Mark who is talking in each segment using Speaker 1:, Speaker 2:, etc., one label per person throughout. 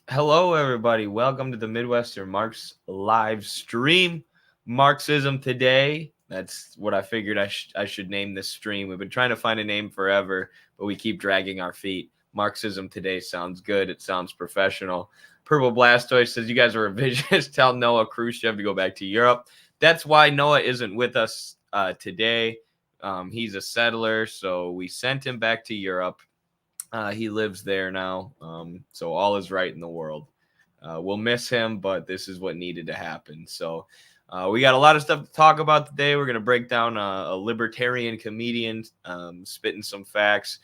Speaker 1: Hello, everybody. Welcome to the Midwestern Marx live stream. Marxism today. That's what I figured I should name this stream. We've been trying to find a name forever, but we keep dragging our feet. Marxism today sounds good. It sounds professional. Purple Blastoise says, you guys are revisionists. Tell Noah Khrushchev to go back to Europe. That's why Noah isn't with us today. He's a settler, so we sent him back to Europe. He lives there now, so all is right in the world. We'll miss him, but this is what needed to happen. So we got a lot of stuff to talk about today. We're going to break down a libertarian comedian spitting some facts.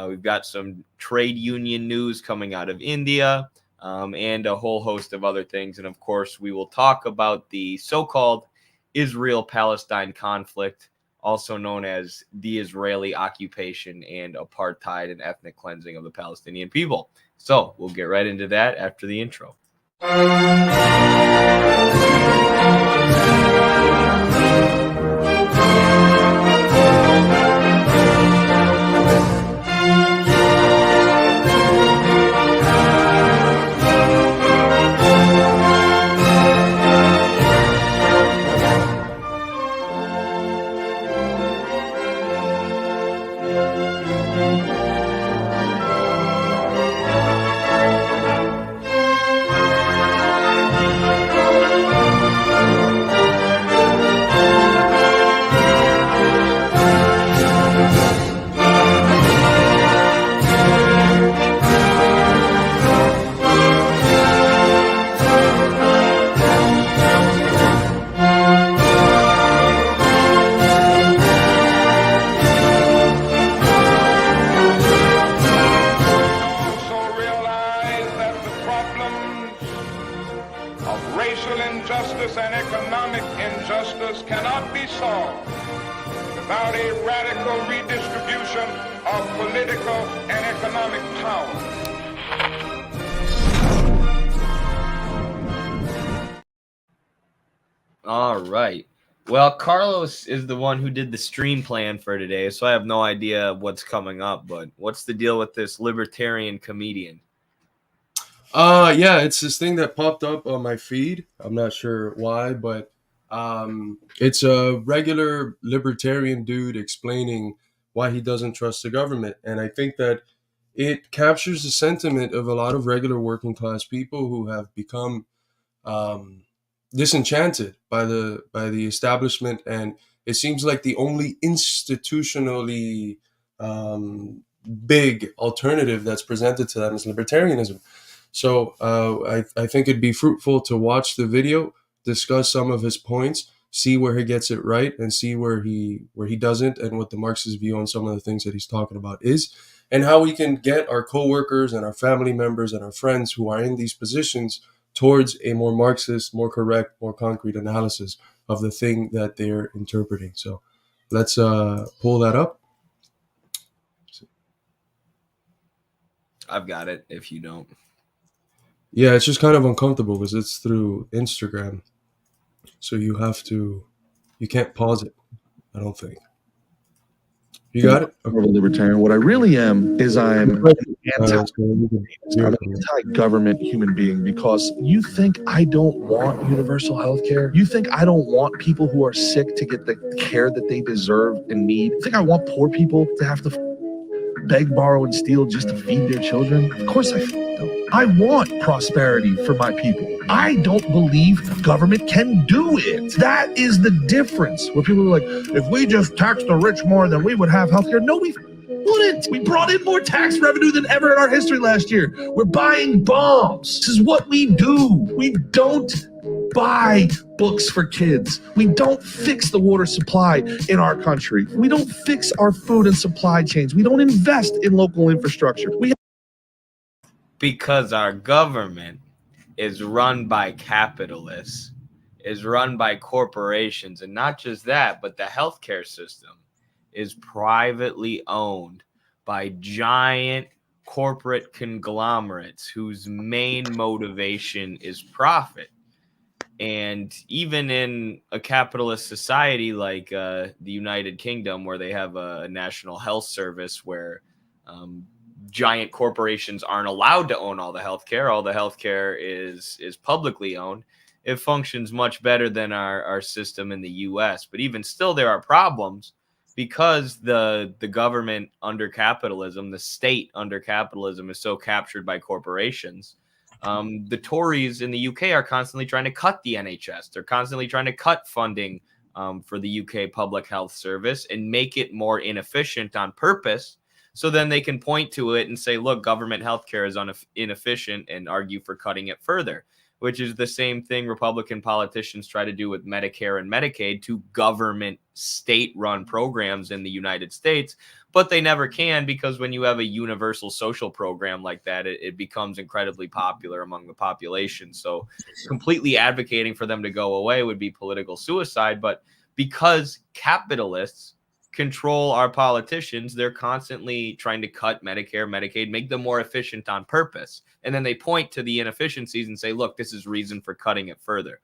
Speaker 1: We've got some trade union news coming out of India and a whole host of other things. And of course, we will talk about the so-called Israel-Palestine conflict, also known as the Israeli occupation and apartheid and ethnic cleansing of the Palestinian people. So we'll get right into that after the intro. All right. Well, Carlos is the one who did the stream plan for today, so I have no idea what's coming up, but what's the deal with this libertarian comedian?
Speaker 2: Yeah, it's this thing that popped up on my feed. I'm not sure why, but it's a regular libertarian dude explaining why he doesn't trust the government. And I think that it captures the sentiment of a lot of regular working class people who have become disenchanted by the establishment, and it seems like the only institutionally big alternative that's presented to them is libertarianism. So I think it'd be fruitful to watch the video, discuss some of his points, see where he gets it right, and see where he doesn't, and what the Marxist view on some of the things that he's talking about is, and how we can get our coworkers and our family members and our friends who are in these positions towards a more Marxist, more correct, more concrete analysis of the thing that they're interpreting. So let's pull that up.
Speaker 1: I've got it if you don't.
Speaker 2: Yeah, it's just kind of uncomfortable because it's through Instagram. So you can't pause it, I don't think. You got it?
Speaker 3: Okay. A libertarian. What I really am is I'm an anti-government human being, because you think I don't want universal health care? You think I don't want people who are sick to get the care that they deserve and need? You think I want poor people to have to beg, borrow, and steal just to feed their children? Of course I don't. I want prosperity for my people. I don't believe government can do it. That is the difference. Where people are like, if we just tax the rich more, then we would have healthcare. No, we wouldn't. We brought in more tax revenue than ever in our history last year. We're buying bombs. This is what we do. We don't buy books for kids. We don't fix the water supply in our country. We don't fix our food and supply chains. We don't invest in local infrastructure.
Speaker 1: Because our government is run by capitalists, is run by corporations, and not just that, but the healthcare system is privately owned by giant corporate conglomerates whose main motivation is profit. And even in a capitalist society like the United Kingdom, where they have a national health service where giant corporations aren't allowed to own all the healthcare. All the healthcare is publicly owned. It functions much better than our system in the US. But even still, there are problems because the government under capitalism, the state under capitalism, is so captured by corporations. The Tories in the UK are constantly trying to cut the NHS. They're constantly trying to cut funding for the UK public health service and make it more inefficient on purpose. So then they can point to it and say, look, government healthcare is inefficient, and argue for cutting it further, which is the same thing Republican politicians try to do with Medicare and Medicaid, to government state-run programs in the United States. But they never can, because when you have a universal social program like that, it becomes incredibly popular among the population. So completely advocating for them to go away would be political suicide. But because capitalists control our politicians, they're constantly trying to cut Medicare, Medicaid, make them more efficient on purpose. And then they point to the inefficiencies and say, look, this is reason for cutting it further.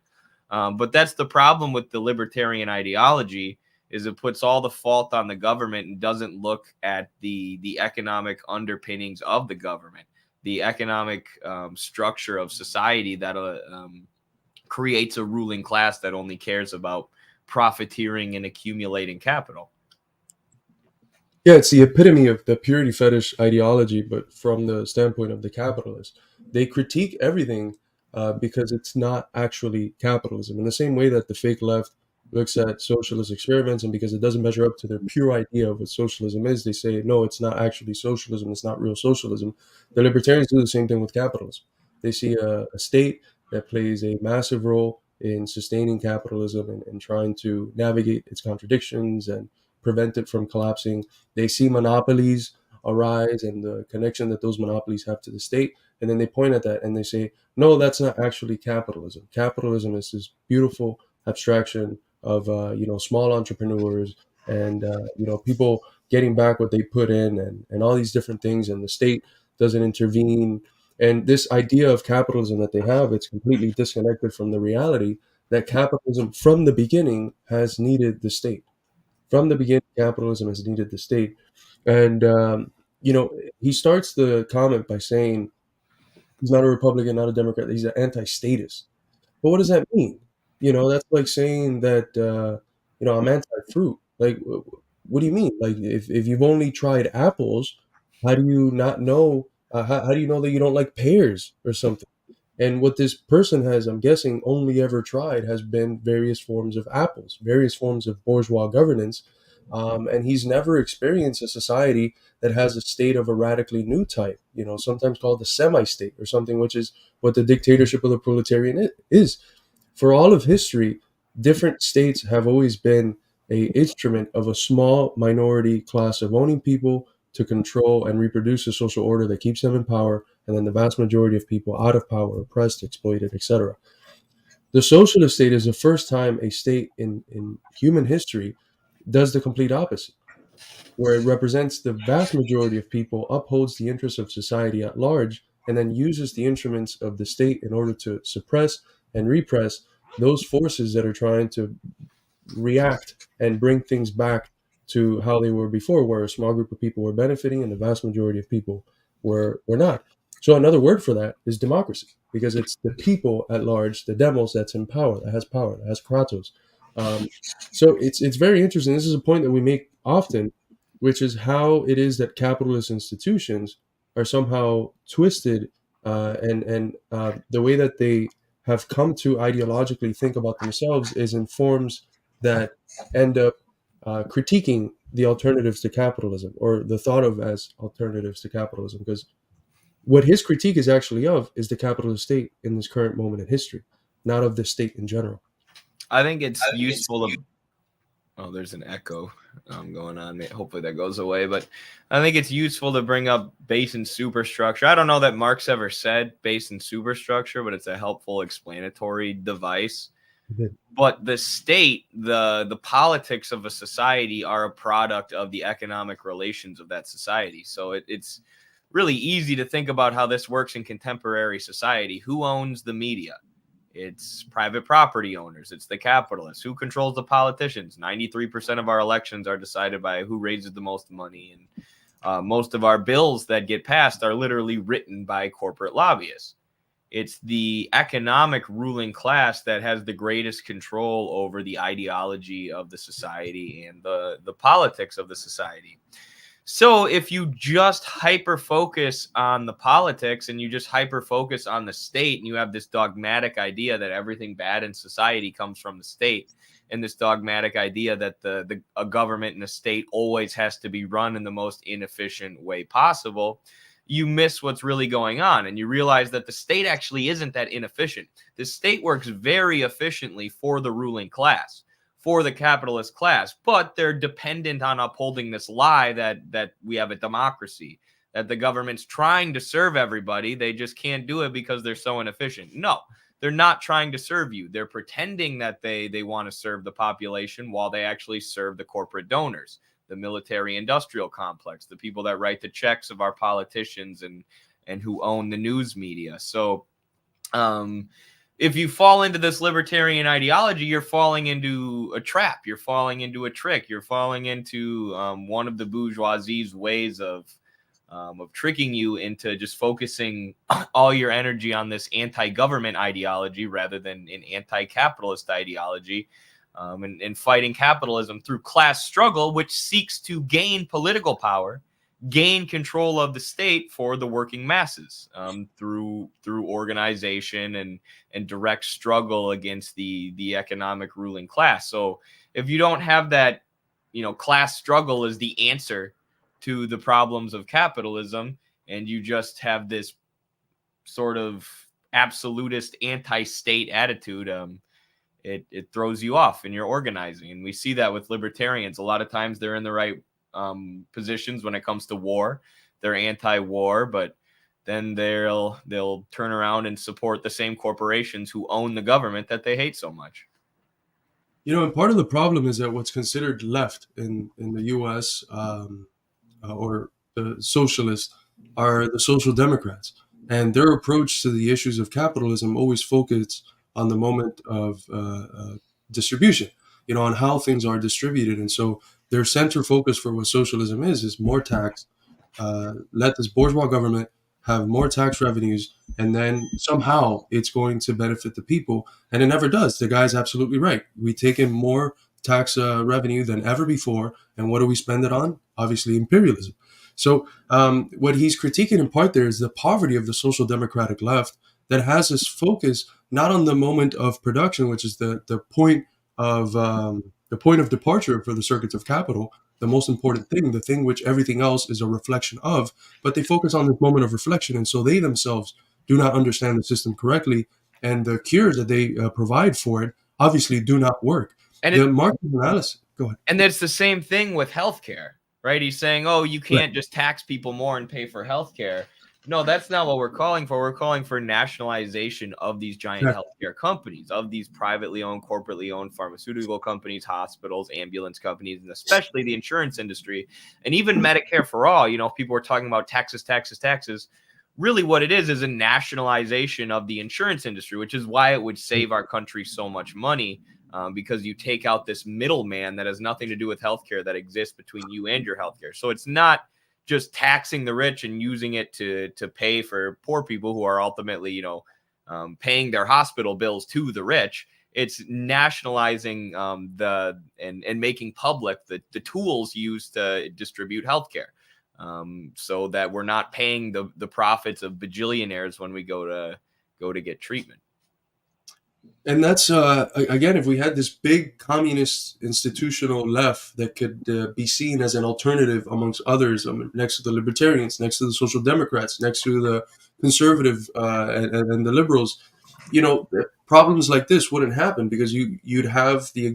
Speaker 1: But that's the problem with the libertarian ideology, is it puts all the fault on the government and doesn't look at the economic underpinnings of the government, the economic structure of society that creates a ruling class that only cares about profiteering and accumulating capital.
Speaker 2: Yeah, it's the epitome of the purity fetish ideology, but from the standpoint of the capitalist. They critique everything because it's not actually capitalism. In the same way that the fake left looks at socialist experiments, and because it doesn't measure up to their pure idea of what socialism is, they say, no, it's not actually socialism, it's not real socialism. The libertarians do the same thing with capitalism. They see a state that plays a massive role in sustaining capitalism and trying to navigate its contradictions and prevent it from collapsing. They see monopolies arise and the connection that those monopolies have to the state. And then they point at that and they say, no, that's not actually capitalism. Capitalism is this beautiful abstraction of, small entrepreneurs and, people getting back what they put in and all these different things. And the state doesn't intervene. And this idea of capitalism that they have, it's completely disconnected from the reality that capitalism from the beginning has needed the state. From the beginning, capitalism has needed the state. And, he starts the comment by saying he's not a Republican, not a Democrat, he's an anti-statist. But what does that mean? That's like saying that, I'm anti-fruit. Like, what do you mean? Like, if you've only tried apples, how do you not know? How do you know that you don't like pears or something? And what this person has, I'm guessing, only ever tried has been various forms of apples, various forms of bourgeois governance. And he's never experienced a society that has a state of a radically new type, sometimes called the semi-state or something, which is what the dictatorship of the proletariat is. For all of history, different states have always been a instrument of a small minority class of owning people to control and reproduce a social order that keeps them in power, and then the vast majority of people out of power, oppressed, exploited, etc. The socialist state is the first time a state in human history does the complete opposite, where it represents the vast majority of people, upholds the interests of society at large, and then uses the instruments of the state in order to suppress and repress those forces that are trying to react and bring things back to how they were before, where a small group of people were benefiting and the vast majority of people were not. So another word for that is democracy, because it's the people at large, the demos, that's in power, that has kratos. So it's very interesting. This is a point that we make often, which is how it is that capitalist institutions are somehow twisted, and the way that they have come to ideologically think about themselves is in forms that end up critiquing the alternatives to capitalism, or the thought of as alternatives to capitalism, because what his critique is actually of is the capitalist state in this current moment in history, not of the state in general.
Speaker 1: I think it's useful to. Oh, there's an echo going on. Hopefully that goes away. But I think it's useful to bring up base and superstructure. I don't know that Marx ever said base and superstructure, but it's a helpful explanatory device. But the state, the politics of a society are a product of the economic relations of that society. So it's really easy to think about how this works in contemporary society. Who owns the media? It's private property owners. It's the capitalists. Who controls the politicians? 93% of our elections are decided by who raises the most money and Most of our bills that get passed are literally written by corporate lobbyists. It's the economic ruling class that has the greatest control over the ideology of the society and the politics of the society. So if you just hyper focus on the politics and you just hyper focus on the state, and you have this dogmatic idea that everything bad in society comes from the state, and this dogmatic idea that a government and a state always has to be run in the most inefficient way possible, you miss what's really going on. And you realize that the state actually isn't that inefficient. The state works very efficiently for the ruling class, for the capitalist class, but they're dependent on upholding this lie that we have a democracy, that the government's trying to serve everybody. They just can't do it because they're so inefficient. No, they're not trying to serve you. They're pretending that they want to serve the population while they actually serve the corporate donors, the military industrial complex, the people that write the checks of our politicians and who own the news media. So if you fall into this libertarian ideology, you're falling into a trap. You're falling into a trick. You're falling into one of the bourgeoisie's ways of tricking you into just focusing all your energy on this anti-government ideology rather than an anti-capitalist ideology, and fighting capitalism through class struggle, which seeks to gain political power, gain control of the state for the working masses, through organization and direct struggle against the economic ruling class. So if you don't have that, class struggle is the answer to the problems of capitalism, and you just have this sort of absolutist anti-state attitude, it throws you off in your organizing. And we see that with libertarians. A lot of times they're in the right positions when it comes to war. They're anti-war, but then they'll turn around and support the same corporations who own the government that they hate so much.
Speaker 2: And part of the problem is that what's considered left in the U.S. Or the socialists are the social democrats, and their approach to the issues of capitalism always focuses on the moment of distribution, on how things are distributed. And so their center focus for what socialism is more tax, let this bourgeois government have more tax revenues, and then somehow it's going to benefit the people. And it never does. The guy's absolutely right. We take in more tax revenue than ever before. And what do we spend it on? Obviously, imperialism. So what he's critiquing in part there is the poverty of the social democratic left that has this focus not on the moment of production, which is the point of departure for the circuits of capital, the most important thing, the thing which everything else is a reflection of, but they focus on this moment of reflection. And so they themselves do not understand the system correctly, and the cures that they provide for it obviously do not work. And the Marxist analysis, go ahead.
Speaker 1: And it's the same thing with healthcare, right? He's saying, oh, you can't just tax people more and pay for healthcare. No, that's not what we're calling for. We're calling for nationalization of these giant healthcare companies, of these privately owned, corporately owned pharmaceutical companies, hospitals, ambulance companies, and especially the insurance industry, and even Medicare for all. People are talking about taxes. Really what it is a nationalization of the insurance industry, which is why it would save our country so much money, because you take out this middleman that has nothing to do with healthcare that exists between you and your healthcare. So it's not just taxing the rich and using it to pay for poor people who are ultimately, paying their hospital bills to the rich. It's nationalizing and making public the tools used to distribute healthcare, so that we're not paying the profits of bajillionaires when we go to get treatment.
Speaker 2: And that's, again, if we had this big communist institutional left that could be seen as an alternative amongst others, next to the libertarians, next to the social democrats, next to the conservative and the liberals, problems like this wouldn't happen, because you'd have the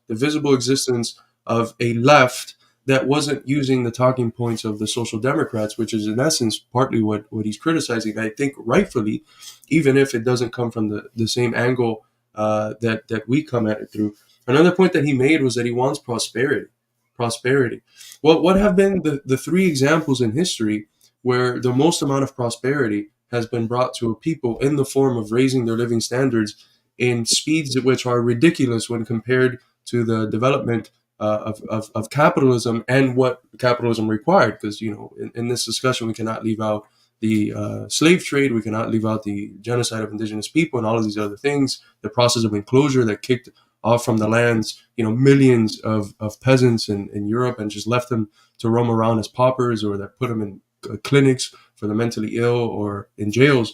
Speaker 2: visible existence of a left that wasn't using the talking points of the social democrats, which is in essence partly what he's criticizing, I think rightfully, even if it doesn't come from the same angle that we come at it through. Another point that he made was that he wants prosperity. Well, what have been the three examples in history where the most amount of prosperity has been brought to a people in the form of raising their living standards in speeds which are ridiculous when compared to the development of capitalism and what capitalism required. Because, in this discussion, we cannot leave out the slave trade, we cannot leave out the genocide of indigenous people and all of these other things, the process of enclosure that kicked off from the lands, millions of peasants in Europe and just left them to roam around as paupers, or that put them in clinics for the mentally ill or in jails.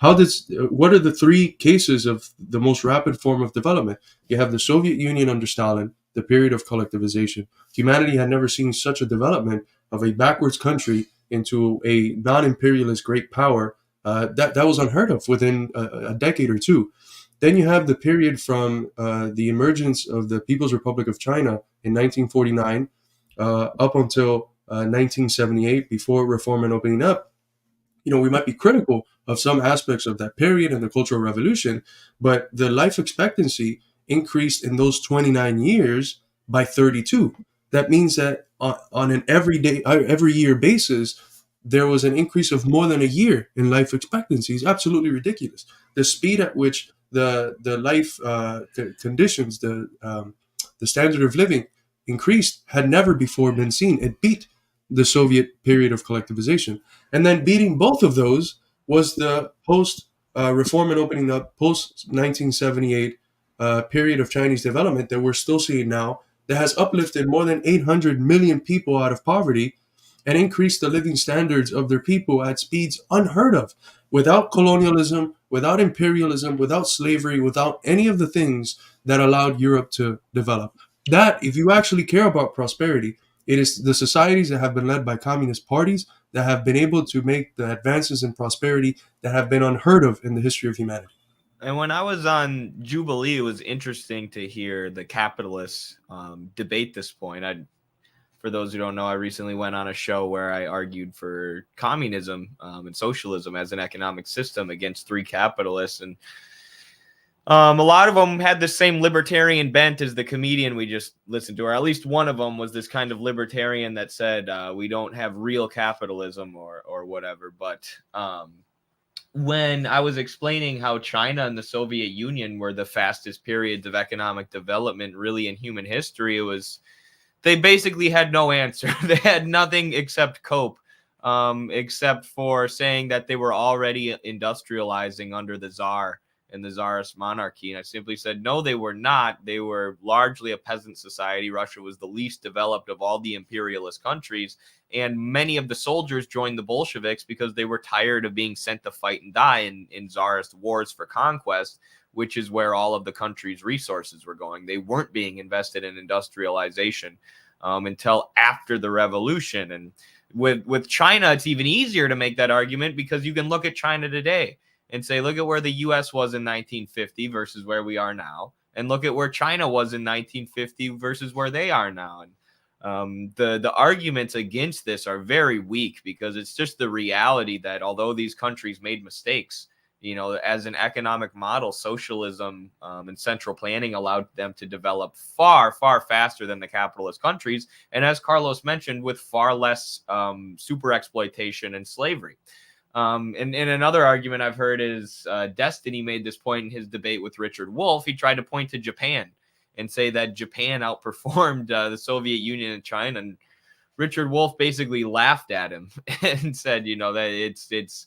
Speaker 2: What are the three cases of the most rapid form of development? You have the Soviet Union under Stalin, the period of collectivization. Humanity had never seen such a development of a backwards country into a non-imperialist great power. That was unheard of within a decade or two. Then you have the period from the emergence of the People's Republic of China in 1949 up until 1978, before reform and opening up. We might be critical of some aspects of that period and the Cultural Revolution, but the life expectancy increased in those 29 years by 32. That means that on an every year basis, there was an increase of more than a year in life expectancy. It's absolutely ridiculous. The speed at which the life conditions, the standard of living increased had never before been seen. It beat the Soviet period of collectivization. And then beating both of those was the post-reform and opening up, post-1978 period of Chinese development that we're still seeing now, that has uplifted more than 800 million people out of poverty and increased the living standards of their people at speeds unheard of, without colonialism, without imperialism, without slavery, without any of the things that allowed Europe to develop. That, if you actually care about prosperity, it is the societies that have been led by communist parties that have been able to make the advances in prosperity that have been unheard of in the history of humanity.
Speaker 1: And when I was on Jubilee, it was interesting to hear the capitalists debate this point. For those who don't know, I recently went on a show where I argued for communism and socialism as an economic system against three capitalists. And a lot of them had the same libertarian bent as the comedian we just listened to, or at least one of them was this kind of libertarian that said we don't have real capitalism or whatever. But when I was explaining how China and the Soviet Union were the fastest periods of economic development really in human history, they basically had no answer. They had nothing except cope, except for saying that they were already industrializing under the Tsar and the Tsarist monarchy. And I simply said, no, they were not. They were largely a peasant society. Russia was the least developed of all the imperialist countries. And many of the soldiers joined the Bolsheviks because they were tired of being sent to fight and die in Tsarist wars for conquest, which is where all of the country's resources were going. They weren't being invested in industrialization until after the revolution. And with China, it's even easier to make that argument because you can look at China today and say, look at where the U.S. was in 1950 versus where we are now. And look at where China was in 1950 versus where they are now. And the arguments against this are very weak because it's just the reality that although these countries made mistakes, as an economic model, socialism and central planning allowed them to develop far, far faster than the capitalist countries. And as Carlos mentioned, with far less super exploitation and slavery. And another argument I've heard is Destiny made this point in his debate with Richard Wolff. He tried to point to Japan and say that Japan outperformed the Soviet Union and China. And Richard Wolff basically laughed at him and said, that it's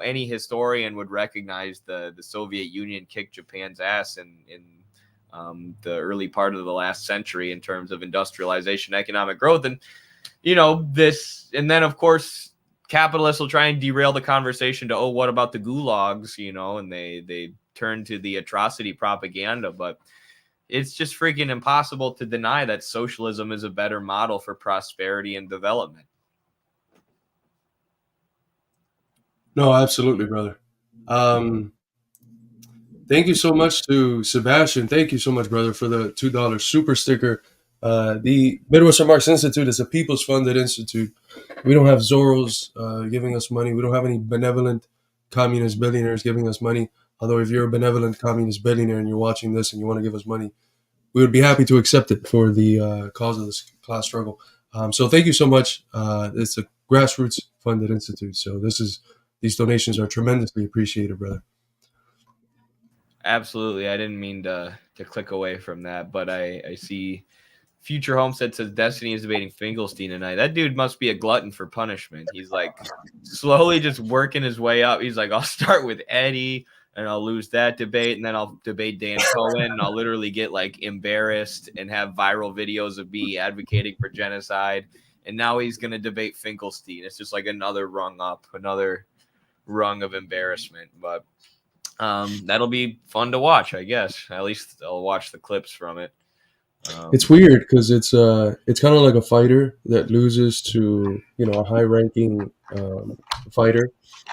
Speaker 1: any historian would recognize the Soviet Union kicked Japan's ass in the early part of the last century in terms of industrialization, economic growth. And, and then, of course, capitalists will try and derail the conversation to, what about the gulags, and they turn to the atrocity propaganda. But it's just freaking impossible to deny that socialism is a better model for prosperity and development.
Speaker 2: No, absolutely, brother. Thank you so much to Sebastian. Thank you so much, brother, for the $2 super sticker. The Midwestern Marx Institute is a people's funded institute. We don't have Zorros giving us money. We don't have any benevolent communist billionaires giving us money. Although if you're a benevolent communist billionaire and you're watching this and you want to give us money, we would be happy to accept it for the cause of this class struggle. So thank you so much. It's a grassroots funded institute. So these donations are tremendously appreciated, brother.
Speaker 1: Absolutely. I didn't mean to click away from that, but I see Future Homestead says Destiny is debating Finkelstein tonight. That dude must be a glutton for punishment. He's like slowly just working his way up. He's like, I'll start with Eddie and I'll lose that debate, and then I'll debate Dan Cohen, and I'll literally get like embarrassed and have viral videos of me advocating for genocide. And now he's gonna debate Finkelstein. It's just like another rung up, another rung of embarrassment. But that'll be fun to watch, I guess. At least I'll watch the clips from it.
Speaker 2: It's weird because it's kind of like a fighter that loses to, you know, a high ranking fighter,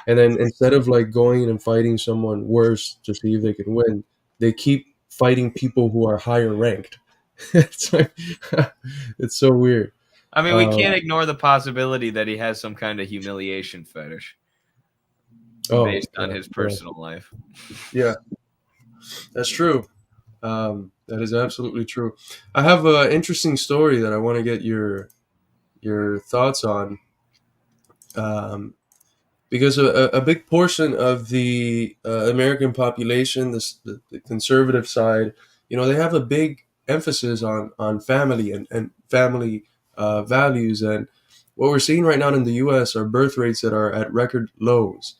Speaker 2: and then instead of like going and fighting someone worse to see if they can win, they keep fighting people who are higher ranked. It's like it's so weird.
Speaker 1: I mean, we can't ignore the possibility that he has some kind of humiliation fetish based on his personal life.
Speaker 2: Yeah, that's true. That is absolutely true. I have an interesting story that I want to get your thoughts on, because a big portion of the American population, the conservative side, you know, they have a big emphasis on family and family values. And what we're seeing right now in the U.S. are birth rates that are at record lows,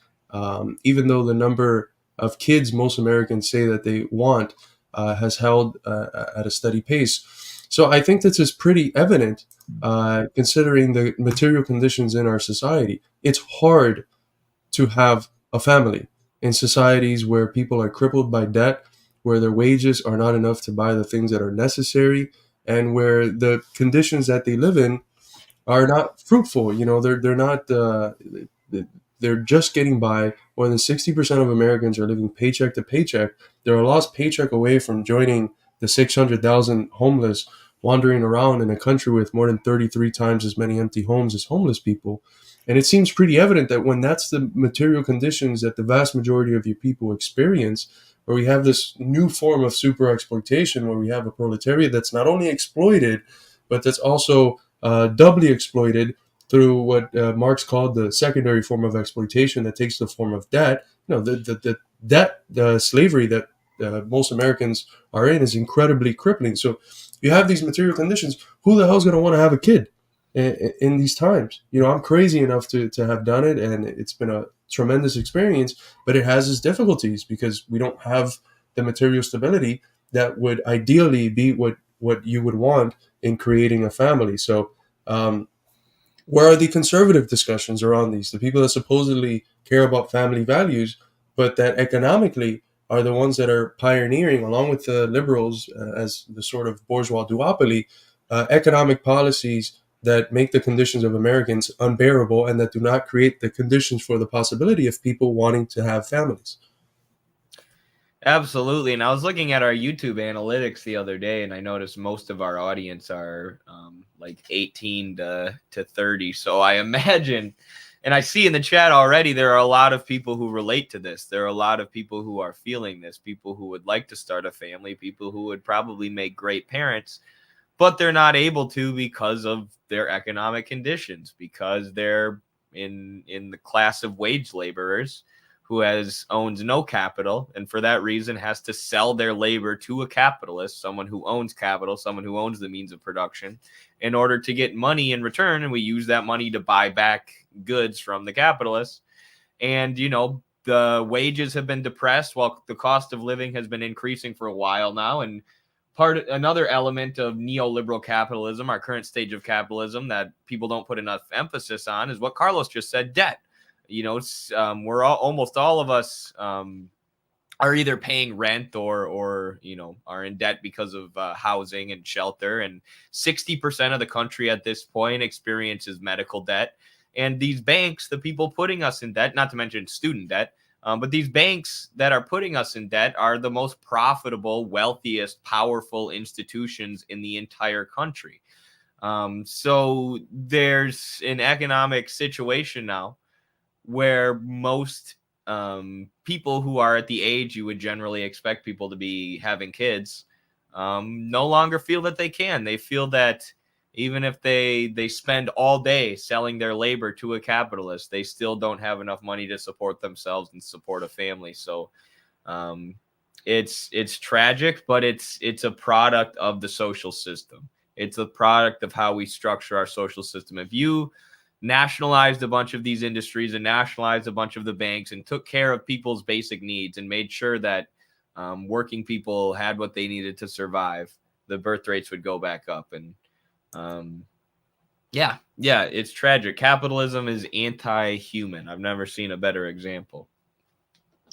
Speaker 2: even though the number of kids most Americans say that they want has held at a steady pace. So I think this is pretty evident, considering the material conditions in our society. It's hard to have a family in societies where people are crippled by debt, where their wages are not enough to buy the things that are necessary, and where the conditions that they live in are not fruitful. You know, they're not. They're just getting by. More than 60% of Americans are living paycheck to paycheck. They're a lost paycheck away from joining the 600,000 homeless wandering around in a country with more than 33 times as many empty homes as homeless people. And it seems pretty evident that when that's the material conditions that the vast majority of your people experience, where we have this new form of super exploitation, where we have a proletariat that's not only exploited, but that's also doubly exploited through what Marx called the secondary form of exploitation that takes the form of debt. You know, the debt slavery that most Americans are in is incredibly crippling. So you have these material conditions. Who the hell is going to want to have a kid in these times? You know, I'm crazy enough to have done it, and it's been a tremendous experience, but it has its difficulties because we don't have the material stability that would ideally be what you would want in creating a family. So, where are the conservative discussions around these? The people that supposedly care about family values, but that economically are the ones that are pioneering, along with the liberals as the sort of bourgeois duopoly, economic policies that make the conditions of Americans unbearable and that do not create the conditions for the possibility of people wanting to have families.
Speaker 1: Absolutely. And I was looking at our YouTube analytics the other day, and I noticed most of our audience are like 18 to 30. So I imagine, and I see in the chat already, there are a lot of people who relate to this. There are a lot of people who are feeling this, people who would like to start a family, people who would probably make great parents, but they're not able to because of their economic conditions, because they're in the class of wage laborers who owns no capital, and for that reason has to sell their labor to a capitalist, someone who owns capital, someone who owns the means of production, in order to get money in return. And we use that money to buy back goods from the capitalists. And, you know, the wages have been depressed while the cost of living has been increasing for a while now. And another element of neoliberal capitalism, our current stage of capitalism, that people don't put enough emphasis on, is what Carlos just said: debt. You know, we're almost all of us are either paying rent or you know, are in debt because of housing and shelter. And 60% of the country at this point experiences medical debt. And these banks, the people putting us in debt, not to mention student debt, but these banks that are putting us in debt are the most profitable, wealthiest, powerful institutions in the entire country. So there's an economic situation now where most people who are at the age you would generally expect people to be having kids no longer feel that they can. They feel that even if they spend all day selling their labor to a capitalist, they still don't have enough money to support themselves and support a family. So it's tragic, but it's a product of the social system. It's a product of how we structure our social system. If you nationalized a bunch of these industries and nationalized a bunch of the banks and took care of people's basic needs and made sure that working people had what they needed to survive, the birth rates would go back up. And yeah, it's tragic. Capitalism is anti-human. I've never seen a better example.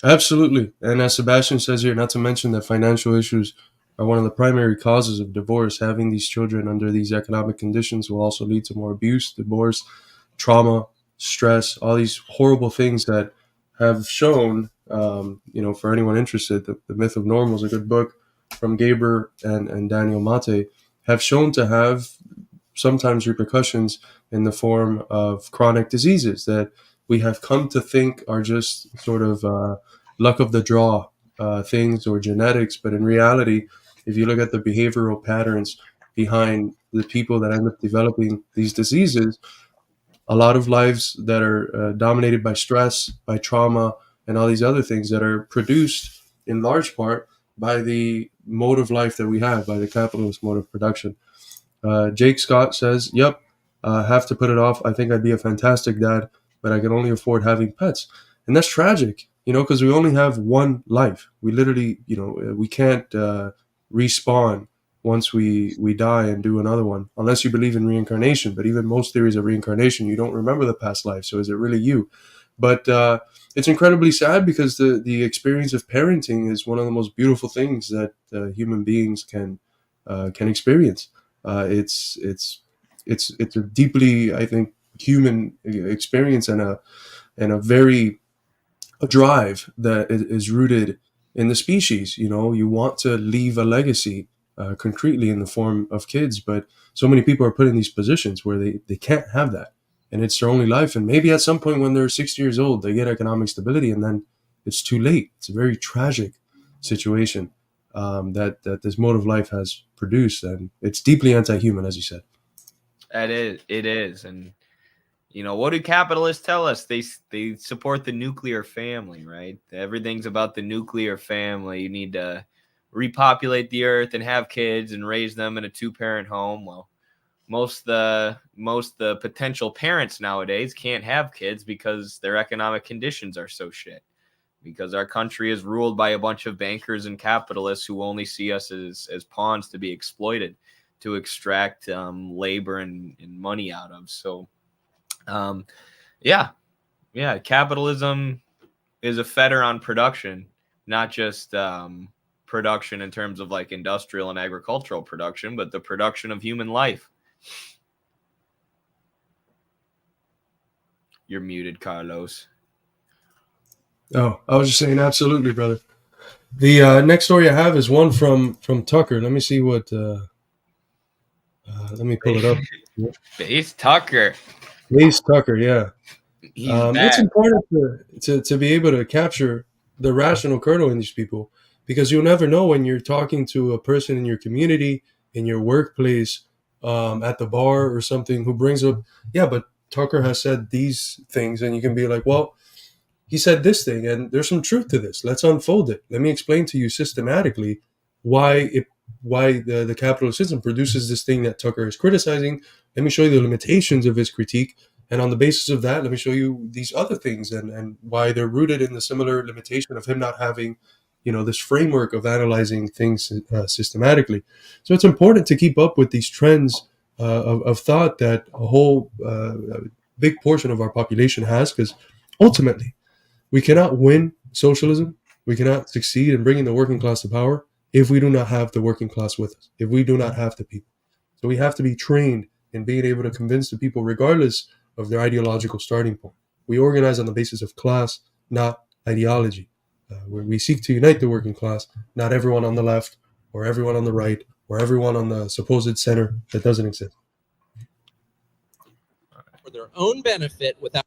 Speaker 2: Absolutely. And as Sebastian says here, not to mention that financial issues are one of the primary causes of divorce. Having these children under these economic conditions will also lead to more abuse, divorce, trauma, stress, all these horrible things that have shown, for anyone interested, the Myth of Normal is a good book from Gaber and Daniel Mate, have shown to have sometimes repercussions in the form of chronic diseases that we have come to think are just sort of luck of the draw things or genetics. But in reality, if you look at the behavioral patterns behind the people that end up developing these diseases, a lot of lives that are dominated by stress, by trauma, and all these other things that are produced in large part by the mode of life that we have, by the capitalist mode of production. Jake Scott says, yep, have to put it off. I think I'd be a fantastic dad, but I can only afford having pets. And that's tragic, because we only have one life. We literally, we can't respawn once we die and do another one, unless you believe in reincarnation. But even most theories of reincarnation, you don't remember the past life. So is it really you? But it's incredibly sad because the experience of parenting is one of the most beautiful things that human beings can experience. It's a deeply, I think, human experience and a very a drive that is rooted in the species. You want to leave a legacy concretely in the form of kids, but so many people are put in these positions where they can't have that, and it's their only life. And maybe at some point when they're 60 years old, they get economic stability, and then it's too late. It's a very tragic situation that this mode of life has produced, and it's deeply anti-human, as you said.
Speaker 1: It is. And what do capitalists tell us? They support the nuclear family, right? Everything's about the nuclear family. You need to repopulate the earth and have kids and raise them in a 2-parent home. Well, most the potential parents nowadays can't have kids because their economic conditions are so shit. Because our country is ruled by a bunch of bankers and capitalists who only see us as pawns to be exploited, to extract labor and money out of. So, capitalism is a fetter on production, not just production in terms of like industrial and agricultural production, but the production of human life. You're muted, Carlos.
Speaker 2: Oh, I was just saying, absolutely, brother. The next story I have is one from Tucker. Let me see what. Let me pull it up.
Speaker 1: Base Tucker.
Speaker 2: Base Tucker, yeah.
Speaker 1: It's
Speaker 2: important to be able to capture the rational kernel in these people, because you'll never know when you're talking to a person in your community, in your workplace, at the bar or something, who brings up, yeah, but Tucker has said these things, and you can be like, well, he said this thing, and there's some truth to this. Let's unfold it. Let me explain to you systematically why the capitalist system produces this thing that Tucker is criticizing. Let me show you the limitations of his critique, and on the basis of that, let me show you these other things and why they're rooted in the similar limitation of him not having, this framework of analyzing things systematically. So it's important to keep up with these trends of thought that a whole big portion of our population has, because ultimately, we cannot win socialism. We cannot succeed in bringing the working class to power if we do not have the working class with us, if we do not have the people. So we have to be trained in being able to convince the people regardless of their ideological starting point. We organize on the basis of class, not ideology. Where we seek to unite the working class, not everyone on the left or everyone on the right or everyone on the supposed center that doesn't exist.
Speaker 4: For their own benefit without.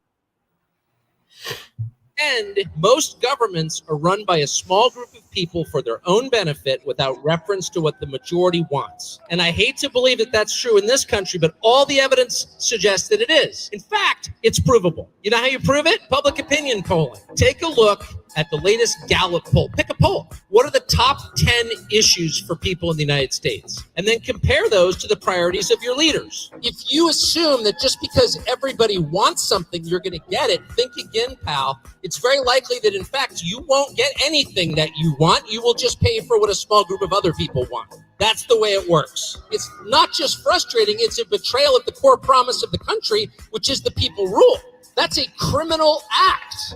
Speaker 4: And most governments are run by a small group of people for their own benefit without reference to what the majority wants. And I hate to believe that that's true in this country, but all the evidence suggests that it is. In fact, it's provable. You know how you prove it? Public opinion polling. Take a look at the latest Gallup poll. Pick a poll. What are the top 10 issues for people in the United States? And then compare those to the priorities of your leaders. If you assume that just because everybody wants something, you're going to get it, think again, pal. It's very likely that, in fact, you won't get anything that you want. You will just pay for what a small group of other people want. That's the way it works. It's not just frustrating, it's a betrayal of the core promise of the country, which is the people rule. That's a criminal act.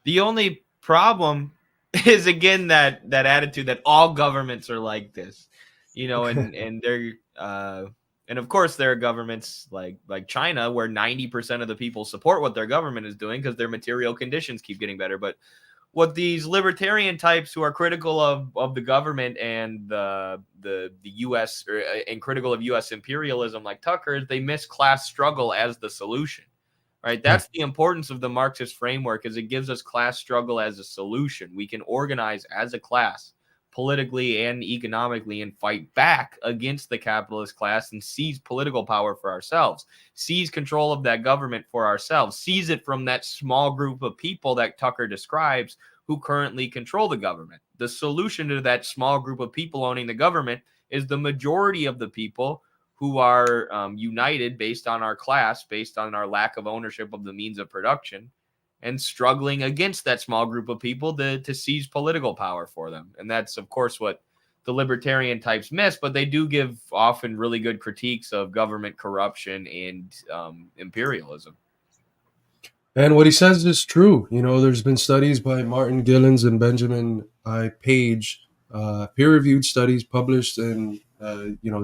Speaker 1: The only problem is, again, that attitude that all governments are like this, and they're and of course there are governments like China where 90% of the people support what their government is doing because their material conditions keep getting better. But what these libertarian types who are critical of the government and the U.S. and critical of U.S. imperialism like Tucker, they miss class struggle as the solution. Right. That's the importance of the Marxist framework, is it gives us class struggle as a solution. We can organize as a class politically and economically and fight back against the capitalist class and seize political power for ourselves, seize control of that government for ourselves, seize it from that small group of people that Tucker describes who currently control the government. The solution to that small group of people owning the government is the majority of the people who are united based on our class, based on our lack of ownership of the means of production, and struggling against that small group of people to seize political power for them. And that's, of course, what the libertarian types miss, but they do give often really good critiques of government corruption and imperialism.
Speaker 2: And what he says is true. There's been studies by Martin Gillens and Benjamin I. Page, peer-reviewed studies published in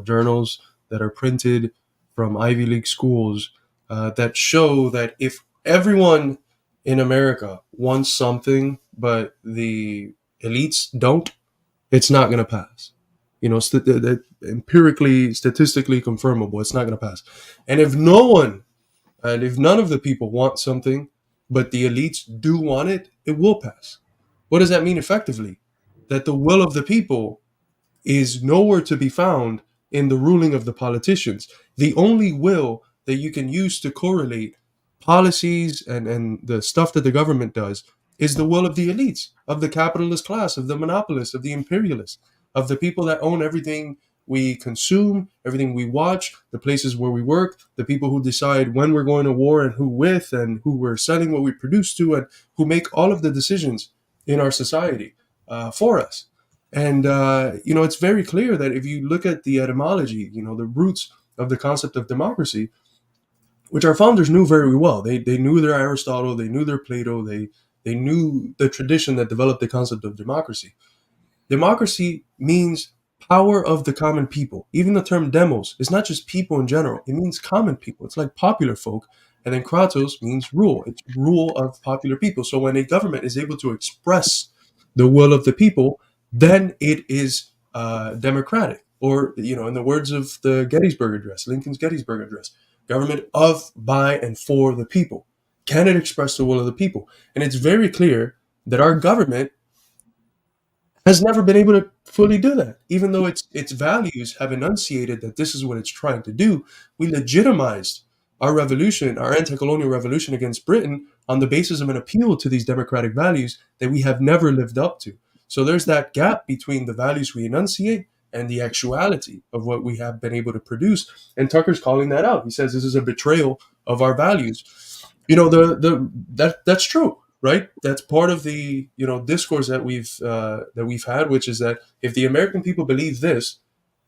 Speaker 2: journals that are printed from Ivy League schools that show that if everyone in America wants something but the elites don't, it's not going to pass. Empirically, statistically confirmable, it's not going to pass. And if none of the people want something but the elites do want it, it will pass. What does that mean effectively? That the will of the people is nowhere to be found in the ruling of the politicians. The only will that you can use to correlate policies and the stuff that the government does is the will of the elites, of the capitalist class, of the monopolists, of the imperialists, of the people that own everything we consume, everything we watch, the places where we work, the people who decide when we're going to war and who with, and who we're selling what we produce to, and who make all of the decisions in our society for us. And, it's very clear that if you look at the etymology, the roots of the concept of democracy, which our founders knew very well. They knew their Aristotle, they knew their Plato, they knew the tradition that developed the concept of democracy. Democracy means power of the common people. Even the term demos is not just people in general. It means common people. It's like popular folk. And then kratos means rule. It's rule of popular people. So when a government is able to express the will of the people, then it is democratic. Or, in the words of the Gettysburg Address, Lincoln's Gettysburg Address, government of, by, and for the people. Can it express the will of the people? And it's very clear that our government has never been able to fully do that. Even though its values have enunciated that this is what it's trying to do, we legitimized our revolution, our anti-colonial revolution against Britain, on the basis of an appeal to these democratic values that we have never lived up to. So there's that gap between the values we enunciate and the actuality of what we have been able to produce. And Tucker's calling that out. He says this is a betrayal of our values. That's true, right? That's part of the discourse that we've had, which is that if the American people believe this,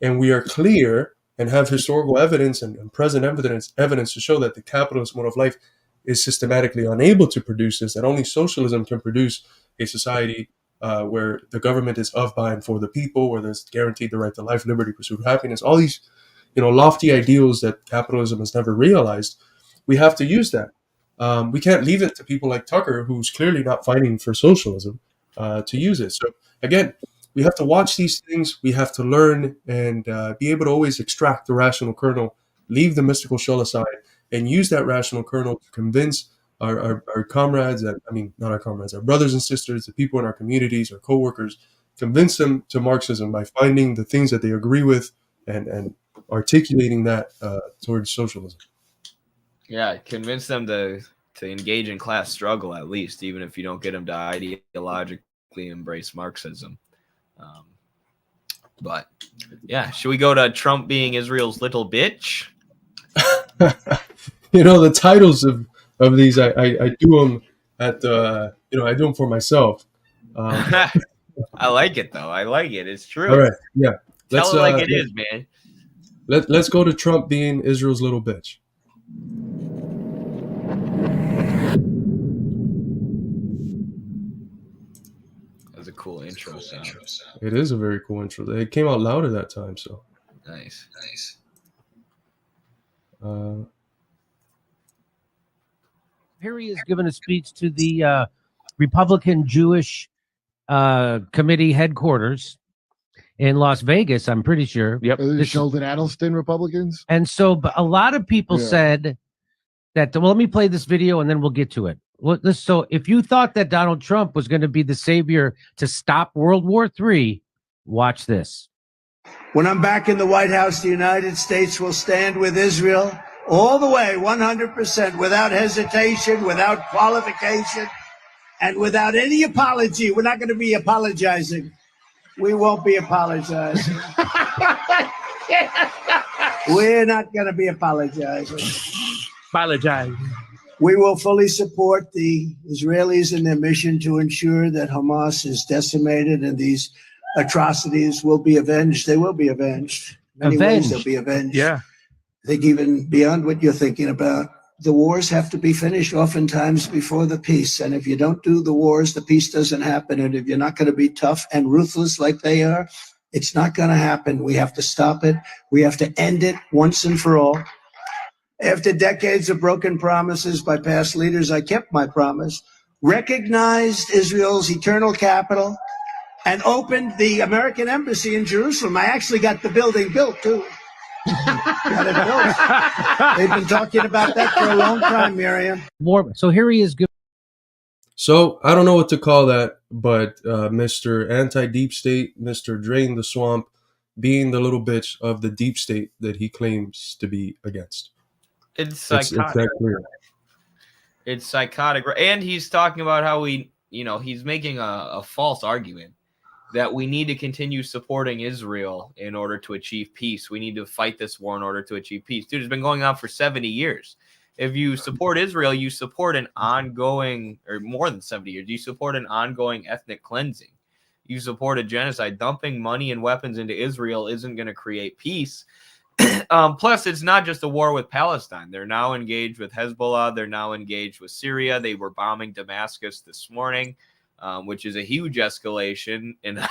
Speaker 2: and we are clear and have historical evidence and present evidence to show that the capitalist mode of life is systematically unable to produce this, that only socialism can produce a society where the government is of, by, and for the people, where there's guaranteed the right to life, liberty, pursuit of happiness, all these, lofty ideals that capitalism has never realized. We have to use that. We can't leave it to people like Tucker, who's clearly not fighting for socialism, to use it. So again, we have to watch these things. We have to learn and be able to always extract the rational kernel, leave the mystical shell aside, and use that rational kernel to convince our comrades, not our comrades, our brothers and sisters, the people in our communities, our coworkers, convince them to Marxism by finding the things that they agree with and articulating that towards socialism.
Speaker 1: Yeah, convince them to engage in class struggle, at least, even if you don't get them to ideologically embrace Marxism. But yeah, should we go to Trump being Israel's little bitch?
Speaker 2: The titles of these, I do them at I do them for myself.
Speaker 1: I like it though. I like it. It's true.
Speaker 2: All right, yeah.
Speaker 1: Tell it like it is, man.
Speaker 2: Let's go to Trump being Israel's little bitch.
Speaker 1: That was a cool intro sound.
Speaker 2: It is a very cool intro. It came out louder that time, so
Speaker 1: Nice.
Speaker 5: Here he has given a speech to the Republican Jewish Committee headquarters in Las Vegas, I'm pretty sure.
Speaker 6: Yep. Sheldon Adelson Republicans.
Speaker 5: And so a lot of people said that, well, let me play this video and then we'll get to it. So if you thought that Donald Trump was going to be the savior to stop World War III, watch this.
Speaker 7: When I'm back in the White House, the United States will stand with Israel all the way, 100%, without hesitation, without qualification, and without any apology. We're not going to be apologizing. We won't be apologizing. We're not going to be apologizing.
Speaker 5: Apologize.
Speaker 7: We will fully support the Israelis in their mission to ensure that Hamas is decimated and these atrocities will be avenged. They will be avenged. In many ways, they'll be avenged.
Speaker 5: Yeah.
Speaker 7: I think even beyond what you're thinking about, the wars have to be finished oftentimes before the peace. And if you don't do the wars, the peace doesn't happen. And if you're not going to be tough and ruthless like they are, it's not going to happen. We have to stop it. We have to end it once and for all. After decades of broken promises by past leaders, I kept my promise, recognized Israel's eternal capital, and opened the American embassy in Jerusalem. I actually got the building built, too. Got it built. They've been talking about that for a long time, Miriam.
Speaker 5: So here he is.
Speaker 2: So I don't know what to call that, but Mr. Anti-Deep State, Mr. Drain the Swamp, being the little bitch of the deep state that he claims to be against.
Speaker 1: It's psychotic. It's psychotic. And he's talking about how he's making a false argument that we need to continue supporting Israel in order to achieve peace. We need to fight this war in order to achieve peace. Dude, it's been going on for 70 years. If you support Israel, you support an ongoing, or more than 70 years, you support an ongoing ethnic cleansing. You support a genocide. Dumping money and weapons into Israel isn't going to create peace. Plus, it's not just a war with Palestine. They're now engaged with Hezbollah. They're now engaged with Syria. They were bombing Damascus this morning, which is a huge escalation and,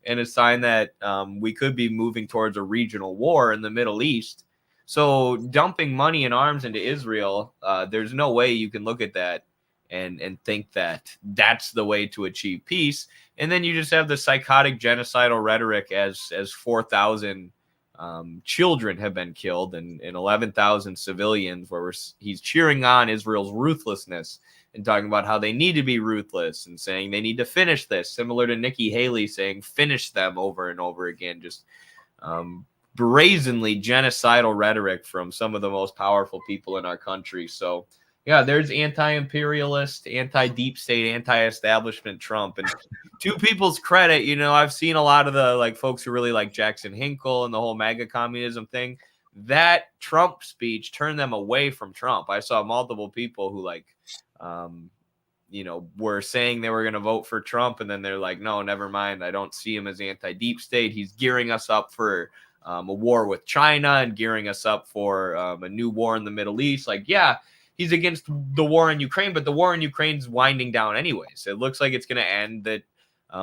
Speaker 1: and a sign that we could be moving towards a regional war in the Middle East. So dumping money and arms into Israel, there's no way you can look at that and think that that's the way to achieve peace. And then you just have the psychotic genocidal rhetoric as 4,000 children have been killed and 11,000 civilians, where he's cheering on Israel's ruthlessness and talking about how they need to be ruthless and saying they need to finish this, similar to Nikki Haley saying finish them over and over again. Just brazenly genocidal rhetoric from some of the most powerful people in our country. So yeah, there's anti-imperialist, anti-deep state, anti-establishment Trump. And to people's credit, I've seen a lot of the folks who really like Jackson Hinkle and the whole MAGA communism thing. That Trump speech turned them away from Trump. I saw multiple people who were saying they were going to vote for Trump, and then they're like, no, never mind. I don't see him as anti-deep state. He's gearing us up for a war with China and gearing us up for a new war in the Middle East. He's against the war in Ukraine, but the war in Ukraine's winding down anyways. It looks like it's going to end. That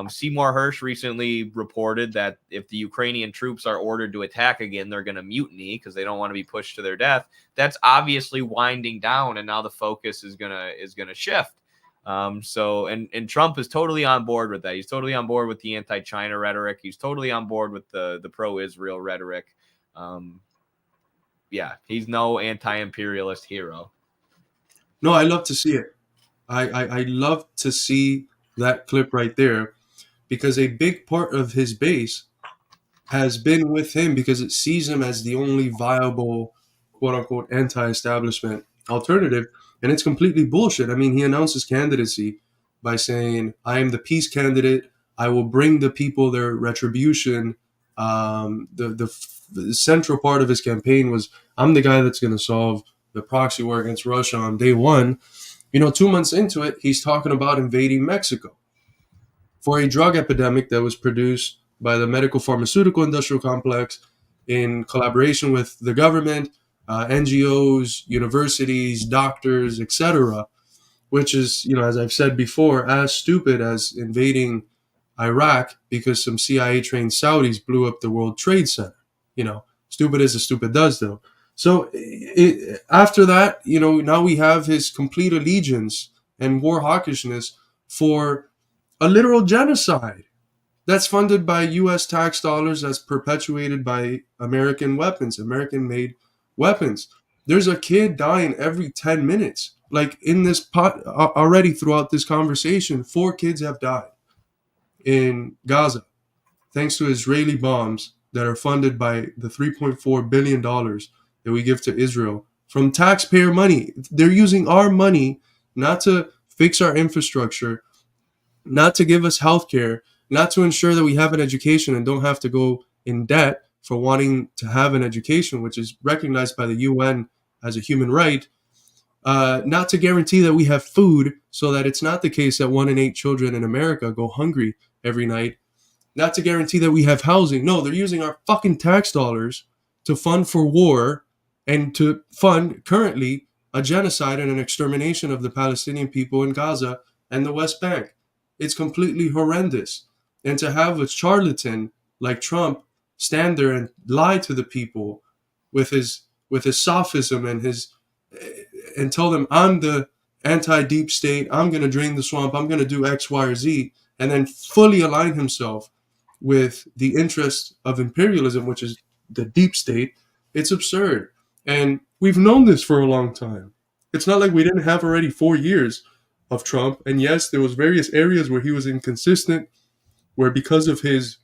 Speaker 1: Seymour Hersh recently reported that if the Ukrainian troops are ordered to attack again, they're going to mutiny because they don't want to be pushed to their death. That's obviously winding down, and now the focus is gonna shift. And Trump is totally on board with that. He's totally on board with the anti-China rhetoric. He's totally on board with the pro-Israel rhetoric. He's no anti-imperialist hero.
Speaker 2: No, I love to see it. I love to see that clip right there, because a big part of his base has been with him because it sees him as the only viable, quote unquote, anti-establishment alternative. And it's completely bullshit. I mean, he announced his candidacy by saying, I am the peace candidate. I will bring the people their retribution. The central part of his campaign was, I'm the guy that's going to solve the proxy war against Russia on day one. 2 months into it, he's talking about invading Mexico for a drug epidemic that was produced by the medical pharmaceutical industrial complex in collaboration with the government, NGOs, universities, doctors, etc., which is, as I've said before, as stupid as invading Iraq because some CIA-trained Saudis blew up the World Trade Center. Stupid as the stupid does, though. So after that, now we have his complete allegiance and war hawkishness for a literal genocide that's funded by U.S. tax dollars, that's perpetuated by American weapons, American-made weapons. There's a kid dying every 10 minutes. Like in this pot already throughout this conversation, 4 kids have died in Gaza thanks to Israeli bombs that are funded by the $3.4 billion that we give to Israel from taxpayer money. They're using our money not to fix our infrastructure, not to give us health care, not to ensure that we have an education and don't have to go in debt for wanting to have an education, which is recognized by the UN as a human right, not to guarantee that we have food so that it's not the case that 1 in 8 children in America go hungry every night, not to guarantee that we have housing. No, they're using our fucking tax dollars to fund for war and to fund currently a genocide and an extermination of the Palestinian people in Gaza and the West Bank. It's completely horrendous. And to have a charlatan like Trump stand there and lie to the people with his sophism and tell them, I'm the anti-deep state, I'm going to drain the swamp, I'm going to do X, Y, or Z, and then fully align himself with the interest of imperialism, which is the deep state, it's absurd. And we've known this for a long time. It's not like we didn't have already 4 years of Trump. And yes, there was various areas where he was inconsistent, where because of his,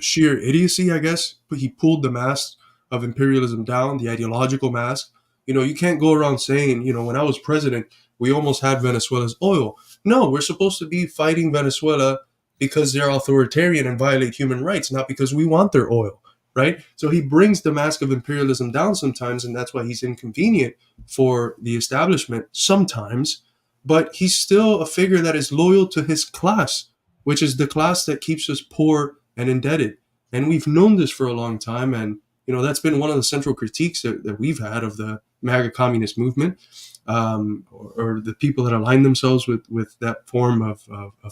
Speaker 2: sheer idiocy, I guess, but he pulled the mask of imperialism down, the ideological mask. You can't go around saying, when I was president, we almost had Venezuela's oil. No, we're supposed to be fighting Venezuela because they're authoritarian and violate human rights, not because we want their oil, right? So he brings the mask of imperialism down sometimes, and that's why he's inconvenient for the establishment sometimes, but he's still a figure that is loyal to his class, which is the class that keeps us poor and indebted. And we've known this for a long time, and that's been one of the central critiques that we've had of the MAGA communist movement, or the people that align themselves with that form of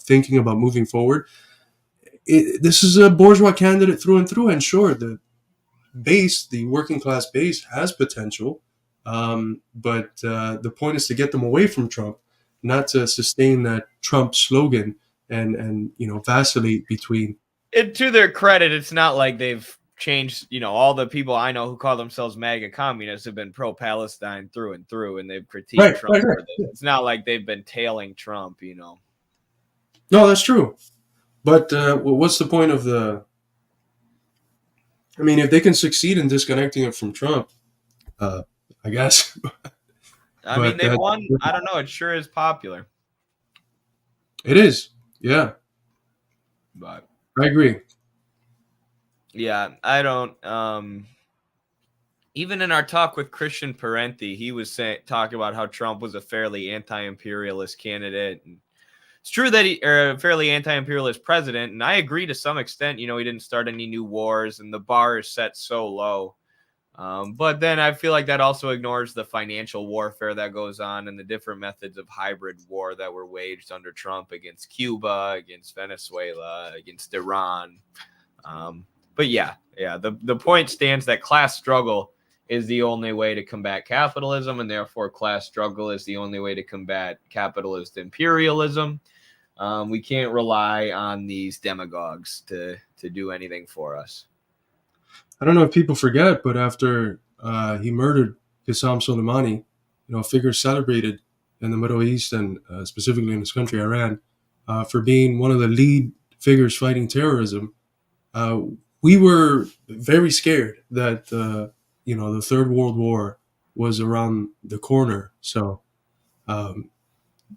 Speaker 2: thinking about moving forward. This is a bourgeois candidate through and through, and sure, the working class base has potential, but the point is to get them away from Trump, not to sustain that Trump slogan and vacillate between.
Speaker 1: And to their credit, it's not like they've changed. All the people I know who call themselves MAGA communists have been pro-Palestine through and through, and they've critiqued Trump for this. It's not like they've been tailing Trump,
Speaker 2: No, that's true. But what's the point of if they can succeed in disconnecting it from Trump, I guess.
Speaker 1: They won. I don't know. It sure is popular.
Speaker 2: It is. Yeah.
Speaker 1: But
Speaker 2: I agree.
Speaker 1: Yeah, I don't. Even in our talk with Christian Parenti, he was talking about how Trump was a fairly anti-imperialist candidate. And it's true that a fairly anti-imperialist president, and I agree to some extent. He didn't start any new wars, and the bar is set so low. But then I feel like that also ignores the financial warfare that goes on and the different methods of hybrid war that were waged under Trump against Cuba, against Venezuela, against Iran. But yeah, the point stands that class struggle is the only way to combat capitalism, and therefore class struggle is the only way to combat capitalist imperialism. We can't rely on these demagogues to do anything for us.
Speaker 2: I don't know if people forget, but after he murdered Qasem Soleimani, a figure celebrated in the Middle East and specifically in his country, Iran, for being one of the lead figures fighting terrorism, we were very scared that the Third World War was around the corner. So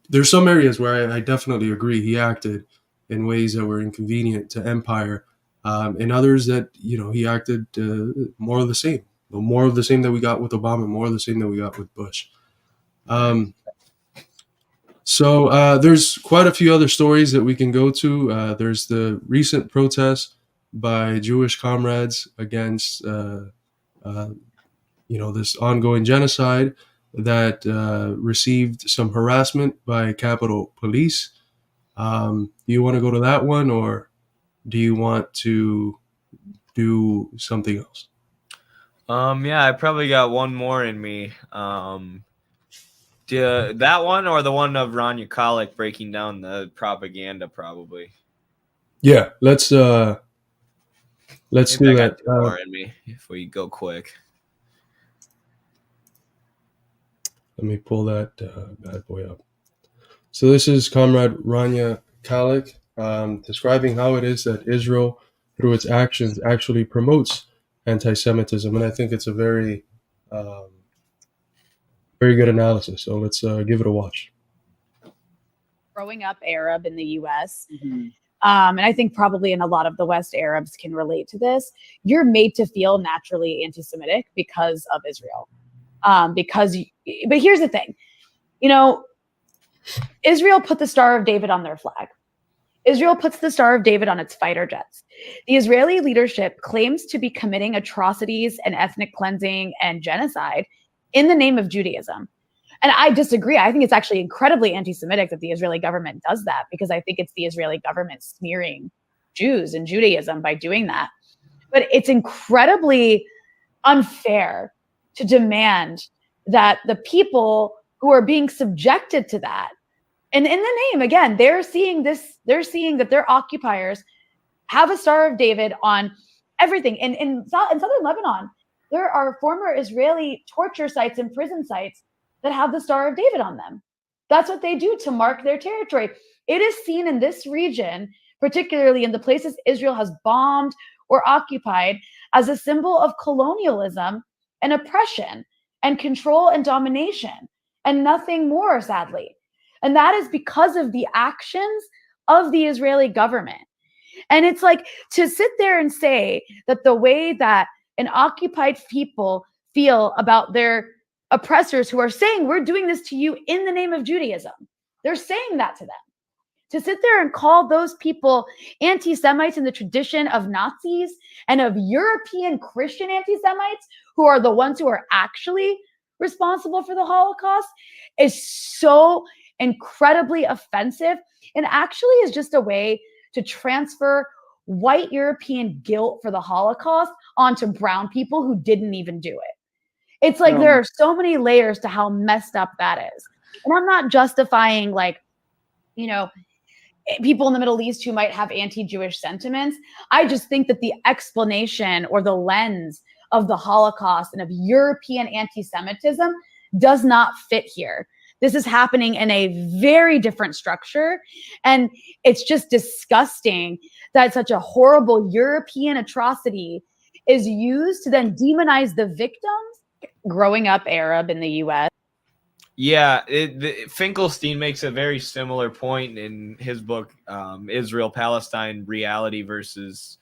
Speaker 2: there's some areas where I definitely agree he acted in ways that were inconvenient to empire, and others that he acted more of the same. More of the same that we got with Obama, more of the same that we got with Bush. So there's quite a few other stories that we can go to. There's the recent protests by Jewish comrades against this ongoing genocide that received some harassment by Capitol Police. Do you want to go to that one, or do you want to do something else?
Speaker 1: Yeah, I probably got one more in me. That one or the one of Rania Khalek breaking down the propaganda, probably.
Speaker 2: Yeah, let's do
Speaker 1: Maybe I
Speaker 2: that.
Speaker 1: got two more in me if we go quick.
Speaker 2: Let me pull that bad boy up. So this is Comrade Rania Khalek describing how it is that Israel, through its actions, actually promotes anti-Semitism, and I think it's a very, very good analysis. So let's give it a watch.
Speaker 8: Growing up Arab in the U.S., and I think probably in a lot of the West, Arabs can relate to this. You're made to feel naturally anti-Semitic because of Israel. But here's the thing, Israel put the Star of David on their flag. Israel puts the Star of David on its fighter jets. The Israeli leadership claims to be committing atrocities and ethnic cleansing and genocide in the name of Judaism. And I disagree. I think it's actually incredibly anti-Semitic that the Israeli government does that, because I think it's the Israeli government smearing Jews and Judaism by doing that. But it's incredibly unfair to demand that the people who are being subjected to that, and in the name, again, they're seeing that their occupiers have a Star of David on everything. In southern Lebanon, there are former Israeli torture sites and prison sites that have the Star of David on them. That's what they do to mark their territory. It is seen in this region, particularly in the places Israel has bombed or occupied, as a symbol of colonialism and oppression and control and domination, and nothing more, sadly. And that is because of the actions of the Israeli government. And it's like, to sit there and say that the way that an occupied people feel about their oppressors who are saying, we're doing this to you in the name of Judaism, they're saying that to them. To sit there and call those people anti-Semites in the tradition of Nazis and of European Christian anti-Semites, who are the ones who are actually responsible for the Holocaust, is so incredibly offensive, and actually is just a way to transfer white European guilt for the Holocaust onto brown people who didn't even do it. It's like there are so many layers to how messed up that is. And I'm not justifying, people in the Middle East who might have anti-Jewish sentiments. I just think that the explanation or the lens of the Holocaust and of European anti-Semitism does not fit here. This is happening in a very different structure. And it's just disgusting that such a horrible European atrocity is used to then demonize the victims. Growing up Arab in the US.
Speaker 1: Yeah, Finkelstein makes a very similar point in his book, Israel-Palestine Reality versus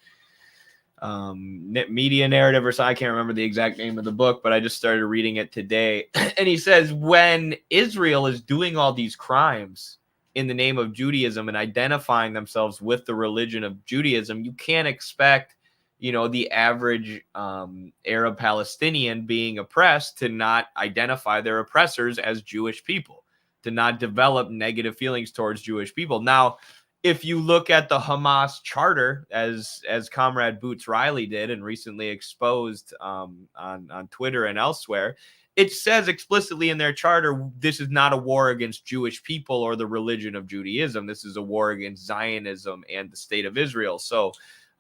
Speaker 1: Media Narrative, or so. I can't remember the exact name of the book, but I just started reading it today. And he says, when Israel is doing all these crimes in the name of Judaism and identifying themselves with the religion of Judaism, you can't expect, the average Arab Palestinian being oppressed to not identify their oppressors as Jewish people, to not develop negative feelings towards Jewish people. Now, if you look at the Hamas charter, as Comrade Boots Riley did and recently exposed on Twitter and elsewhere, it says explicitly in their charter, this is not a war against Jewish people or the religion of Judaism. This is a war against Zionism and the state of Israel. So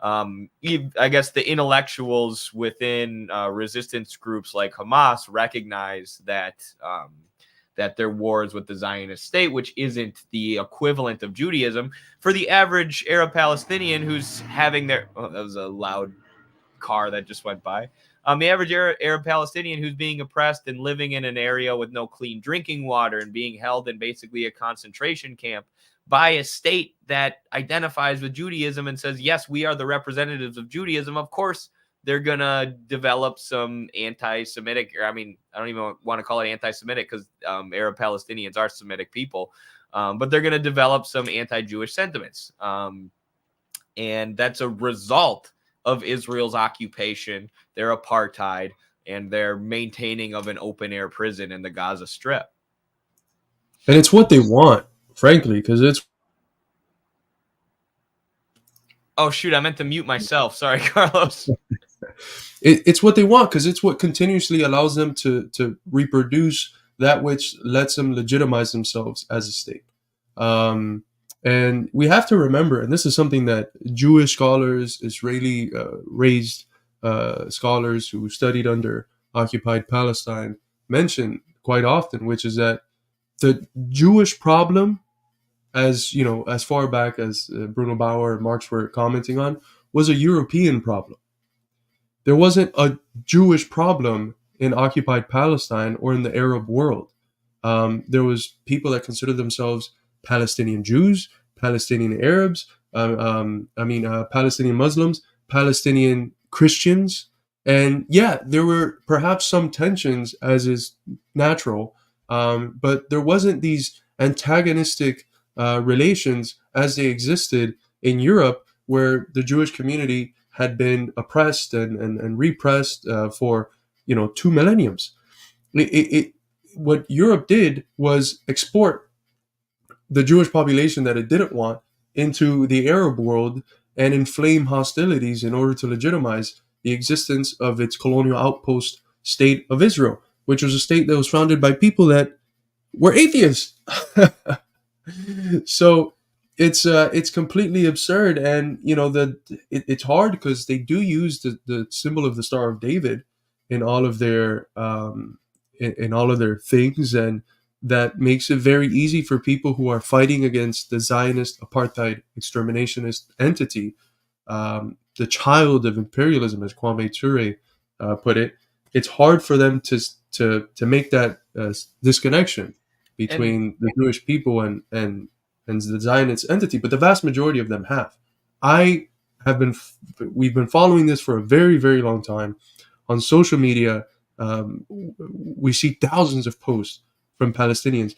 Speaker 1: I guess the intellectuals within resistance groups like Hamas recognize that that they're wars with the Zionist state, which isn't the equivalent of Judaism. For the average Arab Palestinian who's having their... Oh, that was a loud car that just went by. The average Arab Palestinian who's being oppressed and living in an area with no clean drinking water and being held in basically a concentration camp by a state that identifies with Judaism and says, yes, we are the representatives of Judaism. Of course, they're going to develop some anti-Semitic, or I mean, I don't even want to call it anti-Semitic because Arab Palestinians are Semitic people, but they're going to develop some anti-Jewish sentiments. And that's a result of Israel's occupation, their apartheid, and their maintaining of an open-air prison in the Gaza Strip.
Speaker 2: And it's what they want, frankly, because it's...
Speaker 1: Oh, shoot, I meant to mute myself. Sorry, Carlos.
Speaker 2: It's what they want, because it's what continuously allows them to reproduce that which lets them legitimize themselves as a state. And we have to remember, and this is something that Jewish scholars, Israeli raised scholars who studied under occupied Palestine mention quite often, which is that the Jewish problem, as you know, as far back as Bruno Bauer and Marx were commenting on, was a European problem. There wasn't a Jewish problem in occupied Palestine or in the Arab world. There was people that considered themselves Palestinian Jews, Palestinian Arabs, Palestinian Muslims, Palestinian Christians. And yeah, there were perhaps some tensions, as is natural, but there wasn't these antagonistic relations as they existed in Europe, where the Jewish community had been oppressed and repressed for 2 millenniums. What Europe did was export the Jewish population that it didn't want into the Arab world and inflame hostilities in order to legitimize the existence of its colonial outpost state of Israel, which was a state that was founded by people that were atheists. So it's completely absurd, and it's hard because they do use the symbol of the Star of David in all of their things, and that makes it very easy for people who are fighting against the Zionist apartheid exterminationist entity, the child of imperialism, as Kwame Ture put it. It's hard for them to make that disconnection between the Jewish people and the Zionist entity, but the vast majority of them have. We've been following this for a very, very long time. On social media, we see thousands of posts from Palestinians.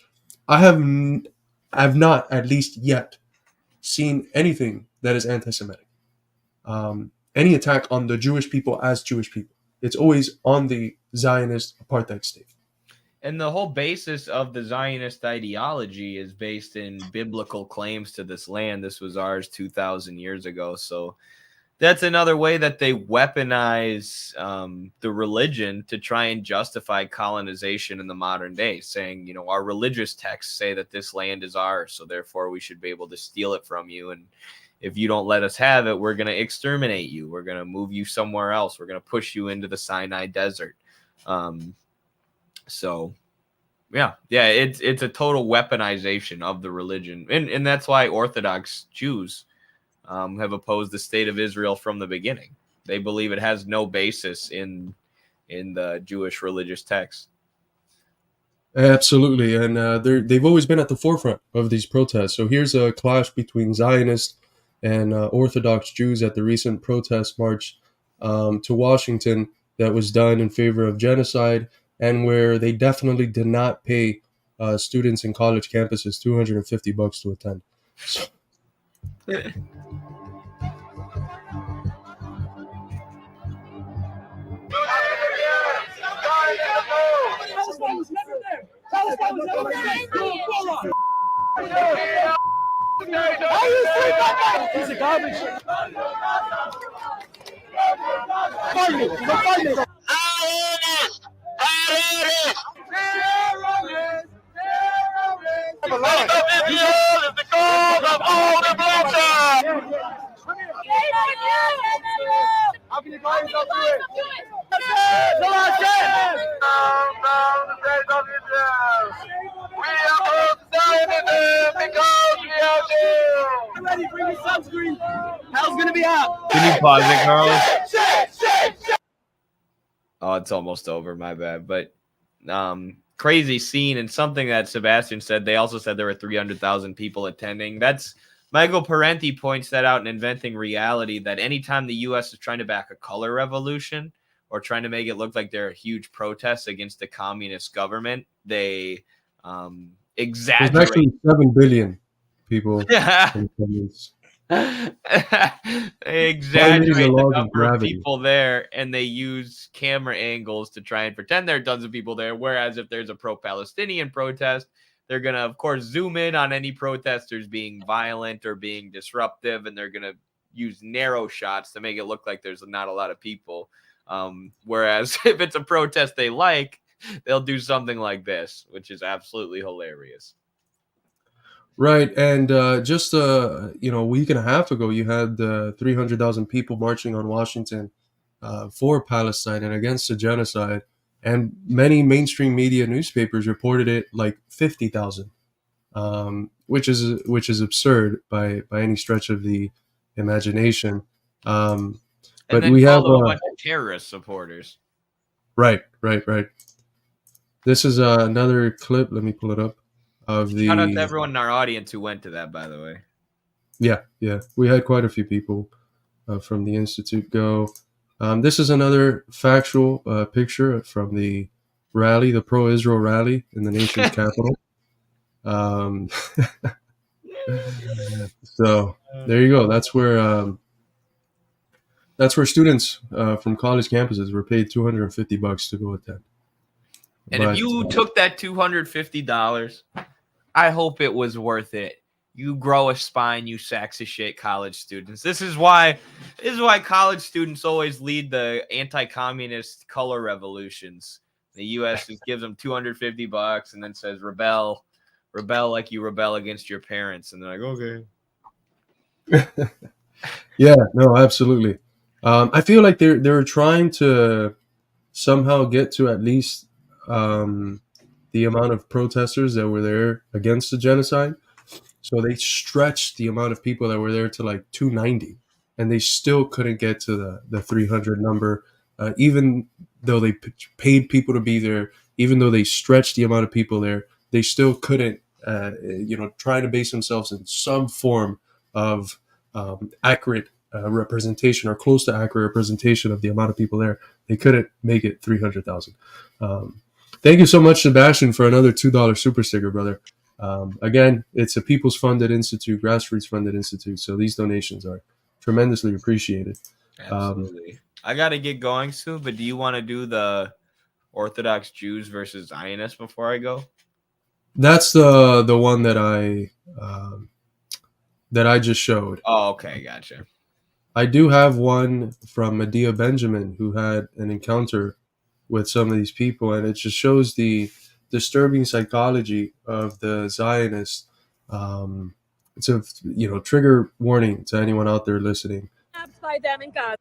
Speaker 2: I have not, at least yet, seen anything that is anti-Semitic. Any attack on the Jewish people as Jewish people. It's always on the Zionist apartheid state.
Speaker 1: And the whole basis of the Zionist ideology is based in biblical claims to this land. This was ours 2,000 years ago. So that's another way that they weaponize the religion to try and justify colonization in the modern day, saying, our religious texts say that this land is ours, so therefore we should be able to steal it from you. And if you don't let us have it, we're going to exterminate you. We're going to move you somewhere else. We're going to push you into the Sinai desert. So, yeah, it's a total weaponization of the religion. And that's why Orthodox Jews have opposed the state of Israel from the beginning. They believe it has no basis in the Jewish religious text.
Speaker 2: Absolutely, and they've always been at the forefront of these protests. So here's a clash between Zionists and Orthodox Jews at the recent protest march to Washington that was done in favor of genocide, and where they definitely did not pay students in college campuses $250 to attend. So,
Speaker 9: He's a garbage. How can you guys not do it? Ready, bring your sunscreen. Hell's gonna be out.
Speaker 1: Can you pause it, Carlos? Oh, it's almost over. My bad. But crazy scene, and something that Sebastian said. They also said there were 300,000 people attending. That's Michael Parenti points that out in Inventing Reality, that anytime the U.S. is trying to back a color revolution or trying to make it look like there are huge protests against the communist government, they
Speaker 2: There's
Speaker 1: exaggerate.
Speaker 2: actually 7 billion people in attendance.
Speaker 1: They exaggerate the
Speaker 2: laws of
Speaker 1: number of
Speaker 2: gravity.
Speaker 1: people there, and they use camera angles to try and pretend there are tons of people there. Whereas if there's a pro-Palestinian protest, they're going to, of course, zoom in on any protesters being violent or being disruptive, and they're going to use narrow shots to make it look like there's not a lot of people. Whereas if it's a protest they like, they'll do something like this, which is absolutely hilarious.
Speaker 2: Right, and just a week and a half ago, you had 300,000 people marching on Washington for Palestine and against the genocide, and many mainstream media newspapers reported it like 50,000, which is absurd by any stretch of the imagination.
Speaker 1: And
Speaker 2: but
Speaker 1: then
Speaker 2: we have
Speaker 1: a bunch of terrorist supporters.
Speaker 2: Right. This is another clip. Let me pull it up.
Speaker 1: Shout out to everyone in our audience who went to that, by the way.
Speaker 2: Yeah. We had quite a few people from the Institute go. This is another factual picture from the rally, the pro-Israel rally in the nation's capital. So there you go. That's where students from college campuses were paid $250 to go attend.
Speaker 1: And if you took that $250, I hope it was worth it. You grow a spine, you sacks of shit college students. This is why college students always lead the anti-communist color revolutions. The U.S. just gives them $250 and then says, rebel like you rebel against your parents. And they're like, okay.
Speaker 2: Yeah, no, absolutely. I feel like they're trying to somehow get to at least the amount of protesters that were there against the genocide. So they stretched the amount of people that were there to like 290, and they still couldn't get to the 300 number, even though they paid people to be there, even though they stretched the amount of people there, they still couldn't, try to base themselves in some form of accurate representation or close to accurate representation of the amount of people there. They couldn't make it 300,000. Thank you so much, Sebastian, for another $2 super sticker, brother. Again, it's a people's funded institute, grassroots funded institute. So these donations are tremendously appreciated.
Speaker 1: Absolutely. I got to get going soon, but do you want to do the Orthodox Jews versus Zionists before I go?
Speaker 2: That's the one that I just showed.
Speaker 1: Oh, okay. Gotcha.
Speaker 2: I do have one from Medea Benjamin, who had an encounter with some of these people, and it just shows the disturbing psychology of the Zionists. It's a trigger warning to anyone out there listening.
Speaker 10: By them in Gaza.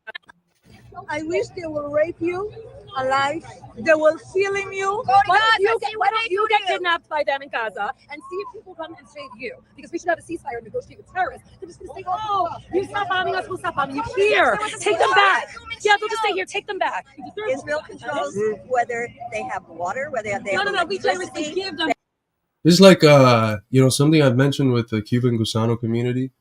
Speaker 10: I wish they will rape you alive. They will film you. Why don't you get kidnapped by them in Gaza and see if people come and save you? Because we should have a ceasefire and negotiate with terrorists. They're just going to say, oh, you stop bombing us, we'll stop bombing you. Here, take them back. Yeah, they'll just stay here. Take them back.
Speaker 11: Israel controls whether they have water, whether they have
Speaker 10: No, we generously give them.
Speaker 2: This is like something I've mentioned with the Cuban Gusano community.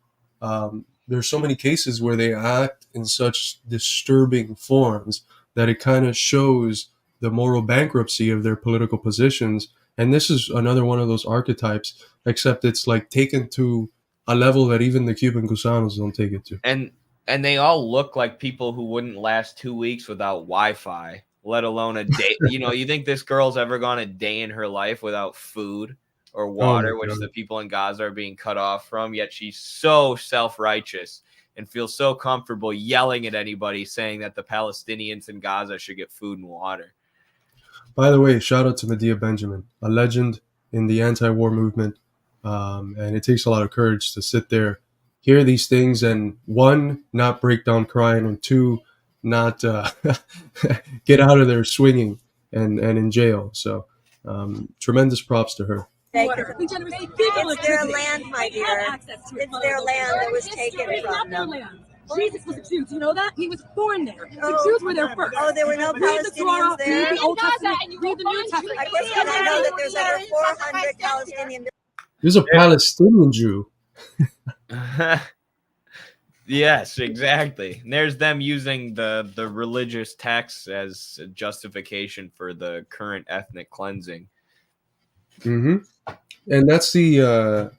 Speaker 2: There's so many cases where they act in such disturbing forms that it kind of shows the moral bankruptcy of their political positions. And this is another one of those archetypes, except it's like taken to a level that even the Cuban Gusanos don't take it to.
Speaker 1: And they all look like people who wouldn't last 2 weeks without Wi-Fi, let alone a day. You think this girl's ever gone a day in her life without food or water, which the people in Gaza are being cut off from, yet she's so self-righteous and feels so comfortable yelling at anybody saying that the Palestinians in Gaza should get food and water.
Speaker 2: By the way, shout out to Medea Benjamin, a legend in the anti-war movement. And it takes a lot of courage to sit there, hear these things, and one, not break down crying, and two, not get out of there swinging and in jail. So tremendous props to her.
Speaker 11: It's their land, my dear. It's their land that was taken from them.
Speaker 10: Jesus was a Jew. Do you know that? He was born there. The Jews were there first.
Speaker 11: Oh, there were no
Speaker 10: Read the Torah,
Speaker 11: Palestinians there?
Speaker 10: read the Old Testament, read the New Testament.
Speaker 11: I guess you don't know that there's over 400 Palestinian.
Speaker 2: There's a Palestinian Jew.
Speaker 1: Yes, exactly. And there's them using the religious texts as a justification for the current ethnic cleansing.
Speaker 2: Mm-hmm. And that's the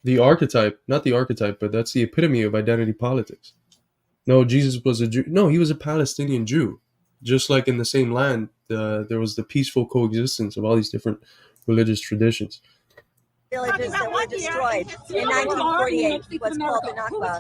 Speaker 2: the archetype, not the archetype, but that's the epitome of identity politics. No, Jesus was a Jew. No, he was a Palestinian Jew. Just like in the same land, there was the peaceful coexistence of all these different religious traditions.
Speaker 11: Villages that were destroyed in 1948, what's called the Nakba,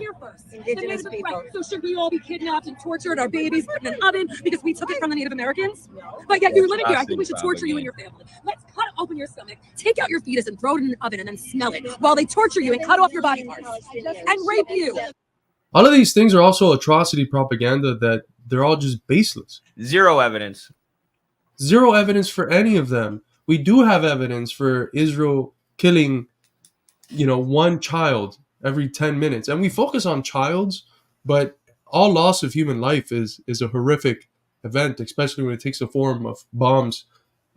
Speaker 11: indigenous people.
Speaker 10: So should we all be kidnapped and tortured, our babies put in an oven because we took it from the Native Americans? But yet you're living here. I think we should torture you and your family. Let's cut open your stomach, take out your fetus and throw it in an oven and then smell it while they torture you and cut off your body parts and rape you.
Speaker 2: All of these things are also atrocity propaganda that they're all just baseless.
Speaker 1: Zero evidence.
Speaker 2: Zero evidence for any of them. We do have evidence for Israel killing, one child every 10 minutes. And we focus on childs, but all loss of human life is a horrific event, especially when it takes the form of bombs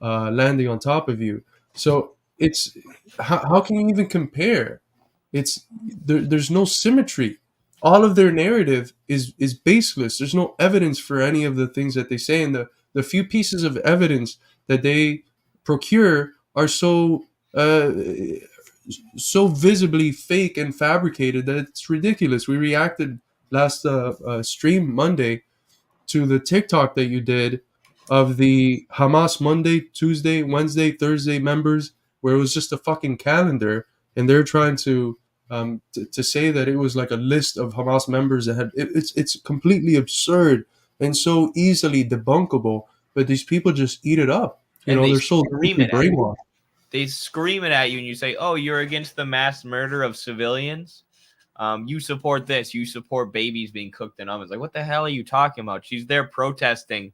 Speaker 2: landing on top of you. So it's how can you even compare? There's no symmetry. All of their narrative is baseless. There's no evidence for any of the things that they say, and the few pieces of evidence that they procure are so visibly fake and fabricated that it's ridiculous. We reacted last stream Monday to the TikTok that you did of the Hamas Monday, Tuesday, Wednesday, Thursday members, where it was just a fucking calendar, and they're trying to say that it was like a list of Hamas members that had it's completely absurd and so easily debunkable, but these people just eat it up. They're so brainwashed.
Speaker 1: They scream it at you and you say, oh, you're against the mass murder of civilians. You support this. You support babies being cooked in ovens. Like, what the hell are you talking about? She's there protesting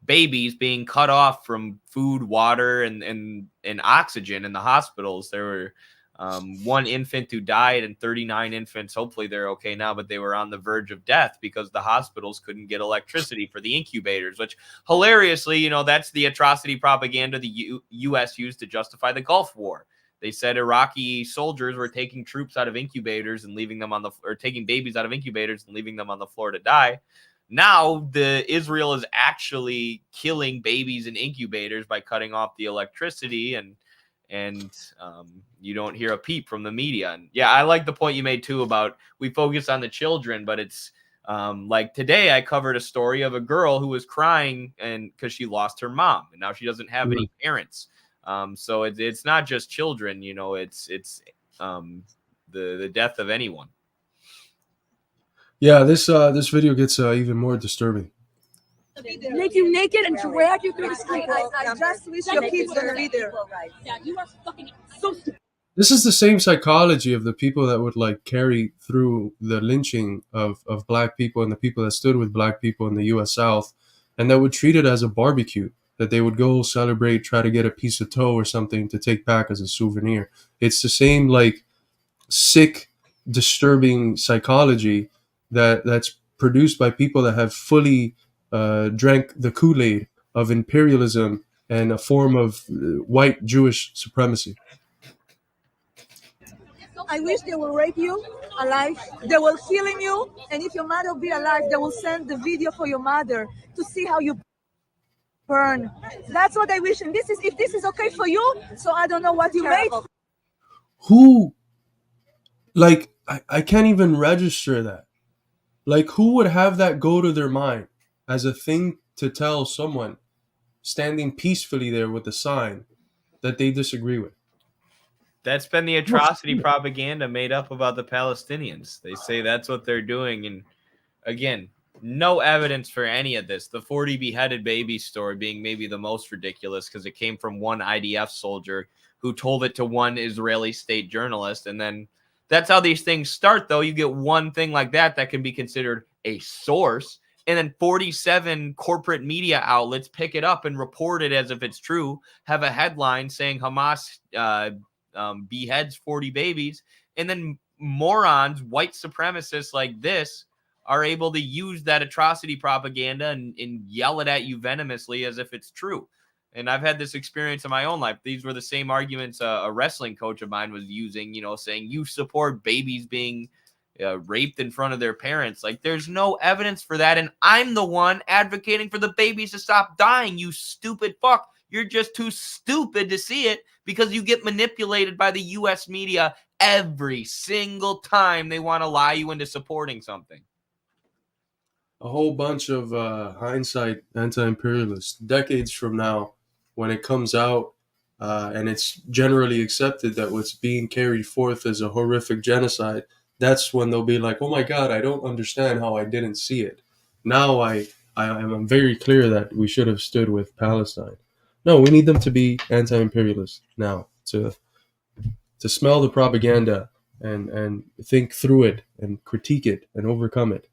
Speaker 1: babies being cut off from food, water, and oxygen in the hospitals. There were one infant who died and 39 infants. Hopefully they're okay now, but they were on the verge of death because the hospitals couldn't get electricity for the incubators, which hilariously, that's the atrocity propaganda the U.S. used to justify the Gulf War. They said Iraqi soldiers were taking troops out of incubators and leaving them taking babies out of incubators and leaving them on the floor to die. Now Israel is actually killing babies in incubators by cutting off the electricity, and you don't hear a peep from the media. And yeah, I like the point you made too about we focus on the children, but it's like today I covered a story of a girl who was crying and because she lost her mom and now she doesn't have any parents. So it's not just children, it's the death of anyone.
Speaker 2: Yeah, this video gets even more disturbing.
Speaker 10: Make you naked and drag you through the street. I just wish your kids gonna be there. Yeah, you are fucking so stupid.
Speaker 2: This is the same psychology of the people that would carry through the lynching of black people and the people that stood with black people in the U.S. South, and that would treat it as a barbecue, that they would go celebrate, try to get a piece of toe or something to take back as a souvenir. It's the same sick, disturbing psychology that's produced by people that have fully drank the Kool-Aid of imperialism and a form of white Jewish supremacy.
Speaker 10: I wish they will rape you alive. They will film you, and if your mother will be alive, they will send the video for your mother to see how you burn. That's what I wish. And if this is okay for you, so I don't know what you made.
Speaker 2: Who, I can't even register that. Who would have that go to their mind as a thing to tell someone standing peacefully there with a sign that they disagree with?
Speaker 1: That's been the atrocity propaganda made up about the Palestinians. They say that's what they're doing. And again, no evidence for any of this. The 40 beheaded babies story being maybe the most ridiculous because it came from one IDF soldier who told it to one Israeli state journalist. And then that's how these things start, though. You get one thing like that can be considered a source. And then 47 corporate media outlets pick it up and report it as if it's true, have a headline saying Hamas beheads 40 babies. And then morons, white supremacists like this, are able to use that atrocity propaganda and yell it at you venomously as if it's true. And I've had this experience in my own life. These were the same arguments a wrestling coach of mine was using, you know, saying you support babies being raped in front of their parents. Like, there's no evidence for that. And I'm the one advocating for the babies to stop dying, you stupid fuck. You're just too stupid to see it because you get manipulated by the U.S. media every single time they want to lie you into supporting something.
Speaker 2: A whole bunch of hindsight anti-imperialists decades from now, when it comes out and it's generally accepted that what's being carried forth is a horrific genocide, that's when they'll be like, oh my God, I don't understand how I didn't see it. Now I'm very clear that we should have stood with Palestine. No, we need them to be anti-imperialist now, to smell the propaganda and think through it and critique it and overcome it.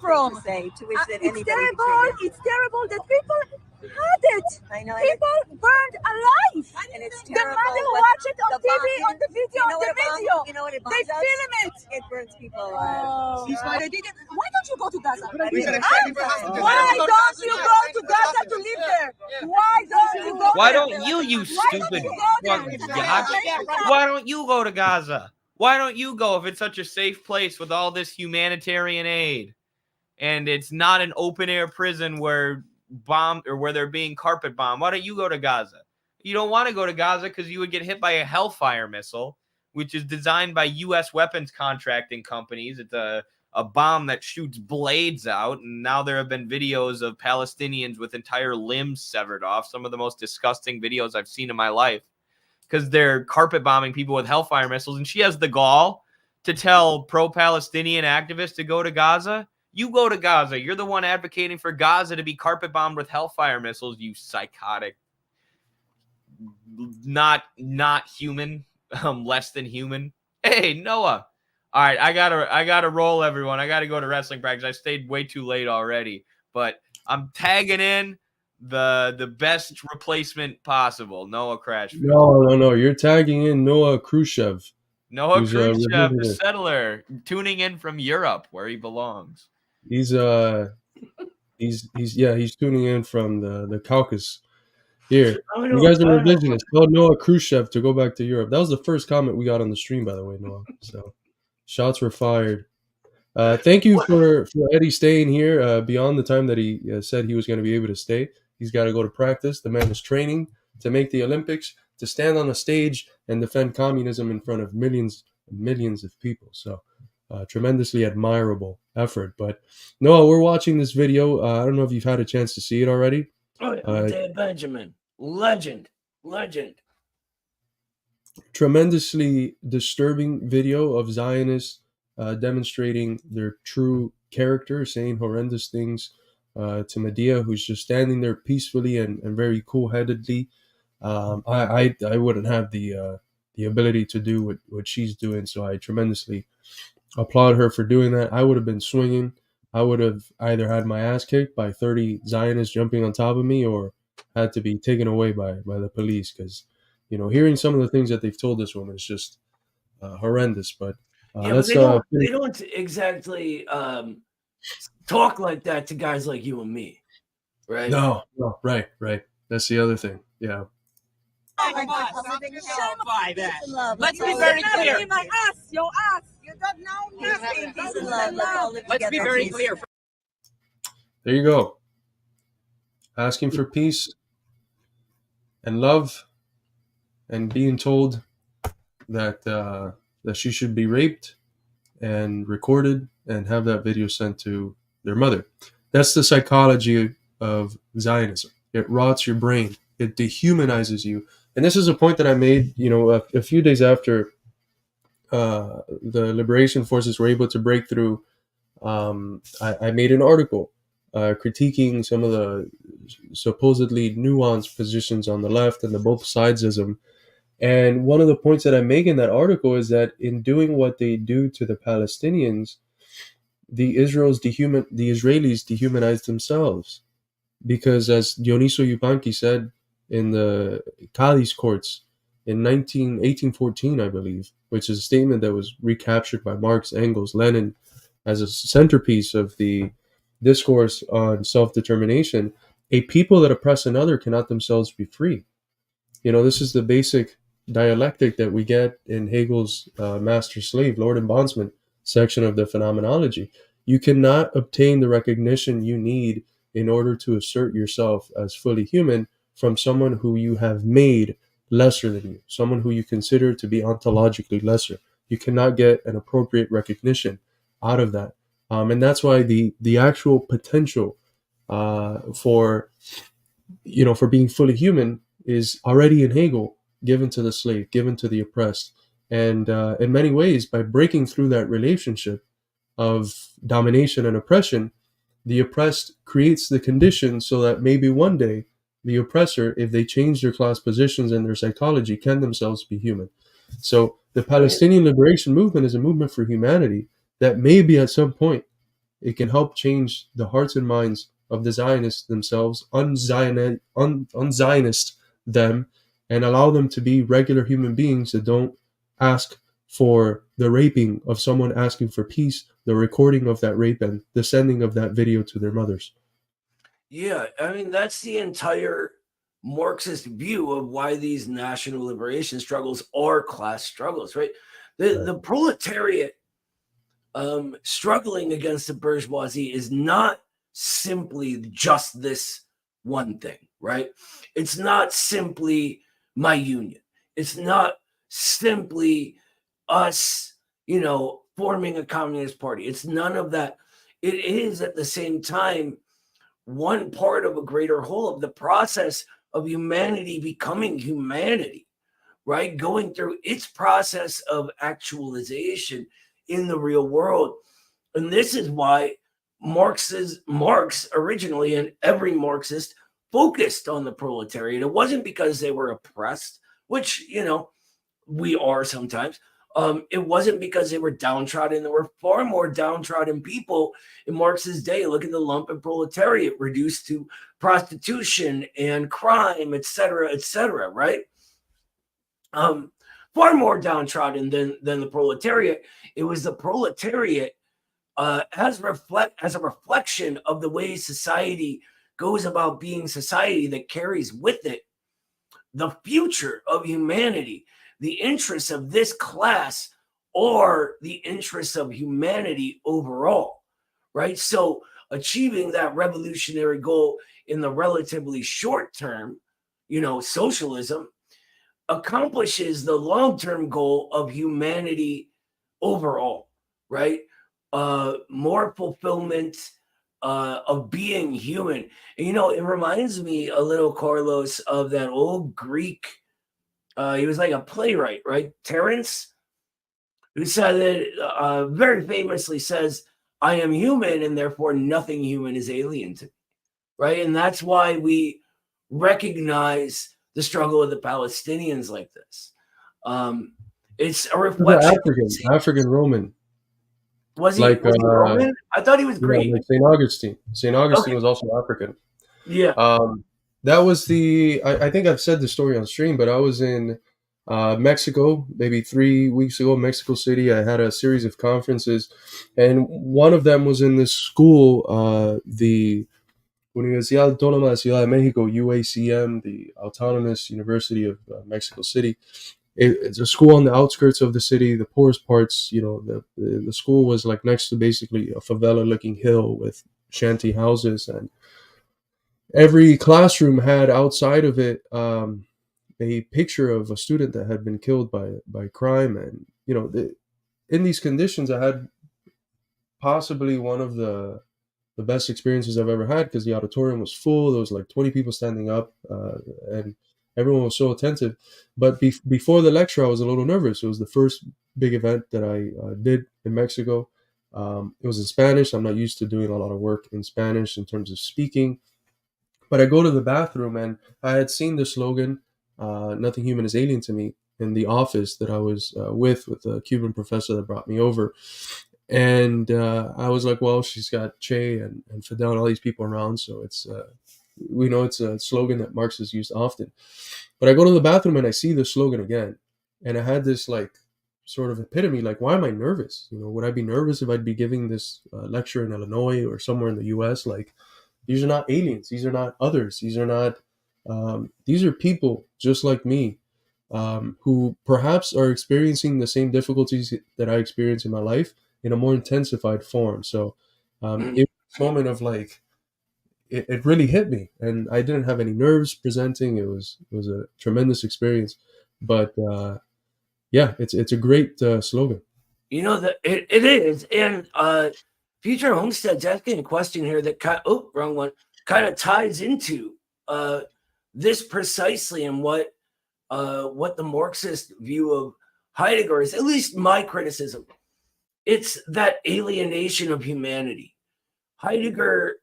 Speaker 11: From say to which that
Speaker 10: it's terrible that people had it.
Speaker 11: I know
Speaker 10: People burned alive.
Speaker 11: and it's
Speaker 10: The
Speaker 11: terrible.
Speaker 10: mother who
Speaker 11: but
Speaker 10: watch it on
Speaker 11: the
Speaker 10: TV,
Speaker 11: bomb-
Speaker 10: on the video,
Speaker 11: you know
Speaker 10: on the
Speaker 11: what a bomb-
Speaker 10: video.
Speaker 11: You know what it
Speaker 10: They
Speaker 11: does?
Speaker 10: film it.
Speaker 11: It burns people
Speaker 10: Oh.
Speaker 11: alive.
Speaker 10: They didn't. Why don't you go to Gaza?
Speaker 11: I've been there
Speaker 10: Why
Speaker 11: many times.
Speaker 10: don't you go to Gaza to live there? Why don't you go
Speaker 1: Why
Speaker 10: there?
Speaker 1: don't you stupid fucking yacht?
Speaker 10: Why
Speaker 1: Why don't you go to Gaza? Why don't you go if it's such a safe place with all this humanitarian aid? And it's not an open air prison where they're being carpet bombed. Why don't you go to Gaza? You don't want to go to Gaza because you would get hit by a Hellfire missile, which is designed by U.S. weapons contracting companies. It's a bomb that shoots blades out. And now there have been videos of Palestinians with entire limbs severed off. Some of the most disgusting videos I've seen in my life because they're carpet bombing people with Hellfire missiles. And she has the gall to tell pro-Palestinian activists to go to Gaza. You go to Gaza. You're the one advocating for Gaza to be carpet bombed with Hellfire missiles, you psychotic, not human, less than human. Hey, Noah. All right, I gotta roll, everyone. I gotta go to wrestling practice. I stayed way too late already, but I'm tagging in the best replacement possible, Noah Crashfield.
Speaker 2: No. You're tagging in Noah Khrushchev.
Speaker 1: Noah
Speaker 2: Who's,
Speaker 1: Khrushchev, the settler, tuning in from Europe, where he belongs.
Speaker 2: He's tuning in from the Caucasus. Here, you guys are revisionists. Tell Noah Khrushchev to go back to Europe. That was the first comment we got on the stream, by the way, Noah. So, shots were fired. Thank you for Eddie staying here beyond the time that he said he was going to be able to stay. He's got to go to practice. The man is training to make the Olympics, to stand on a stage and defend communism in front of millions and millions of people. So, tremendously admirable effort. But Noah, we're watching this video. I don't know if you've had a chance to see it already.
Speaker 12: Oh, yeah. Dave Benjamin, legend.
Speaker 2: Tremendously disturbing video of Zionists demonstrating their true character, saying horrendous things to Medea, who's just standing there peacefully and very cool-headedly. I wouldn't have the ability to do what she's doing, so I tremendously applaud her for doing that. I would have been swinging. I would have either had my ass kicked by 30 Zionists jumping on top of me or had to be taken away by the police because, hearing some of the things that they've told this woman is just horrendous. But
Speaker 12: they don't exactly talk like that to guys like you and me, right?
Speaker 2: No, right. That's the other thing. Yeah.
Speaker 10: Let's be very clear. My ass, your ass. You don't know nothing.
Speaker 4: Let's be very clear.
Speaker 2: There you go. Asking for peace and love and being told that she should be raped and recorded and have that video sent to their mother. That's the psychology of Zionism. It rots your brain. It dehumanizes you. And this is a point that I made, a few days after the liberation forces were able to break through. I made an article critiquing some of the supposedly nuanced positions on the left and the both sidesism. And one of the points that I make in that article is that in doing what they do to the Palestinians, the Israelis dehumanized themselves. Because as Dioniso Yupanqui said in the Cadiz courts in 1814, I believe, which is a statement that was recaptured by Marx, Engels, Lenin as a centerpiece of the discourse on self-determination. A people that oppress another cannot themselves be free. This is the basic dialectic that we get in Hegel's master-slave, lord and bondsman section of the Phenomenology. You cannot obtain the recognition you need in order to assert yourself as fully human from someone who you have made lesser than you, someone who you consider to be ontologically lesser. You cannot get an appropriate recognition out of that. And that's why the actual potential for being fully human is already in Hegel, given to the slave, given to the oppressed. And in many ways, by breaking through that relationship of domination and oppression, the oppressed creates the conditions so that maybe one day the oppressor, if they change their class positions and their psychology, can themselves be human. So the Palestinian liberation movement is a movement for humanity that maybe at some point it can help change the hearts and minds of the Zionists themselves, un-Zionist them, and allow them to be regular human beings that don't ask for the raping of someone asking for peace, the recording of that rape, and the sending of that video to their mothers.
Speaker 12: Yeah, I mean, that's the entire Marxist view of why these national liberation struggles are class struggles, right? The proletariat struggling against the bourgeoisie is not simply just this one thing, right? It's not simply my union. It's not simply us, forming a communist party. It's none of that. It is at the same time one part of a greater whole of the process of humanity becoming humanity, right? Going through its process of actualization in the real world. And this is why Marx originally, and every Marxist, focused on the proletariat. It wasn't because they were oppressed, which, we are sometimes. It wasn't because they were downtrodden. There were far more downtrodden people in Marx's day. Look at the lumpen proletariat reduced to prostitution and crime, et cetera, right? Far more downtrodden than the proletariat. It was the proletariat as a reflection of the way society goes about being society that carries with it the future of humanity, the interests of this class, or the interests of humanity overall, right? So achieving that revolutionary goal in the relatively short term, socialism, accomplishes the long-term goal of humanity overall, right? More fulfillment of being human. And, it reminds me a little, Carlos, of that old Greek, he was like a playwright, right? Terence, who said that, very famously says, I am human and therefore nothing human is alien to me, right? And that's why we recognize the struggle of the Palestinians like this. It's a reflection.
Speaker 2: African Roman.
Speaker 12: Was he Roman? I thought he was Greek.
Speaker 2: Like St. Augustine. St. Augustine was also African.
Speaker 12: Yeah.
Speaker 2: That was I think I've said the story on stream, but I was in Mexico maybe 3 weeks ago, Mexico City. I had a series of conferences, and one of them was in this school, the Universidad Autónoma de Ciudad de Mexico, UACM, the Autonomous University of Mexico City. It's a school on the outskirts of the city, the poorest parts. The school was like next to basically a favela-looking hill with shanty houses, and every classroom had outside of it a picture of a student that had been killed by crime. And in these conditions, I had possibly one of the best experiences I've ever had, because the auditorium was full. There was like 20 people standing up, and everyone was so attentive. But before the lecture, I was a little nervous. It was the first big event that I did in Mexico. It was in Spanish. I'm not used to doing a lot of work in Spanish in terms of speaking. But I go to the bathroom, and I had seen the slogan, nothing human is alien to me, in the office that I was with a Cuban professor that brought me over. And I was like, well, she's got Che and Fidel and all these people around, so it's we know it's a slogan that Marx has used often. But I go to the bathroom and I see the slogan again, and I had this like sort of epitome, like, why am I nervous? You know, would I be nervous if I'd be giving this lecture in Illinois or somewhere in the U.S.? Like, these are not aliens. These are not others. These are not. These are people just like me, who perhaps are experiencing the same difficulties that I experience in my life in a more intensified form. So, it was a moment of like, it really hit me, and I didn't have any nerves presenting. It was a tremendous experience, but yeah, it's a great slogan.
Speaker 12: You know that it is, and Future Homestead's asking a question here that wrong one, kind of ties into this precisely, and what the Marxist view of Heidegger is. At least my criticism, it's that alienation of humanity. Heidegger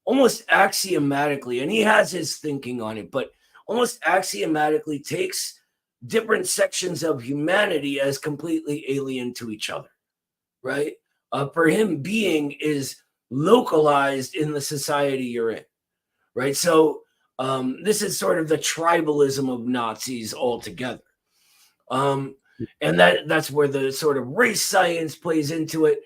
Speaker 12: almost axiomatically, and he has his thinking on it, but almost axiomatically takes different sections of humanity as completely alien to each other, right? For him, being is localized in the society you're in, right? So this is sort of the tribalism of Nazis altogether. And that's where the sort of race science plays into it.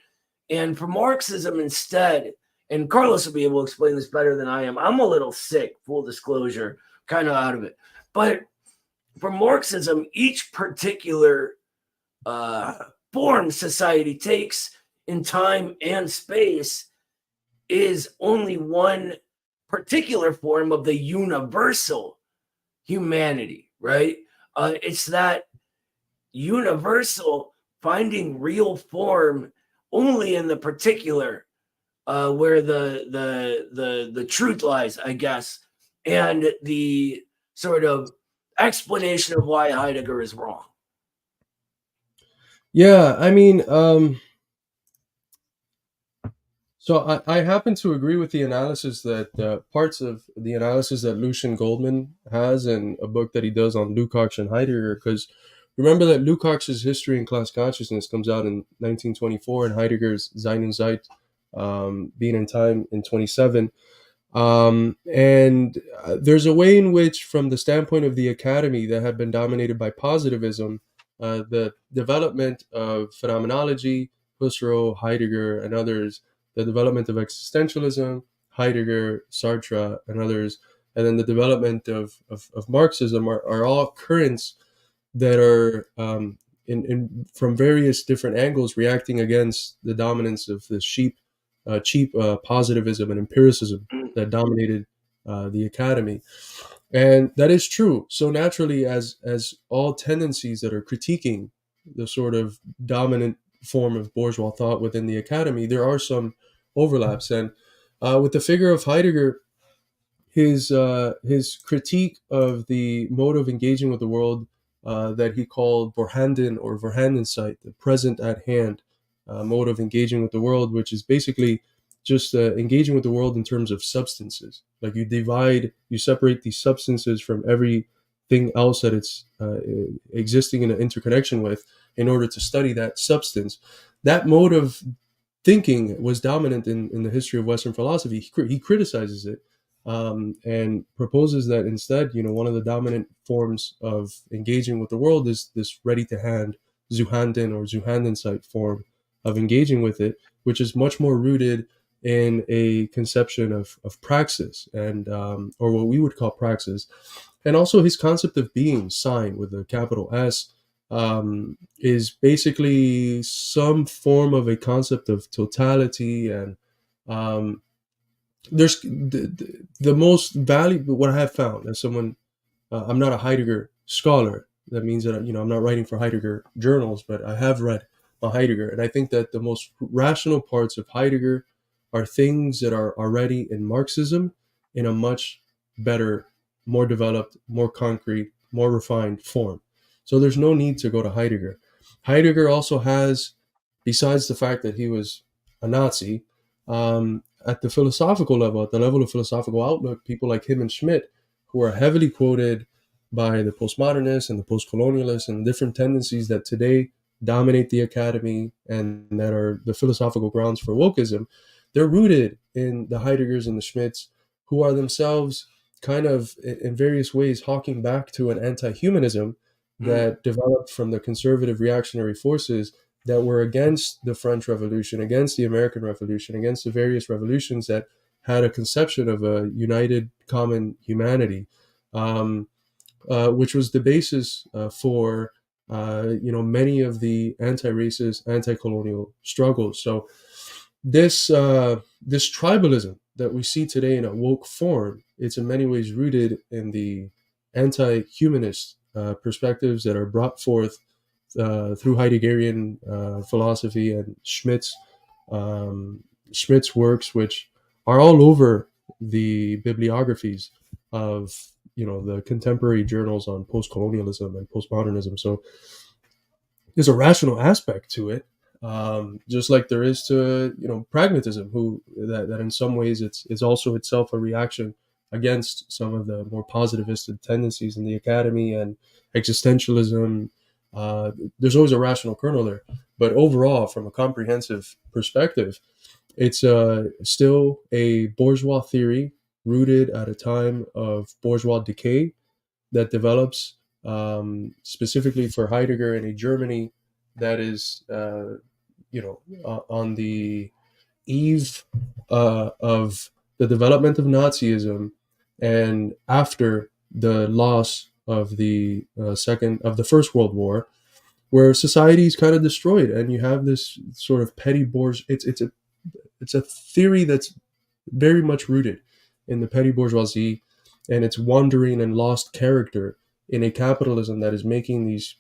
Speaker 12: And for Marxism instead, and Carlos will be able to explain this better than I am. I'm a little sick, full disclosure, kind of out of it. But for Marxism, each particular form society takes in time and space is only one particular form of the universal humanity, right? It's that universal finding real form only in the particular, where the truth lies, I guess, and the sort of explanation of why Heidegger is wrong.
Speaker 2: Yeah, I mean, so I happen to agree with the analysis that parts of the analysis that Lucian Goldman has in a book that he does on Lukács and Heidegger, because remember that Lukács's History and Class Consciousness comes out in 1924 and Heidegger's Sein und Zeit, Being in Time, in 27. And there's a way in which, from the standpoint of the academy that had been dominated by positivism, the development of phenomenology, Husserl, Heidegger, and others, the development of existentialism, Heidegger, Sartre, and others, and then the development of Marxism are all currents that are from various different angles reacting against the dominance of the cheap positivism and empiricism that dominated the academy. And that is true. So naturally, as all tendencies that are critiquing the sort of dominant form of bourgeois thought within the academy, there are some overlaps. And with the figure of Heidegger, his critique of the mode of engaging with the world that he called Vorhanden or Vorhandensight, the present at hand mode of engaging with the world, which is basically just engaging with the world in terms of substances. Like you separate these substances from everything else that it's existing in an interconnection with in order to study that substance. That mode of thinking was dominant in the history of Western philosophy. He criticizes it and proposes that instead, one of the dominant forms of engaging with the world is this ready-to-hand Zuhanden or Zuhandensight form of engaging with it, which is much more rooted in a conception of praxis and or what we would call praxis. And also his concept of being, sign with a capital S, is basically some form of a concept of totality. And there's the most valuable, what I have found as someone, I'm not a Heidegger scholar. That means that, I'm not writing for Heidegger journals, but I have read Heidegger. And I think that the most rational parts of Heidegger are things that are already in Marxism in a much better, more developed, more concrete, more refined form. So there's no need to go to Heidegger. Heidegger also has, besides the fact that he was a Nazi, at the philosophical level, at the level of philosophical outlook, people like him and Schmidt, who are heavily quoted by the postmodernists and the postcolonialists and different tendencies that today dominate the academy and that are the philosophical grounds for wokeism, they're rooted in the Heideggers and the Schmidts, who are themselves kind of in various ways hawking back to an anti-humanism that developed from the conservative reactionary forces that were against the French Revolution, against the American Revolution, against the various revolutions that had a conception of a united common humanity, which was the basis for many of the anti-racist, anti-colonial struggles. So this tribalism that we see today in a woke form, it's in many ways rooted in the anti-humanist perspectives that are brought forth through Heideggerian philosophy and Schmitt's works, which are all over the bibliographies of the contemporary journals on post-colonialism and postmodernism. So there's a rational aspect to it, just like there is to pragmatism, that in some ways it's also itself a reaction against some of the more positivist tendencies in the academy and existentialism. There's always a rational kernel there, but overall, from a comprehensive perspective, it's still a bourgeois theory rooted at a time of bourgeois decay that develops specifically for Heidegger in a Germany that is, on the eve of the development of Nazism, and after the loss of the First World War, where society is kind of destroyed, and you have this sort of petty bourgeois. It's a theory that's very much rooted in the petty bourgeoisie and its wandering and lost character in a capitalism that is making these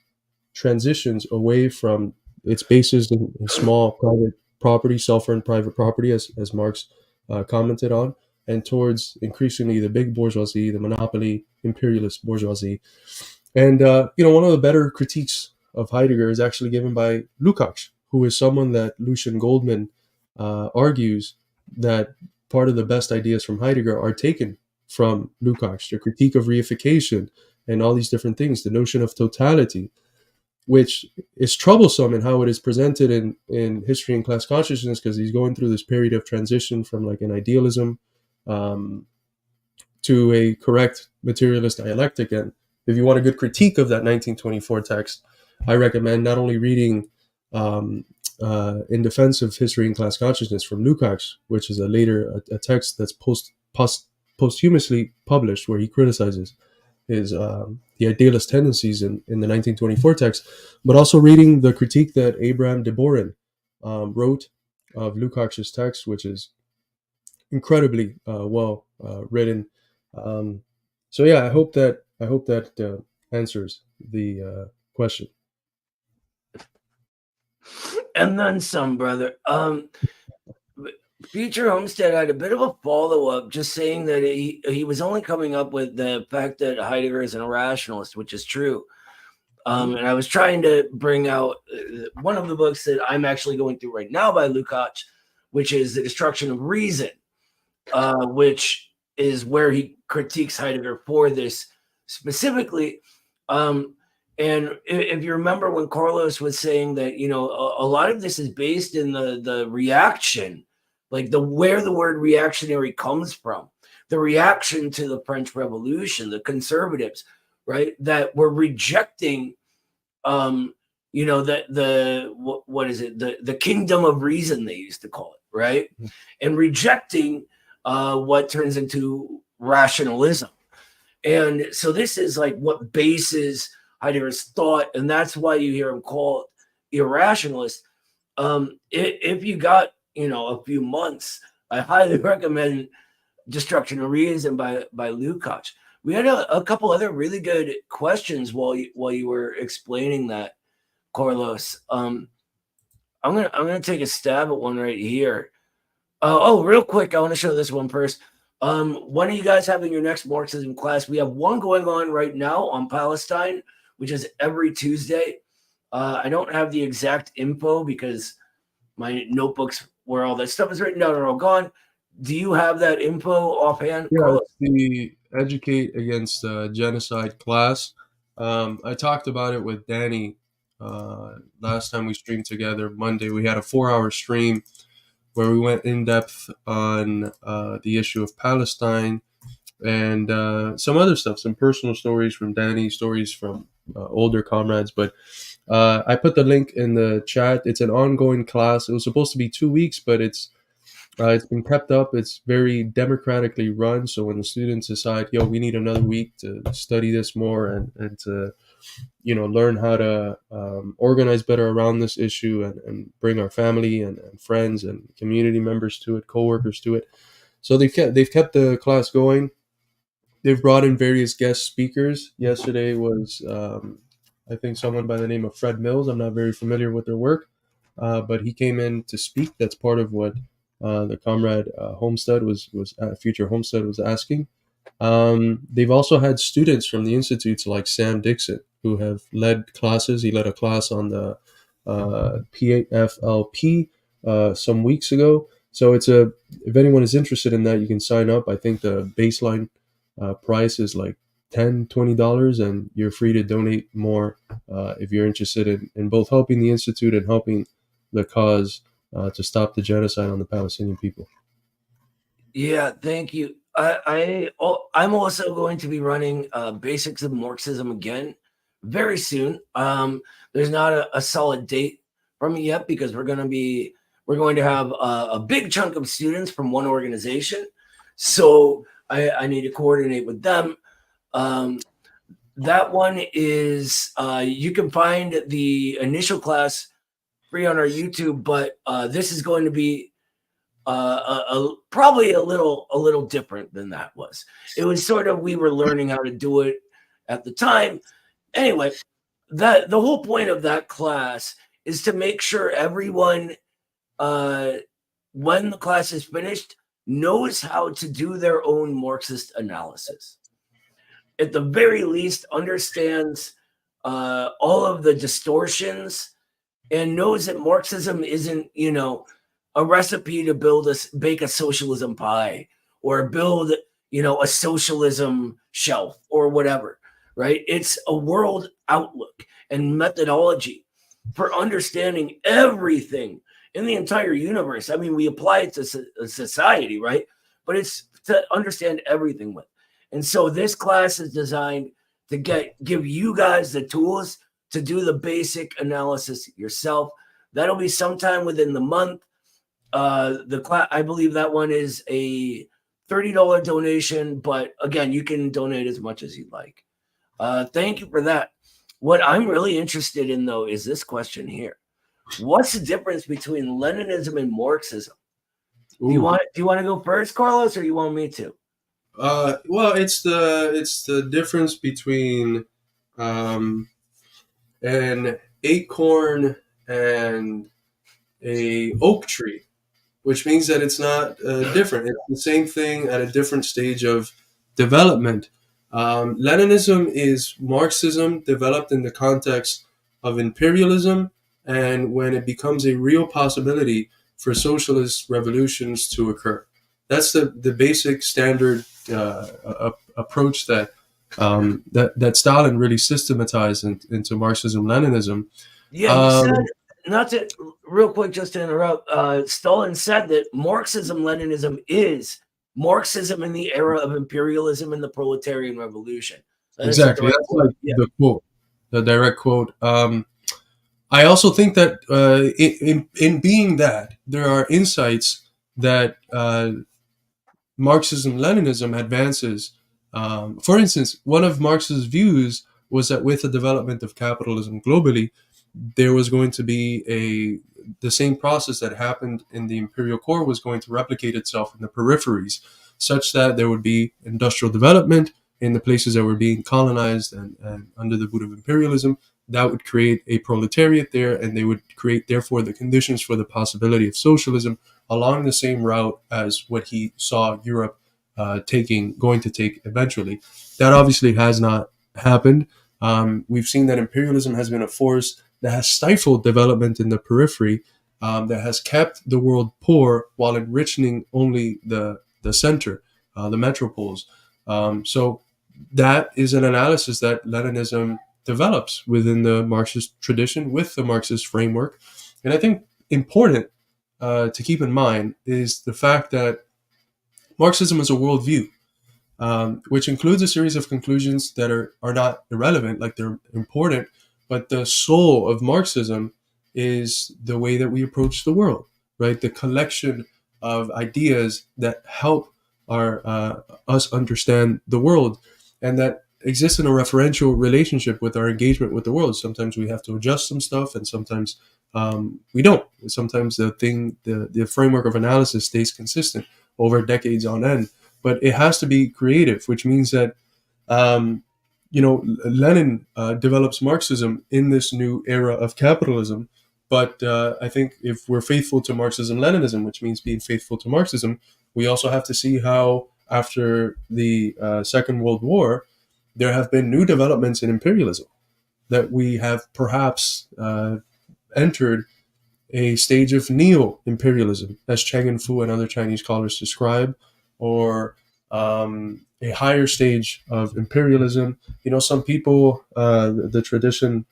Speaker 2: transitions away from its basis in small private property, self-earned private property, as Marx commented on, and towards increasingly the big bourgeoisie, the monopoly, imperialist bourgeoisie. And one of the better critiques of Heidegger is actually given by Lukács, who is someone that Lucian Goldman argues that part of the best ideas from Heidegger are taken from Lukács, the critique of reification and all these different things, the notion of totality, which is troublesome in how it is presented in History and Class Consciousness, because he's going through this period of transition from like an idealism to a correct materialist dialectic. And if you want a good critique of that 1924 text, I recommend not only reading In Defense of History and Class Consciousness from Lukács, which is a text that's posthumously published, where he criticizes his the idealist tendencies in the 1924 text, but also reading the critique that Abraham de Boron wrote of Lukács' text, which is incredibly well written. So yeah, I hope that answers the question.
Speaker 12: And then some, brother. Future Homestead had a bit of a follow-up, just saying that he was only coming up with the fact that Heidegger is an irrationalist, which is true. And I was trying to bring out one of the books that I'm actually going through right now by Lukács, which is The Destruction of Reason, which is where he critiques Heidegger for this specifically. And if you remember when Carlos was saying that, a lot of this is based in the reaction, like where the word reactionary comes from, the reaction to the French Revolution, the conservatives, right, that were rejecting, what is it, the kingdom of reason, they used to call it, right, and rejecting what turns into rationalism. And so this is like what bases Heidegger's thought, and that's why you hear him called irrationalist. If you got a few months, I highly recommend Destruction of Reason by Lukács. We had a couple other really good questions while you were explaining that, Carlos. I'm gonna take a stab at one right here. Real quick, I want to show this one first. When are you guys having your next Marxism class? We have one going on right now on Palestine, which is every Tuesday. I don't have the exact info because my notebooks where all that stuff is written down are all gone. Do you have that info offhand?
Speaker 2: Yeah, it's the Educate Against Genocide class. I talked about it with Danny last time we streamed together, Monday. We had a 4-hour stream where we went in depth on the issue of Palestine and some other stuff, some personal stories from Danny, stories from older comrades. But I put the link in the chat. It's an ongoing class. It was supposed to be 2 weeks, but it's been kept up. It's very democratically run. So when the students decide, yo, we need another week to study this more and to, learn how to organize better around this issue and bring our family and friends and community members to it, coworkers to it. So they've kept the class going. They've brought in various guest speakers. Yesterday was, I think, someone by the name of Fred Mills. I'm not very familiar with their work, but he came in to speak. That's part of what the comrade future Homestead was asking. They've also had students from the institutes like Sam Dixon, who have led classes. He led a class on the PFLP some weeks ago. So if anyone is interested in that, you can sign up. I think the baseline price is like $10-20, and you're free to donate more if you're interested in both helping the institute and helping the cause to stop the genocide on the Palestinian people.
Speaker 12: Yeah, thank you. I'm also going to be running Basics of Marxism again very soon. There's not a solid date from me yet because we're going to have a big chunk of students from one organization. So I need to coordinate with them. That one is, you can find the initial class free on our YouTube, but this is going to be probably a little different than that was. It was sort of, we were learning how to do it at the time. Anyway, the whole point of that class is to make sure everyone, when the class is finished, knows how to do their own Marxist analysis. At the very least, understands all of the distortions and knows that Marxism isn't, a recipe to bake a socialism pie or build, a socialism shelf or whatever, right? It's a world outlook and methodology for understanding everything in the entire universe. I mean, we apply it to society, right? But it's to understand everything with. And so this class is designed to give you guys the tools to do the basic analysis yourself. That'll be sometime within the month. The class, I believe that one is a $30 donation, but again, you can donate as much as you'd like. Thank you for that. What I'm really interested in, though, is this question here. What's the difference between Leninism and Marxism? Do you want to go first, Carlos, or you want me to?
Speaker 2: Well, it's the difference between an acorn and a oak tree, which means that it's not different. It's the same thing at a different stage of development. Leninism is Marxism developed in the context of imperialism, and when it becomes a real possibility for socialist revolutions to occur. That's the basic standard approach that Stalin really systematized into Marxism-Leninism.
Speaker 12: Yeah, real quick, just to interrupt, Stalin said that Marxism-Leninism is Marxism in the era of imperialism and the proletarian revolution.
Speaker 2: Exactly. That's like the quote, the direct quote. I also think that in being that, there are insights that Marxism-Leninism advances. For instance, one of Marx's views was that with the development of capitalism globally, there was going to be the same process that happened in the imperial core was going to replicate itself in the peripheries, such that there would be industrial development in the places that were being colonized and under the boot of imperialism. That would create a proletariat there, and they would create, therefore, the conditions for the possibility of socialism along the same route as what he saw Europe going to take eventually. That obviously has not happened. We've seen that imperialism has been a force that has stifled development in the periphery, that has kept the world poor while enriching only the center, the metropoles. So that is an analysis that Leninism develops within the Marxist tradition with the Marxist framework. And I think important to keep in mind is the fact that Marxism is a worldview, which includes a series of conclusions that are not irrelevant, like they're important, but the soul of Marxism is the way that we approach the world, right? The collection of ideas that help us understand the world, and that exists in a referential relationship with our engagement with the world. Sometimes we have to adjust some stuff, and sometimes we don't. Sometimes the framework of analysis stays consistent over decades on end, but it has to be creative, which means that Lenin develops Marxism in this new era of capitalism. But I think if we're faithful to Marxism-Leninism, which means being faithful to Marxism, we also have to see how after the Second World War, there have been new developments in imperialism, that we have perhaps entered a stage of neo-imperialism, as Cheng and Fu and other Chinese scholars describe, or a higher stage of imperialism. Some people, the tradition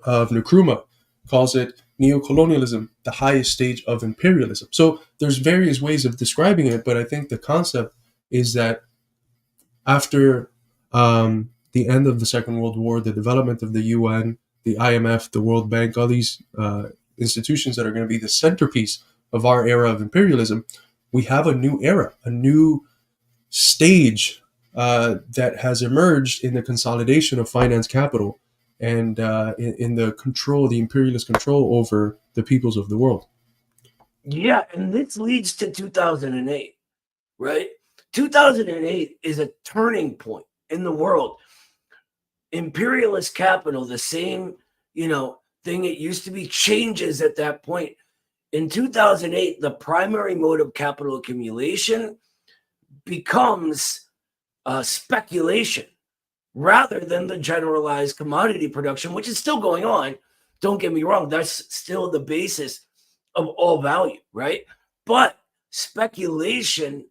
Speaker 2: of Nkrumah calls it neo-colonialism, the highest stage of imperialism. So there's various ways of describing it, but I think the concept is that after the end of the Second World War, the development of the UN, the IMF, the World Bank, all these institutions that are going to be the centerpiece of our era of imperialism, we have a new era, a new stage that has emerged in the consolidation of finance capital and in the control, the imperialist control over the peoples of the world.
Speaker 12: Yeah, and this leads to 2008, right? 2008 is a turning point in the world. Imperialist capital, the same, thing it used to be, changes at that point. In 2008, the primary mode of capital accumulation becomes speculation rather than the generalized commodity production, which is still going on. Don't get me wrong, that's still the basis of all value, right? But speculation,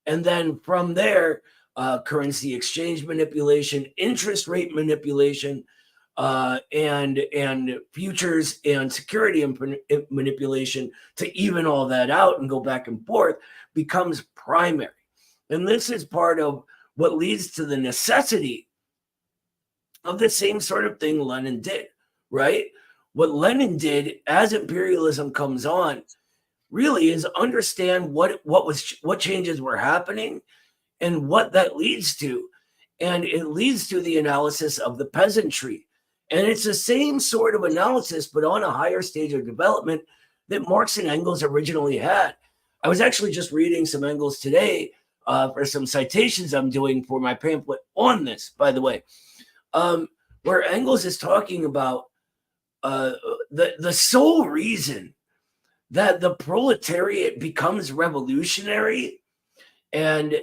Speaker 12: and then from there, currency exchange manipulation, interest rate manipulation, and futures and security manipulation to even all that out and go back and forth becomes primary. And this is part of what leads to the necessity of the same sort of thing Lenin did, right? What Lenin did as imperialism comes on really is understand what changes were happening and what that leads to. And it leads to the analysis of the peasantry. And it's the same sort of analysis, but on a higher stage of development that Marx and Engels originally had. I was actually just reading some Engels today for some citations I'm doing for my pamphlet on this, by the way, where Engels is talking about the sole reason that the proletariat becomes revolutionary and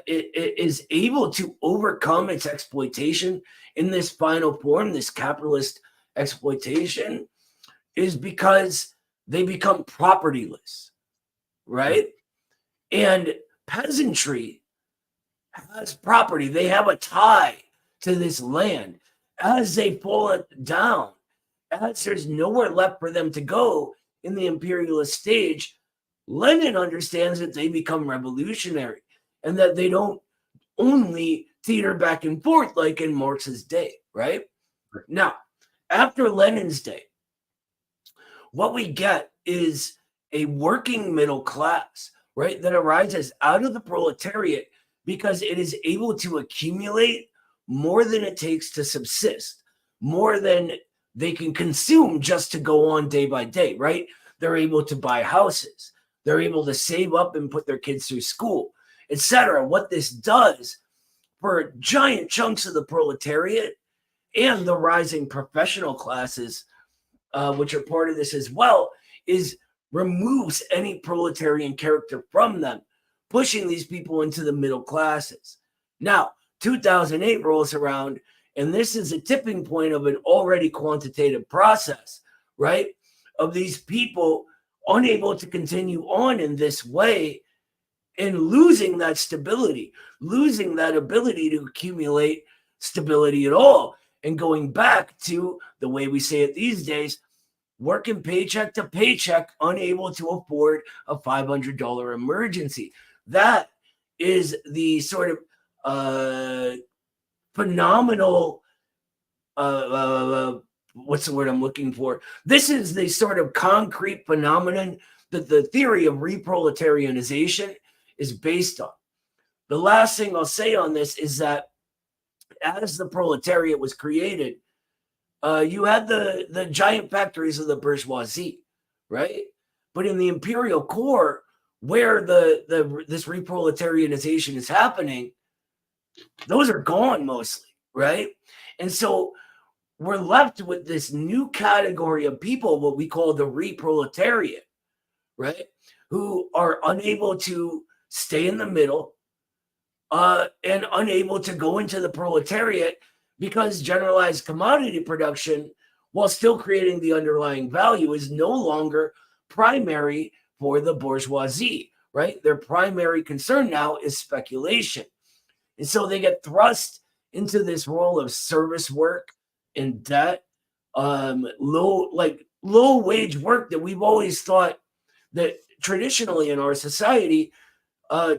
Speaker 12: it is able to overcome its exploitation in this final form, this capitalist exploitation, is because they become propertyless, right? And peasantry has property. They have a tie to this land. As they pull it down, as there's nowhere left for them to go in the imperialist stage, Lenin understands that they become revolutionary and that they don't only teeter back and forth like in Marx's day, right? Now, after Lenin's day, what we get is a working middle class, right, that arises out of the proletariat because it is able to accumulate more than it takes to subsist, more than they can consume just to go on day by day, right? They're able to buy houses. They're able to save up and put their kids through school, etc. What this does for giant chunks of the proletariat and the rising professional classes, which are part of this as well, is removes any proletarian character from them, pushing these people into the middle classes. Now, 2008 rolls around, and this is a tipping point of an already quantitative process, right? Of these people unable to continue on in this way and losing that stability, losing that ability to accumulate stability at all, and going back to the way we say it these days, working paycheck to paycheck, unable to afford a $500 emergency. That is the sort of phenomenal, what's the word I'm looking for? This is the sort of concrete phenomenon that the theory of reproletarianization is based on. The last thing I'll say on this is that as the proletariat was created, you had the giant factories of the bourgeoisie, right? But in the imperial core, where this reproletarianization is happening, those are gone mostly, right? And so we're left with this new category of people, what we call the reproletariat, right? Who are unable to stay in the middle and unable to go into the proletariat because generalized commodity production, while still creating the underlying value, is no longer primary for the bourgeoisie, right? Their primary concern now is speculation. And so they get thrust into this role of service work and debt, low wage work that we've always thought that traditionally in our society,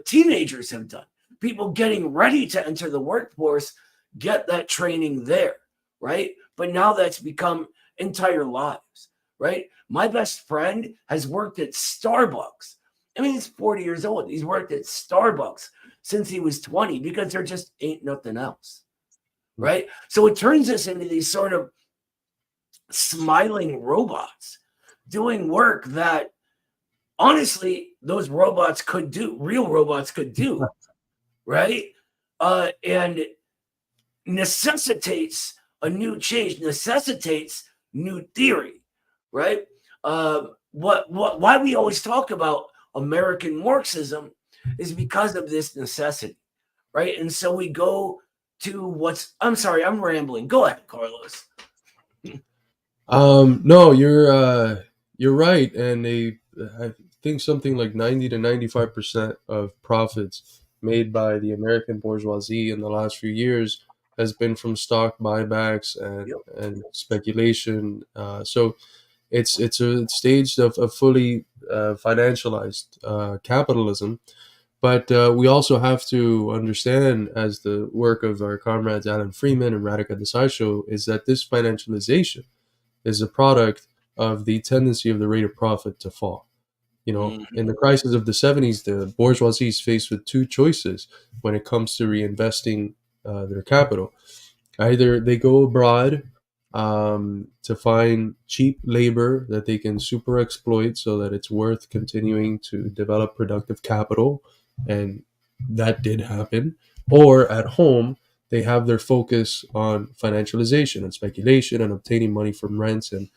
Speaker 12: teenagers have done. People getting ready to enter the workforce get that training there, right? But now that's become entire lives, right? My best friend has worked at Starbucks. I mean, he's 40 years old. He's worked at Starbucks since he was 20 because there just ain't nothing else, right? So it turns us into these sort of smiling robots doing work that honestly those robots could do, real robots could do, right? And necessitates a new change, necessitates new theory, right? Why we always talk about American Marxism is because of this necessity, right? And so we go to I'm sorry, I'm rambling. Go ahead, Carlos.
Speaker 2: No, you're right, and I think something like 90 to 95% of profits made by the American bourgeoisie in the last few years has been from stock buybacks and speculation. So it's a stage of fully financialized capitalism. But we also have to understand, as the work of our comrades Alan Freeman and Radhika Desai show, is that this financialization is a product of the tendency of the rate of profit to fall. You know, in the crisis of the 70s, the bourgeoisie is faced with two choices when it comes to reinvesting their capital. Either they go abroad to find cheap labor that they can super exploit so that it's worth continuing to develop productive capital, and that did happen. Or at home, they have their focus on financialization and speculation and obtaining money from rents and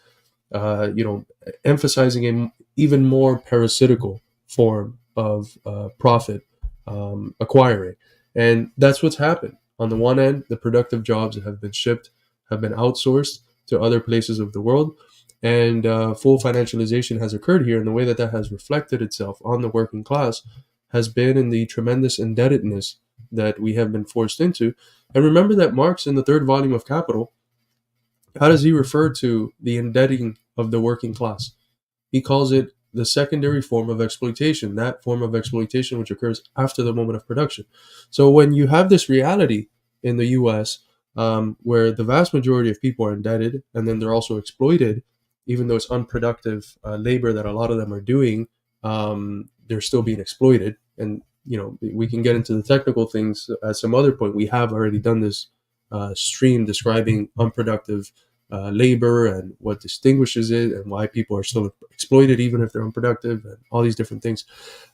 Speaker 2: emphasizing an even more parasitical form of profit acquiring. And that's what's happened. On the one end, the productive jobs that have been shipped have been outsourced to other places of the world, and full financialization has occurred here. And the way that has reflected itself on the working class has been in the tremendous indebtedness that we have been forced into. And remember that Marx, in the third volume of Capital, how does he refer to the indebting of the working class? He calls it the secondary form of exploitation, that form of exploitation which occurs after the moment of production. So when you have this reality in the US, where the vast majority of people are indebted and then they're also exploited, even though it's unproductive labor that a lot of them are doing, they're still being exploited. And, you know, we can get into the technical things at some other point. We have already done this stream describing unproductive labor and what distinguishes it and why people are still exploited even if they're unproductive and all these different things.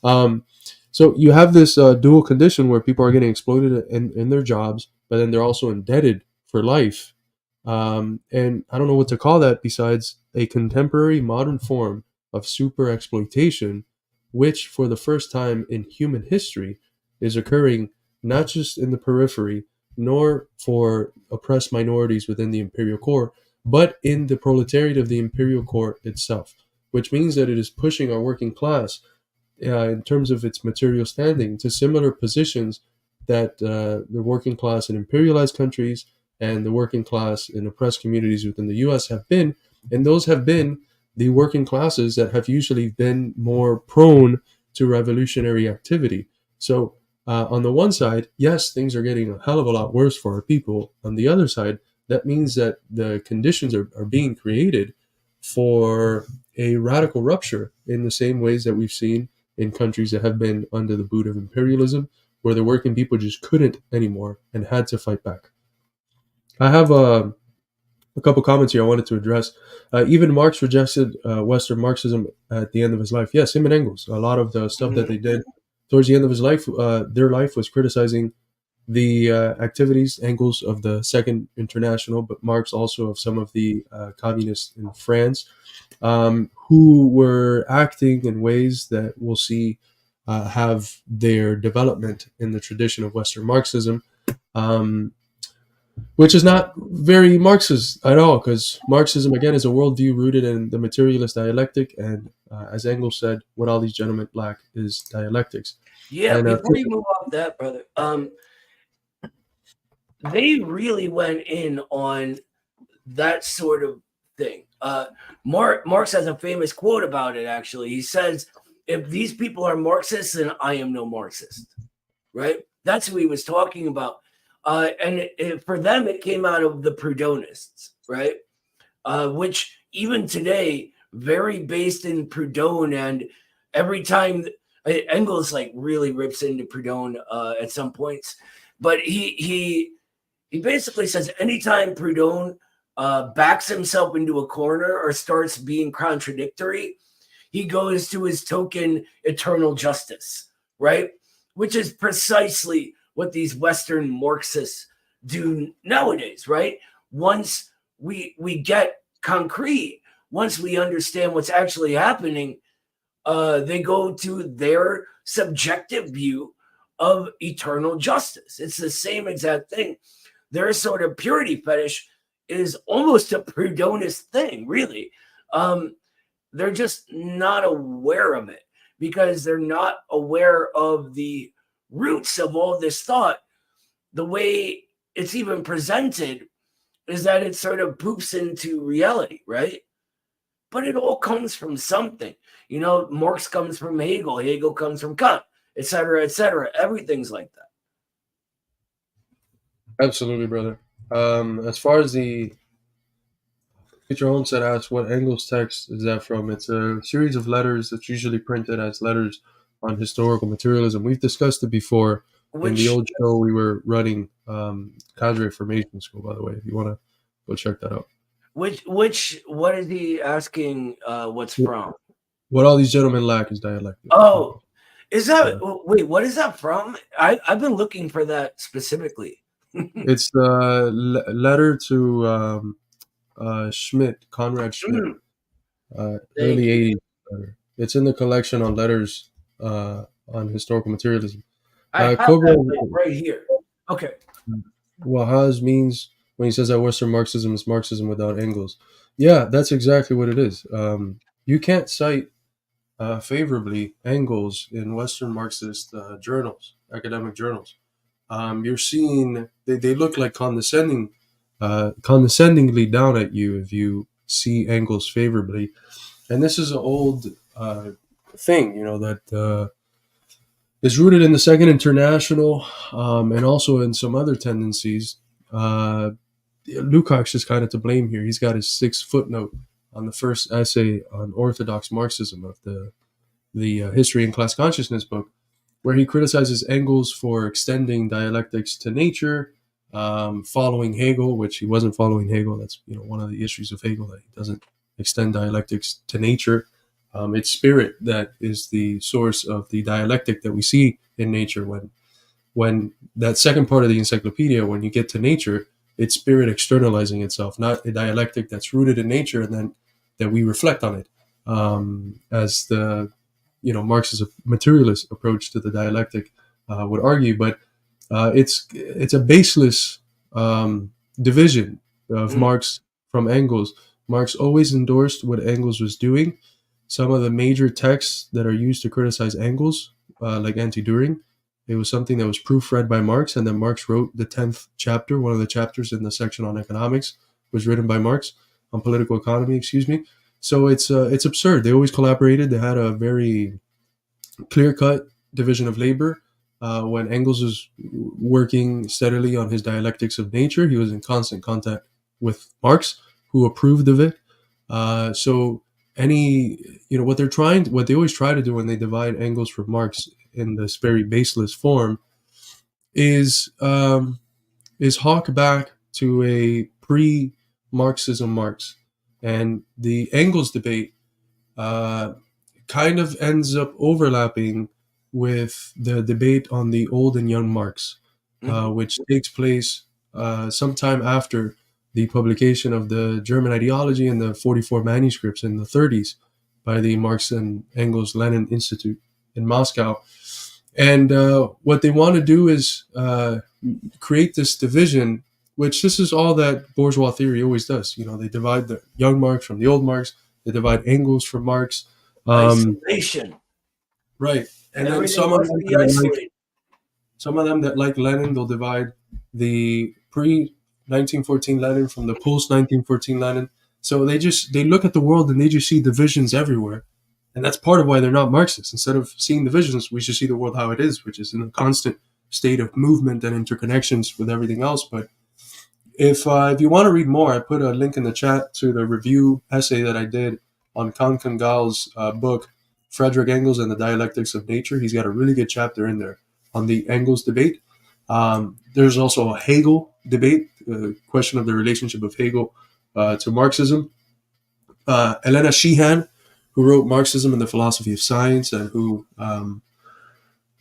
Speaker 2: So you have this dual condition where people are getting exploited in their jobs, but then they're also indebted for life. And I don't know what to call that besides a contemporary modern form of super exploitation, which for the first time in human history is occurring not just in the periphery, nor for oppressed minorities within the imperial core, but in the proletariat of the imperial core itself, which means that it is pushing our working class in terms of its material standing to similar positions that the working class in imperialized countries and the working class in oppressed communities within the US have been. And those have been the working classes that have usually been more prone to revolutionary activity. So on the one side, yes, things are getting a hell of a lot worse for our people. On the other side, that means that the conditions are being created for a radical rupture in the same ways that we've seen in countries that have been under the boot of imperialism, where the working people just couldn't anymore and had to fight back. I have a couple comments here I wanted to address. Even Marx rejected Western Marxism at the end of his life. Yes, him and Engels. A lot of the stuff that they did towards the end of his life, their life was criticizing the activities, Engels of the Second International, but Marx also of some of the communists in France, who were acting in ways that we'll see have their development in the tradition of Western Marxism. Which is not very Marxist at all, because Marxism, again, is a worldview rooted in the materialist dialectic, and as Engels said, what all these gentlemen lack is dialectics.
Speaker 12: Yeah,
Speaker 2: and,
Speaker 12: before you move off that, brother, they really went in on that sort of thing. Marx has a famous quote about it, actually. He says, if these people are Marxists, then I am no Marxist, right? That's who he was talking about. And for them, it came out of the Proudhonists, right? Which even today, very based in Proudhon, and every time Engels like really rips into Proudhon at some points, but he basically says anytime Proudhon backs himself into a corner or starts being contradictory, he goes to his token eternal justice, right? Which is precisely what these Western Marxists do nowadays, right? Once we get concrete, once we understand what's actually happening, they go to their subjective view of eternal justice. It's the same exact thing. Their sort of purity fetish is almost a Proudhonist thing, really. They're just not aware of it because they're not aware of the roots of all this thought. The way it's even presented is that it sort of poops into reality, right? But it all comes from something. You know, Marx comes from Hegel, Hegel comes from Kant, etc., etc. Everything's like that.
Speaker 2: Absolutely, brother. As far as the Peter Holmstead asks, what Engels text is that from? It's a series of letters that's usually printed as letters on historical materialism. We've discussed it before in the old show we were running, Cadre Formation School, by the way, if you want to go check that out.
Speaker 12: What is he asking what's from?
Speaker 2: What all these gentlemen lack is dialectic.
Speaker 12: Oh, is that, wait, what is that from? I've been looking for that specifically.
Speaker 2: It's the letter to Schmidt, Conrad Schmidt, early 80s letter. It's in the collection on letters on historical materialism.
Speaker 12: I have that right here. Okay.
Speaker 2: Wahaz means when he says that Western Marxism is Marxism without Engels. Yeah, that's exactly what it is. You can't cite favorably Engels in Western Marxist journals, academic journals. You're seeing they look like condescendingly down at you if you see Engels favorably, and this is an old thing, you know, that is rooted in the Second International and also in some other tendencies. Lukács is kind of to blame here. He's got his 6th footnote on the first essay on Orthodox Marxism of the History and Class Consciousness book, where he criticizes Engels for extending dialectics to nature, following Hegel, which he wasn't following Hegel. That's, you know, one of the issues of Hegel, that he doesn't extend dialectics to nature. It's spirit that is the source of the dialectic that we see in nature. When that second part of the encyclopedia, when you get to nature, it's spirit externalizing itself, not a dialectic that's rooted in nature and then that we reflect on it, as the, you know, Marx's materialist approach to the dialectic would argue. But it's a baseless division of Marx from Engels. Marx always endorsed what Engels was doing. Some of the major texts that are used to criticize Engels, like Anti-Düring, it was something that was proofread by Marx, and then Marx wrote the 10th chapter. One of the chapters in the section on economics was written by Marx, on political economy, excuse me. So it's absurd. They always collaborated. They had a very clear-cut division of labor. When Engels was working steadily on his dialectics of nature, he was in constant contact with Marx, who approved of it. So what they always try to do when they divide Engels from Marx in this very baseless form is hawk back to a pre-Marxism Marx, and the Engels debate kind of ends up overlapping with the debate on the old and young Marx, which takes place sometime after the publication of the German ideology and the 44 manuscripts in the 30s by the Marx and Engels Lenin Institute in Moscow. And what they want to do is create this division, which this is all that bourgeois theory always does. They divide the young Marx from the old Marx. They divide Engels from Marx.
Speaker 12: Isolation.
Speaker 2: Right. And then
Speaker 12: Everything
Speaker 2: some of
Speaker 12: must be isolated.
Speaker 2: them that like Lenin, they'll divide the pre-1914 Lenin from the post-1914 Lenin. So they look at the world and they just see divisions everywhere. And that's part of why they're not Marxists. Instead of seeing divisions, we should see the world how it is, which is in a constant state of movement and interconnections with everything else. But if you want to read more, I put a link in the chat to the review essay that I did on Kankangal's book, Frederick Engels and the Dialectics of Nature. He's got a really good chapter in there on the Engels debate. There's also a Hegel debate, question of the relationship of Hegel to Marxism. Elena Sheehan, who wrote Marxism and the Philosophy of Science, and who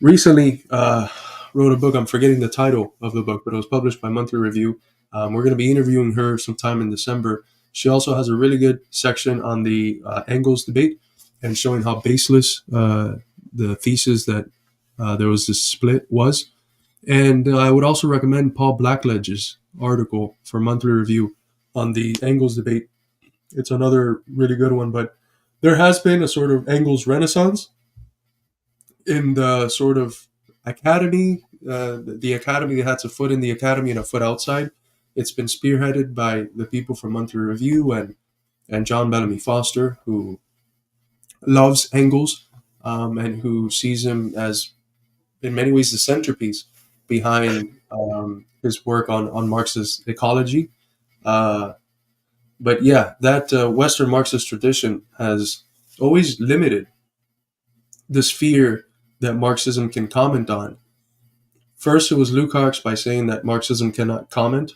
Speaker 2: recently wrote a book. I'm forgetting the title of the book, but it was published by Monthly Review. We're going to be interviewing her sometime in December. She also has a really good section on the Engels debate and showing how baseless the thesis that there was this split was. And I would also recommend Paul Blackledge's article for Monthly Review on the Engels debate. It's another really good one, but there has been a sort of Engels renaissance in the sort of academy, the academy that has a foot in the academy and a foot outside. It's been spearheaded by the people from Monthly Review and John Bellamy Foster, who loves Engels and who sees him as, in many ways, the centerpiece behind his work on Marxist ecology. But yeah, that Western Marxist tradition has always limited the sphere that Marxism can comment on. First, it was Lukács by saying that Marxism cannot comment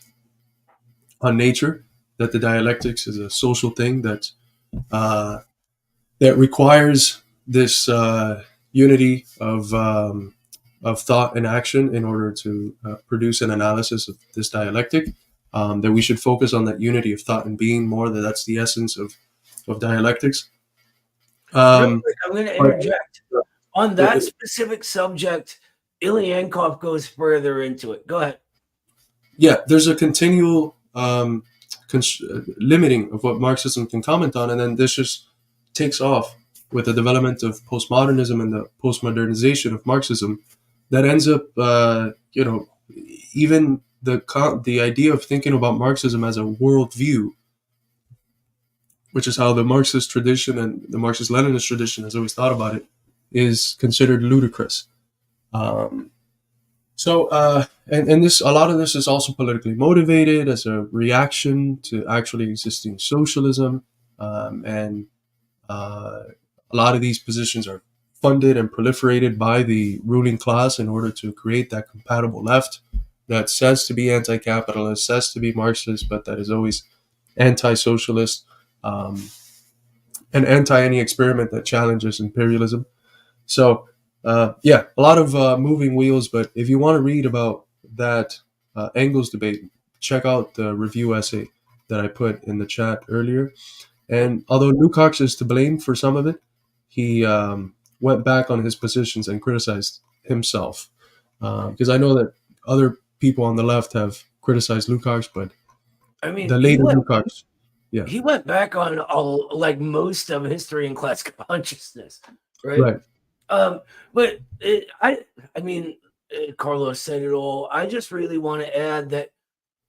Speaker 2: on nature, that the dialectics is a social thing that requires this unity of thought and action in order to produce an analysis of this dialectic. That we should focus on that unity of thought and being more. That's the essence of dialectics.
Speaker 12: Real quick, I'm going to interject on that specific subject. Ilyankov goes further into it. Go ahead.
Speaker 2: Yeah, there's a continual limiting of what Marxism can comment on, and then this just takes off with the development of postmodernism and the postmodernization of Marxism. That ends up, even the idea of thinking about Marxism as a worldview, which is how the Marxist tradition and the Marxist-Leninist tradition has always thought about it, is considered ludicrous. And this, a lot of this is also politically motivated as a reaction to actually existing socialism, and a lot of these positions are funded and proliferated by the ruling class in order to create that compatible left that says to be anti-capitalist, says to be Marxist, but that is always anti-socialist, and anti any experiment that challenges imperialism. So, a lot of moving wheels. But if you want to read about that Engels debate, check out the review essay that I put in the chat earlier. And although Lukács is to blame for some of it, he went back on his positions and criticized himself. Because I know that other people on the left have criticized Lukács, but
Speaker 12: I mean,
Speaker 2: the later Lukács,
Speaker 12: he went back on like most of history and class consciousness, right? But Carlos said it all. I just really want to add that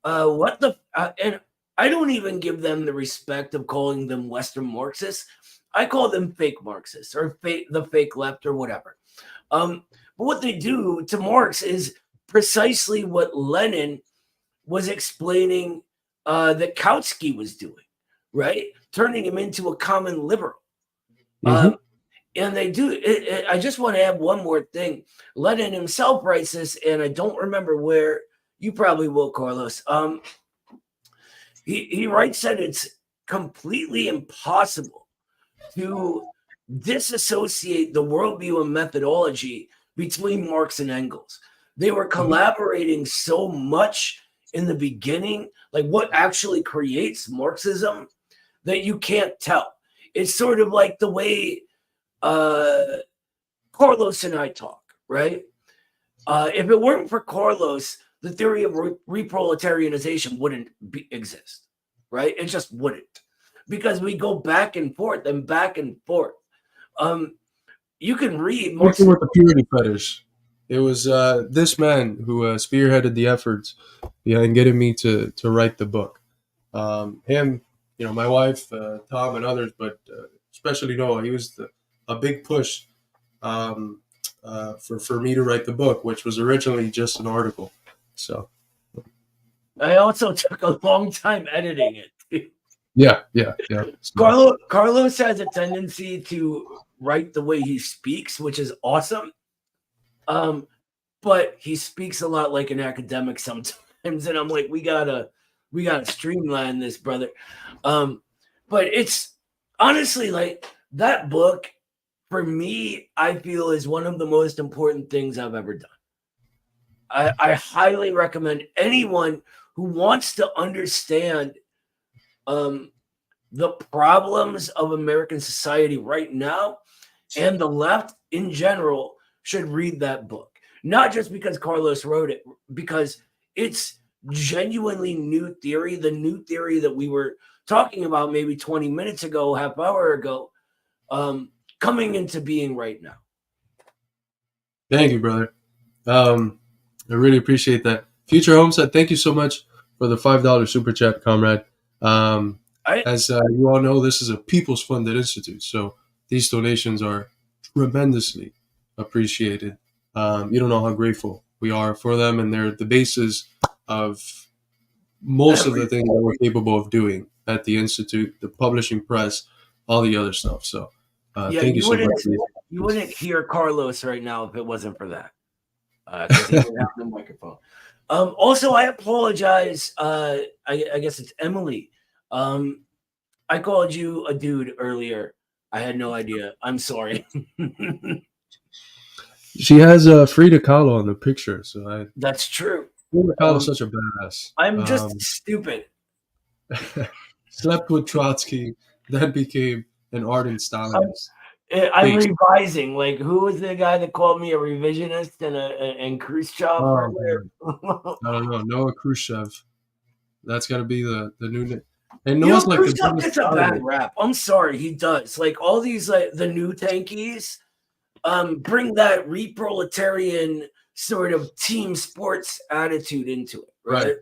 Speaker 12: and I don't even give them the respect of calling them Western Marxists. I call them fake Marxists or the fake left or whatever. But what they do to Marx is precisely what Lenin was explaining that Kautsky was doing, right? Turning him into a common liberal. And they do. I just want to add one more thing. Lenin himself writes this, and I don't remember where. You probably will, Carlos. He writes that it's completely impossible to disassociate the worldview and methodology between Marx and Engels. They were collaborating so much in the beginning, like what actually creates Marxism, that you can't tell. It's sort of like the way Carlos and I talk, right? If it weren't for Carlos, the theory of reproletarianization wouldn't exist, right? It just wouldn't, because we go back and forth and back and forth. You can read
Speaker 2: Working with the purity fetish. It was this man who spearheaded the efforts behind getting me to write the book. Him, my wife, Tom, and others, but especially Noah. He was a big push for me to write the book, which was originally just an article. So
Speaker 12: I also took a long time editing it.
Speaker 2: Yeah.
Speaker 12: Carlos has a tendency to write the way he speaks, which is awesome. But he speaks a lot like an academic sometimes, and I'm like, we gotta streamline this, brother. But it's honestly like that book for me, I feel is one of the most important things I've ever done. I highly recommend anyone who wants to understand the problems of American society right now and the left in general should read that book. Not just because Carlos wrote it, because it's genuinely new theory, the new theory that we were talking about maybe 20 minutes ago, half hour ago, coming into being right now.
Speaker 2: Thank you, brother. I really appreciate that. Future Homestead, thank you so much for the $5 super chat, comrade. As you all know, this is a people's funded institute, so these donations are tremendously appreciated. You don't know how grateful we are for them, and they're the basis of most of the things that we're capable of doing at the institute, the publishing press, all the other stuff. So thank you so much.
Speaker 12: You wouldn't hear Carlos right now if it wasn't for that. Because he didn't have the microphone. Also, I apologize. I guess it's Emily. I called you a dude earlier. I had no idea. I'm sorry.
Speaker 2: She has Frida Kahlo on the picture, so
Speaker 12: That's true.
Speaker 2: Frida Kahlo is such a badass.
Speaker 12: I'm just stupid.
Speaker 2: Slept with Trotsky, then became an ardent Stalinist.
Speaker 12: I'm revising. Like, who was the guy that called me a revisionist and Khrushchev?
Speaker 2: I don't know. Noah Khrushchev. That's got to be the new name. And Noah's like
Speaker 12: Khrushchev gets a bad rap. I'm sorry, he does. Like all these, like the new tankies, bring that reproletarian sort of team sports attitude into it, right?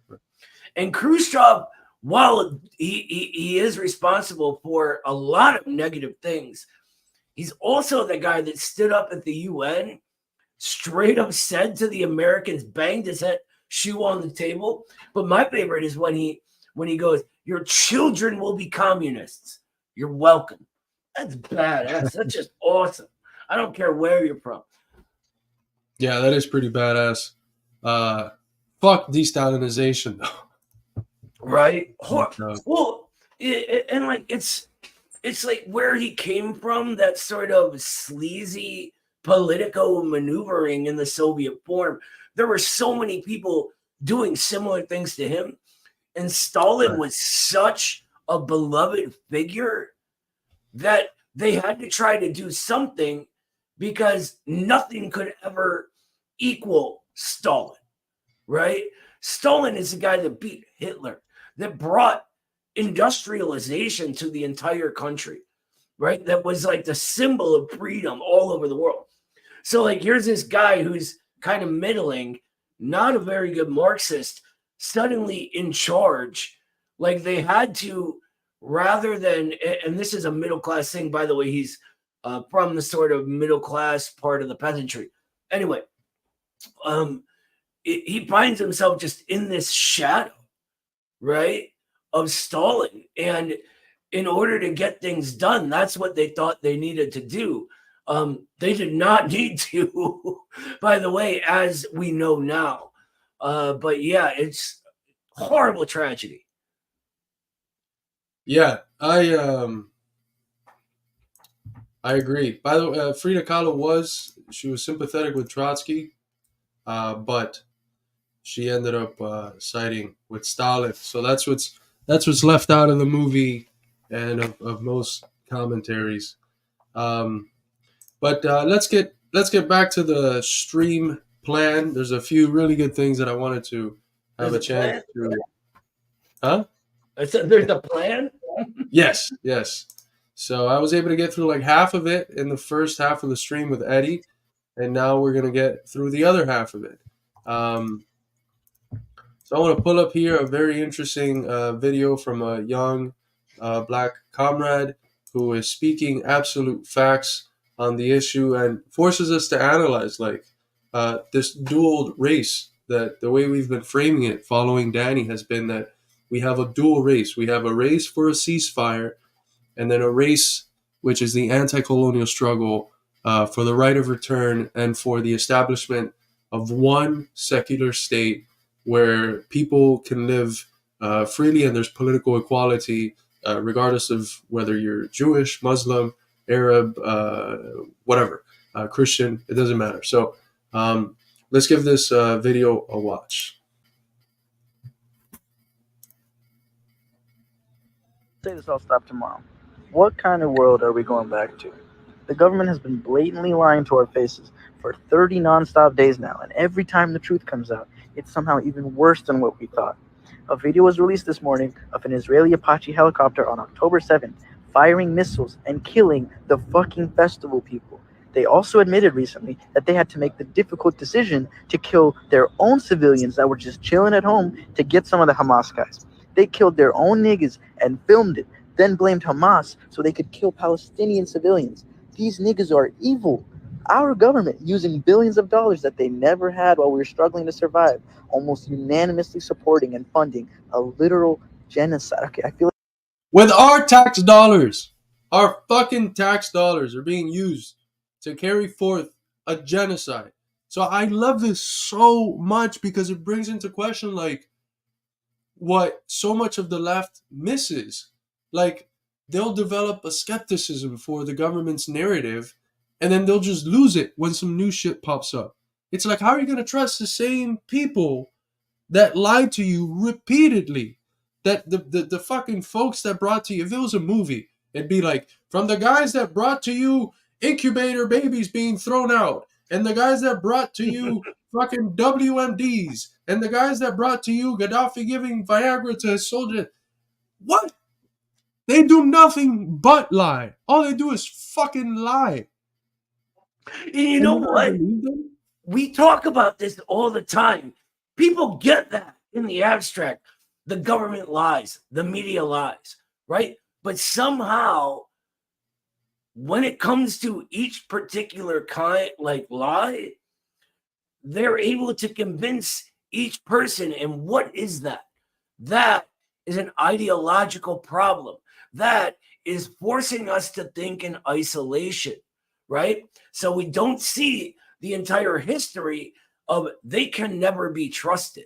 Speaker 12: And Khrushchev, while he is responsible for a lot of negative things, he's also the guy that stood up at the UN, straight up said to the Americans, banged his shoe on the table. But my favorite is when he goes, "Your children will be communists. You're welcome." That's badass. That's just awesome. I don't care where you're from.
Speaker 2: Yeah, that is pretty badass. Fuck de-Stalinization, though.
Speaker 12: Right? Well, and like it's like where he came from, that sort of sleazy political maneuvering in the Soviet form. There were so many people doing similar things to him. And Stalin was such a beloved figure that they had to try to do something because nothing could ever equal Stalin, right? Stalin is the guy that beat Hitler, that brought industrialization to the entire country, right? That was like the symbol of freedom all over the world. So like, here's this guy who's kind of middling, not a very good Marxist, suddenly in charge Like they had to, rather than, and this is a middle class thing, by the way, he's from the sort of middle class part of the peasantry. Anyway, he finds himself just in this shadow, right, of Stalin. And in order to get things done, that's what they thought they needed to do. They did not need to, by the way, as we know now. But yeah, it's horrible tragedy.
Speaker 2: Yeah, I agree. By the way, Frida Kahlo she was sympathetic with Trotsky, but she ended up siding with Stalin. So that's what's left out of the movie and of most commentaries. But let's get back to the stream plan. There's a few really good things that I wanted to have a chance to. Huh?
Speaker 12: There's a plan?
Speaker 2: Yes. So I was able to get through like half of it in the first half of the stream with Eddie, and now we're gonna get through the other half of it. So I want to pull up here a very interesting video from a young black comrade who is speaking absolute facts on the issue and forces us to analyze like this dual race, that the way we've been framing it following Danny has been that we have a dual race. We have a race for a ceasefire, and then a race which is the anti-colonial struggle for the right of return and for the establishment of one secular state where people can live freely and there's political equality regardless of whether you're Jewish, Muslim, Arab, whatever, Christian, it doesn't matter. So let's give this video a watch.
Speaker 13: Say this all stop tomorrow. What kind of world are we going back to? The government has been blatantly lying to our faces for 30 non-stop days now, and every time the truth comes out, it's somehow even worse than what we thought. A video was released this morning of an Israeli Apache helicopter on October 7th firing missiles and killing the fucking festival people. They also admitted recently that they had to make the difficult decision to kill their own civilians that were just chilling at home to get some of the Hamas guys. They killed their own niggas and filmed it, then blamed Hamas so they could kill Palestinian civilians. These niggas are evil. Our government, using billions of dollars that they never had while we were struggling to survive, almost unanimously supporting and funding a literal genocide. Okay, I feel like
Speaker 2: with our tax dollars, our fucking tax dollars are being used to carry forth a genocide. So I love this so much because it brings into question like what so much of the left misses. Like they'll develop a skepticism for the government's narrative and then they'll just lose it when some new shit pops up. It's like, how are you going to trust the same people that lied to you repeatedly? That the fucking folks that brought to you, if it was a movie, it'd be like, from the guys that brought to you incubator babies being thrown out, and the guys that brought to you fucking WMDs, and the guys that brought to you Gaddafi giving Viagra to his soldier. What? They do nothing but lie. All they do is fucking lie.
Speaker 12: And you know what? We talk about this all the time. People get that in the abstract. The government lies, the media lies, right? But somehow, when it comes to each particular kind, like lie, they're able to convince each person. And what is that? That is an ideological problem. That is forcing us to think in isolation, right? So we don't see the entire history of they can never be trusted,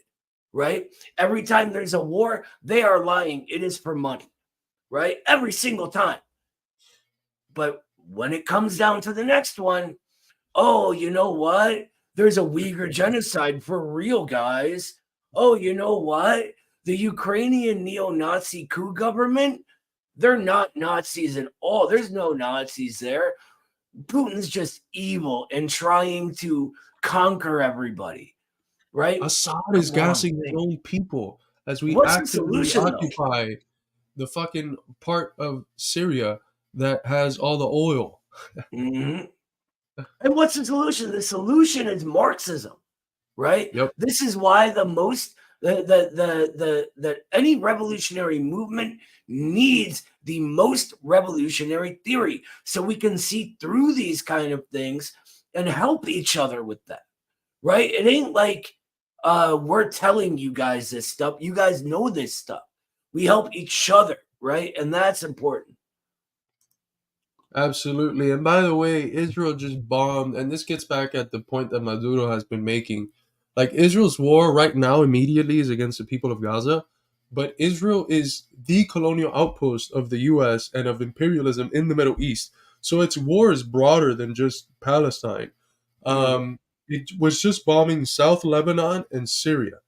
Speaker 12: right? Every time there's a war, they are lying. It is for money, right? Every single time. But when it comes down to the next one, oh, you know what? There's a Uyghur genocide for real, guys. Oh, you know what? The Ukrainian neo-Nazi coup government, they're not Nazis at all. There's no Nazis there. Putin's just evil and trying to conquer everybody, right?
Speaker 2: Assad is gassing his own people as we actively occupy the fucking part of Syria that has all the oil.
Speaker 12: Mm-hmm. And what's the solution? The solution is Marxism, right?
Speaker 2: Yep.
Speaker 12: This is why the most That any revolutionary movement needs the most revolutionary theory, so we can see through these kind of things and help each other with that, right? It ain't like we're telling you guys this stuff. You guys know this stuff. We help each other, right? And that's important.
Speaker 2: Absolutely. And by the way, Israel just bombed, and this gets back at the point that Maduro has been making. Like, Israel's war right now immediately is against the people of Gaza, but Israel is the colonial outpost of the US and of imperialism in the Middle East. So its war is broader than just Palestine. It was just bombing South Lebanon and Syria.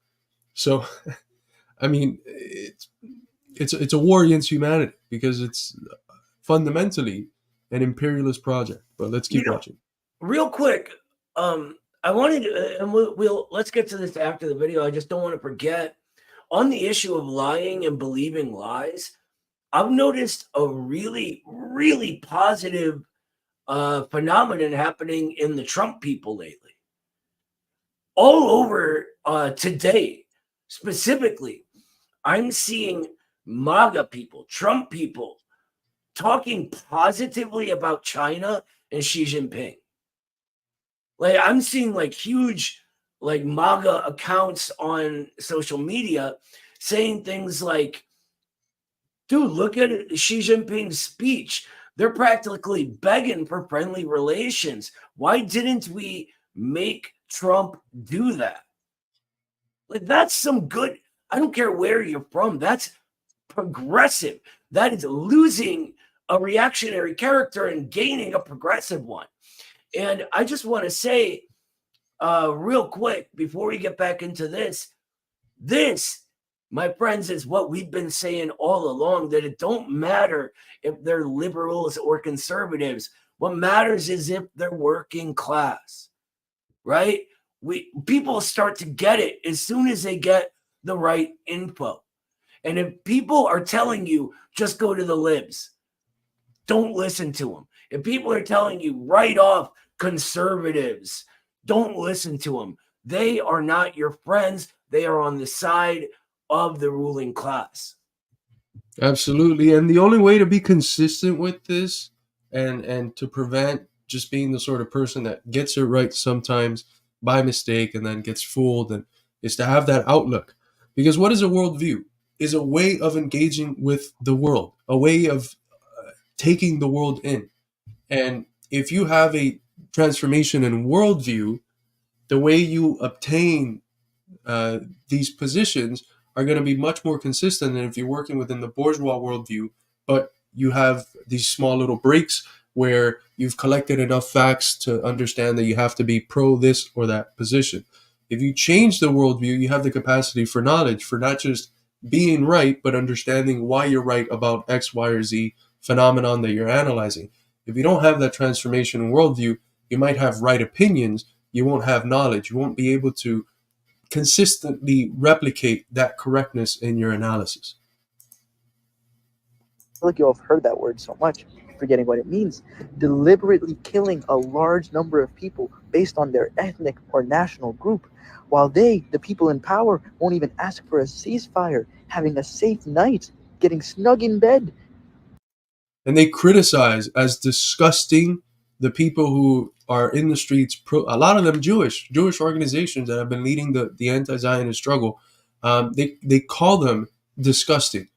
Speaker 2: So, I mean, it's a war against humanity because it's fundamentally an imperialist project. But let's keep watching.
Speaker 12: Real quick, I wanted to, and we'll let's get to this after the video. I just don't want to forget on the issue of lying and believing lies. I've noticed a really, really positive phenomenon happening in the Trump people lately. All over today, specifically, I'm seeing MAGA people, Trump people, talking positively about China and Xi Jinping. Like, I'm seeing like huge like MAGA accounts on social media saying things like, dude, look at Xi Jinping's speech. They're practically begging for friendly relations. Why didn't we make Trump do that? Like, that's some good, I don't care where you're from. That's progressive. That is losing a reactionary character and gaining a progressive one. And I just want to say real quick before we get back into this, my friends, is what we've been saying all along, that it don't matter if they're liberals or conservatives. What matters is if they're working class, right? People start to get it as soon as they get the right info. And if people are telling you, just go to the libs, don't listen to them. If people are telling you, write off conservatives, don't listen to them. They are not your friends. They are on the side of the ruling class.
Speaker 2: Absolutely. And the only way to be consistent with this and to prevent just being the sort of person that gets it right sometimes by mistake and then gets fooled, and is to have that outlook. Because what is a worldview? Is a way of engaging with the world, a way of taking the world in. And if you have a transformation in worldview, the way you obtain these positions are going to be much more consistent than if you're working within the bourgeois worldview, but you have these small little breaks where you've collected enough facts to understand that you have to be pro this or that position. If you change the worldview, you have the capacity for knowledge, for not just being right, but understanding why you're right about X, Y, or Z phenomenon that you're analyzing. If you don't have that transformation in worldview, you might have right opinions, you won't have knowledge, you won't be able to consistently replicate that correctness in your analysis.
Speaker 13: I feel like you all have heard that word so much, forgetting what it means. Deliberately killing a large number of people based on their ethnic or national group, while they, the people in power, won't even ask for a ceasefire, having a safe night, getting snug in bed.
Speaker 2: And they criticize as disgusting the people who are in the streets, a lot of them Jewish organizations that have been leading the anti-Zionist struggle. They call them disgusting.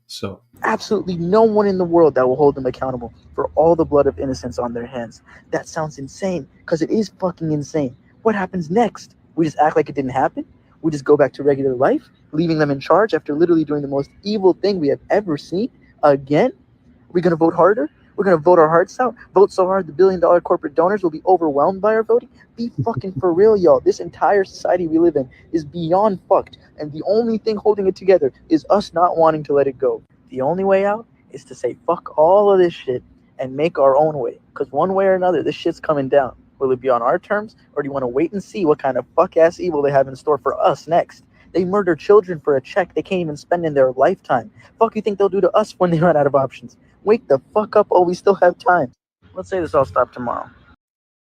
Speaker 2: So
Speaker 13: absolutely no one in the world that will hold them accountable for all the blood of innocents on their hands. That sounds insane, because it is fucking insane. What happens next? We just act like it didn't happen? We just go back to regular life, leaving them in charge after literally doing the most evil thing we have ever seen again? Are we going to vote harder? We're going to vote our hearts out, vote so hard the billion-dollar corporate donors will be overwhelmed by our voting? Be fucking for real, y'all. This entire society we live in is beyond fucked, and the only thing holding it together is us not wanting to let it go. The only way out is to say fuck all of this shit and make our own way, because one way or another, this shit's coming down. Will it be on our terms, or do you want to wait and see what kind of fuck-ass evil they have in store for us next? They murder children for a check they can't even spend in their lifetime. Fuck you think they'll do to us when they run out of options? Wake the fuck up while we still have time. Let's say this all stopped tomorrow.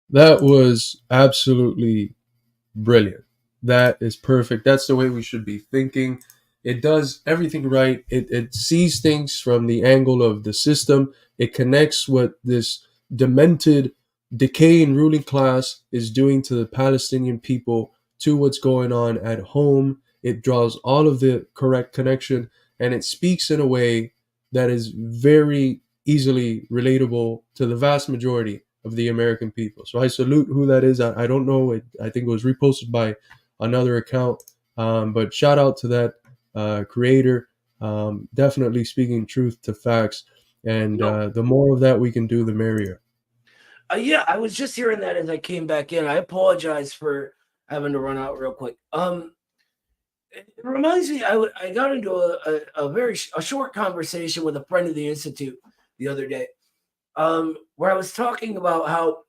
Speaker 2: That was absolutely brilliant. that is perfect. That's the way we should be thinking. It does everything right. It sees things from the angle of the system. It connects what this demented, decaying ruling class is doing to the Palestinian people to what's going on at home. It draws all of the correct connection, and it speaks in a way that is very easily relatable to the vast majority of the American people. So I salute who that is. I don't know. I think it was reposted by another account, but shout out to that creator. Definitely speaking truth to facts, and the more of that we can do, the merrier.
Speaker 12: Yeah, I was just hearing that as I came back in. I apologize for having to run out real quick. It reminds me, I got into a short conversation with a friend of the Institute the other day, where I was talking about how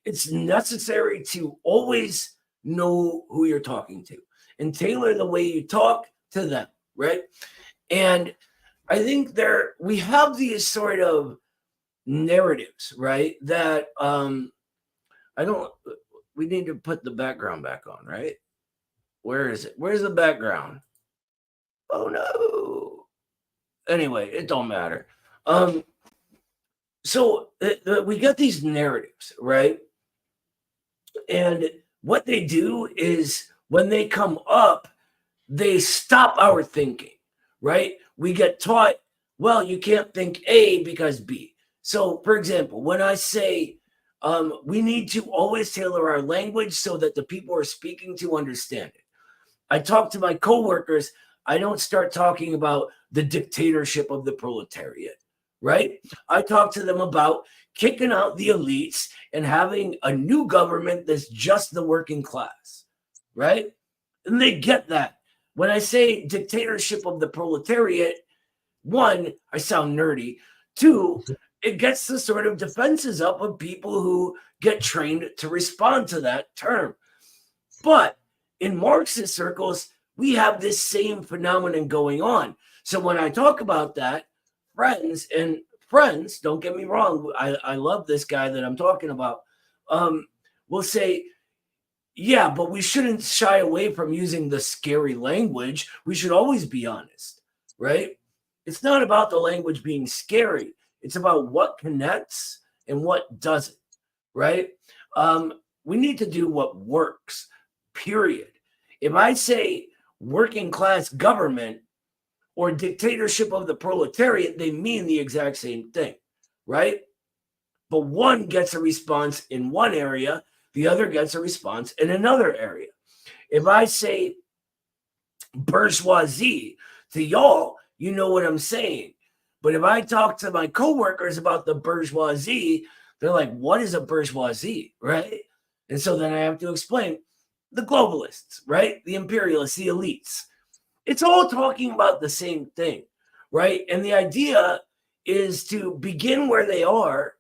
Speaker 12: it's necessary to always know who you're talking to and tailor the way you talk to them, right? And I think we have these sort of narratives, right? That we need to put the background back on, right? Where is it? Where's the background? Oh no. Anyway, it don't matter. So we got these narratives, right? And what they do is when they come up, they stop our thinking, right? We get taught, well, you can't think A because B. So, for example, when I say we need to always tailor our language so that the people we're speaking to understand it. I talk to my coworkers. I don't start talking about the dictatorship of the proletariat, right? I talk to them about kicking out the elites and having a new government that's just the working class, right? And they get that. When I say dictatorship of the proletariat, one, I sound nerdy. Two, it gets the sort of defenses up of people who get trained to respond to that term. But in Marxist circles, we have this same phenomenon going on. So when I talk about that, friends, don't get me wrong, I love this guy that I'm talking about, will say, yeah, but we shouldn't shy away from using the scary language. We should always be honest, right? It's not about the language being scary. It's about what connects and what doesn't, right? We need to do what works, period. If I say working class government or dictatorship of the proletariat, they mean the exact same thing, right? But one gets a response in one area, the other gets a response in another area. If I say bourgeoisie to y'all, you know what I'm saying. But if I talk to my coworkers about the bourgeoisie, they're like, what is a bourgeoisie, right? And so then I have to explain the globalists, right? The imperialists, the elites. It's all talking about the same thing, right? And the idea is to begin where they are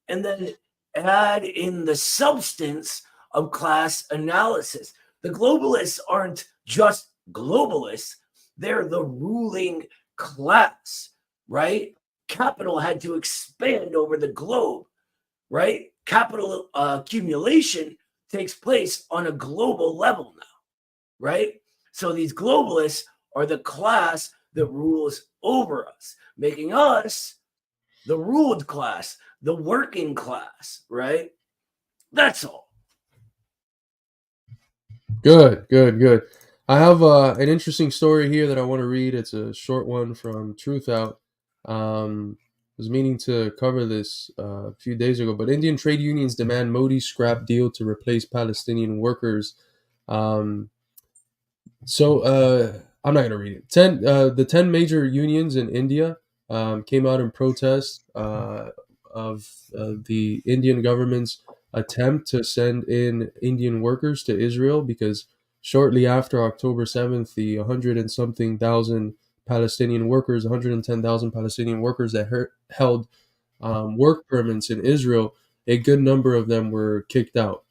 Speaker 12: and then add in the substance of class analysis. The globalists aren't just globalists, they're the ruling class, right? Capital had to expand over the globe, right? Capital accumulation takes place on a global level now, right? So these globalists are the class that rules over us, making us the ruled class, the working class, right? That's all.
Speaker 2: Good. I have an interesting story here that I want to read. It's a short one from Truth Out. Was meaning to cover this a few days ago, but Indian trade unions demand Modi scrap deal to replace Palestinian workers. I'm not going to read it. The 10 major unions in India came out in protest of the Indian government's attempt to send in Indian workers to Israel, because shortly after October 7th, the 100 and something thousand Palestinian workers, 110,000 Palestinian workers that held work permits in Israel, a good number of them were kicked out.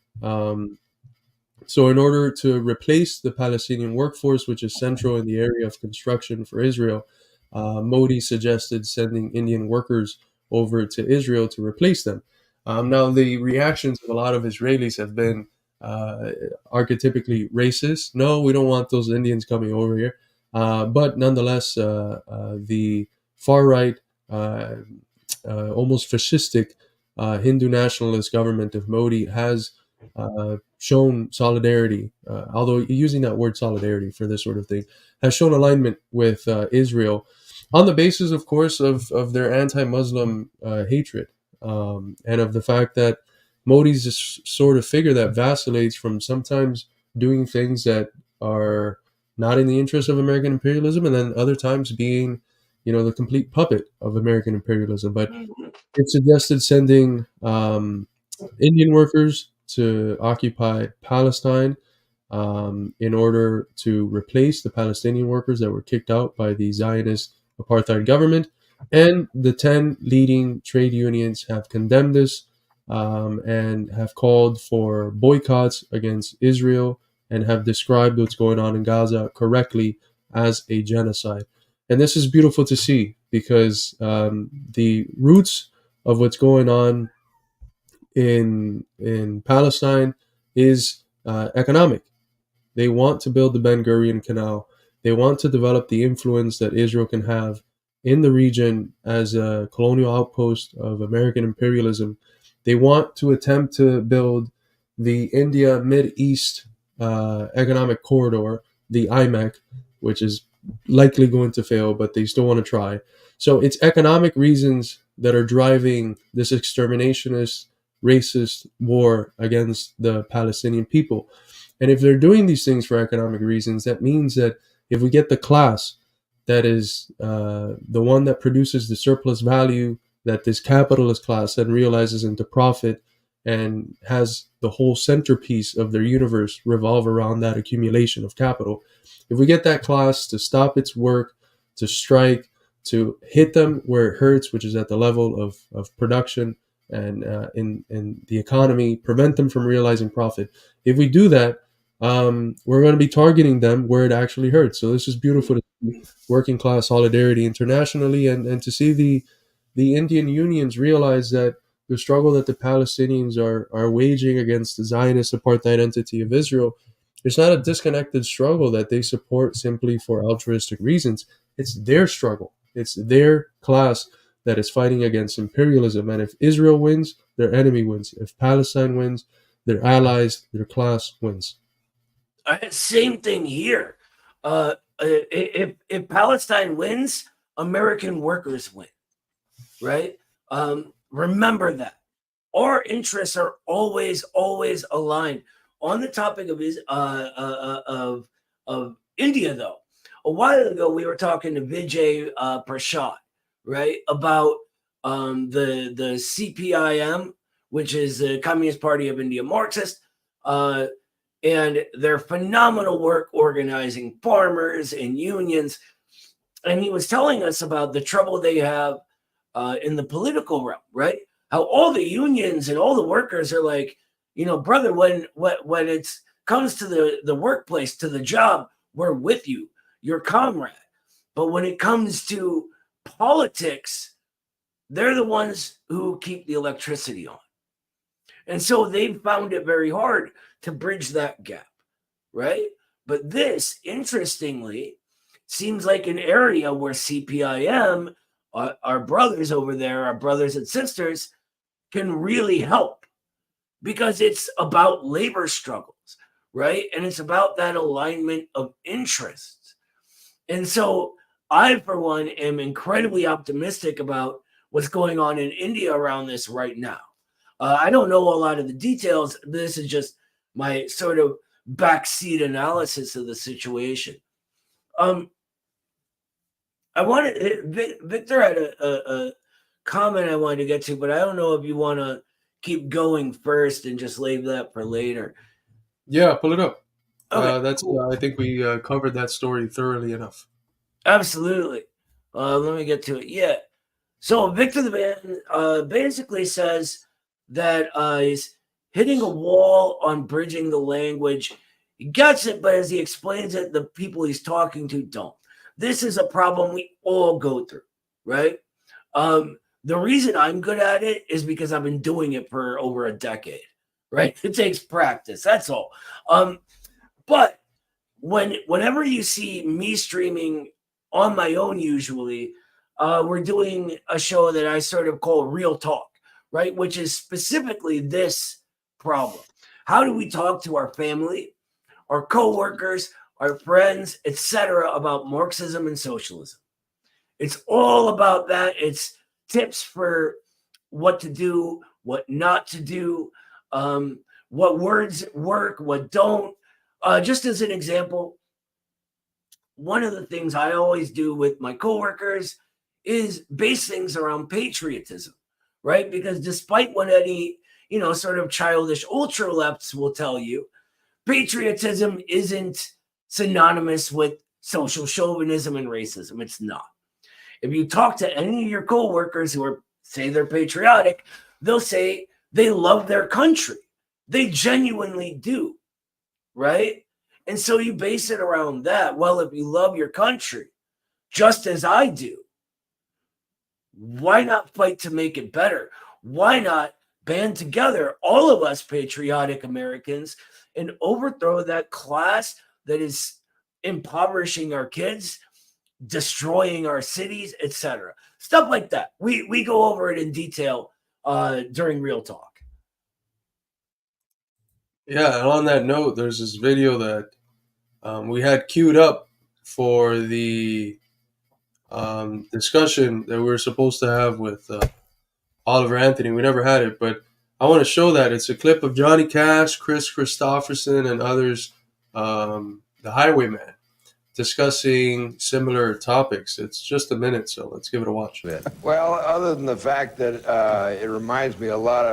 Speaker 2: So in order to replace the Palestinian workforce, which is central in the area of construction for Israel, Modi suggested sending Indian workers over to Israel to replace them. Now, the reactions of a lot of Israelis have been archetypically racist. No, we don't want those Indians coming over here. But nonetheless, the far right, almost fascistic Hindu nationalist government of Modi has shown solidarity, although using that word solidarity for this sort of thing, has shown alignment with Israel on the basis, of course, of their anti-Muslim hatred, and of the fact that Modi's this sort of figure that vacillates from sometimes doing things that are not in the interest of American imperialism, and then other times being, the complete puppet of American imperialism. But it suggested sending Indian workers to occupy Palestine in order to replace the Palestinian workers that were kicked out by the Zionist apartheid government. And the 10 leading trade unions have condemned this and have called for boycotts against Israel and have described what's going on in Gaza correctly as a genocide. And this is beautiful to see because the roots of what's going on in Palestine is economic. They want to build the Ben Gurion Canal. They want to develop the influence that Israel can have in the region as a colonial outpost of American imperialism. They want to attempt to build the India Mid-East economic corridor, the IMEC, which is likely going to fail, but they still want to try. So it's economic reasons that are driving this exterminationist, racist war against the Palestinian people. And if they're doing these things for economic reasons, that means that if we get the class that is the one that produces the surplus value that this capitalist class then realizes into profit and has the whole centerpiece of their universe revolve around that accumulation of capital. If we get that class to stop its work, to strike, to hit them where it hurts, which is at the level of production and in the economy, prevent them from realizing profit. If we do that, we're going to be targeting them where it actually hurts. So this is beautiful to see working class solidarity internationally and to see the Indian unions realize that the struggle that the Palestinians are waging against the Zionist apartheid entity of Israel, it's not a disconnected struggle that they support simply for altruistic reasons. It's their struggle. It's their class that is fighting against imperialism. And if Israel wins, their enemy wins. If Palestine wins, their allies, their class wins.
Speaker 12: Same thing here. If Palestine wins, American workers win, right? Remember that. Our interests are always aligned. On the topic of India, though, a while ago we were talking to Vijay Prashad, right, about the CPIM, which is the Communist Party of India Marxist, and their phenomenal work organizing farmers and unions. And he was telling us about the trouble they have in the political realm, right? How all the unions and all the workers are like, brother, when it comes to the workplace, to the job, we're with you, your comrade. But when it comes to politics, they're the ones who keep the electricity on. And so they've found it very hard to bridge that gap, right? But this, interestingly, seems like an area where CPIM, our brothers over there, our brothers and sisters, can really help because it's about labor struggles, right? And it's about that alignment of interests. And so I, for one, am incredibly optimistic about what's going on in India around this right now. I don't know a lot of the details. This is just my sort of backseat analysis of the situation. I wanted Victor had a comment I wanted to get to, but I don't know if you want to keep going first and just leave that for later.
Speaker 2: Yeah, pull it up.
Speaker 12: Okay,
Speaker 2: That's
Speaker 12: cool.
Speaker 2: I think we covered that story thoroughly enough.
Speaker 12: Absolutely. Let me get to it. Yeah. So Victor the Man basically says that he's hitting a wall on bridging the language. He gets it, but as he explains it, the people he's talking to don't. This is a problem we all go through, right? The reason I'm good at it is because I've been doing it for over a decade, right? It takes practice. That's all. But whenever you see me streaming on my own, usually, we're doing a show that I sort of call Real Talk, right? Which is specifically this problem. How do we talk to our family, our coworkers, our friends, etc., about Marxism and socialism? It's all about that. It's tips for what to do, what not to do, what words work, what don't. Just as an example, one of the things I always do with my coworkers is base things around patriotism, right? Because despite what any, sort of childish ultra-lefts will tell you, patriotism isn't synonymous with social chauvinism and racism. It's not. If you talk to any of your coworkers who say they're patriotic, they'll say they love their country. They genuinely do, right? And so you base it around that. Well, if you love your country, just as I do, why not fight to make it better? Why not band together, all of us patriotic Americans, and overthrow that class that is impoverishing our kids, destroying our cities, etc. Stuff like that. We go over it in detail during Real Talk.
Speaker 2: Yeah, and on that note, there's this video that we had queued up for the discussion that we were supposed to have with Oliver Anthony. We never had it, but I want to show that. It's a clip of Johnny Cash, Chris Christopherson, and others, the Highwayman, discussing similar topics. It's just a minute, so let's give it a watch.
Speaker 14: Well, other than the fact that it reminds me a lot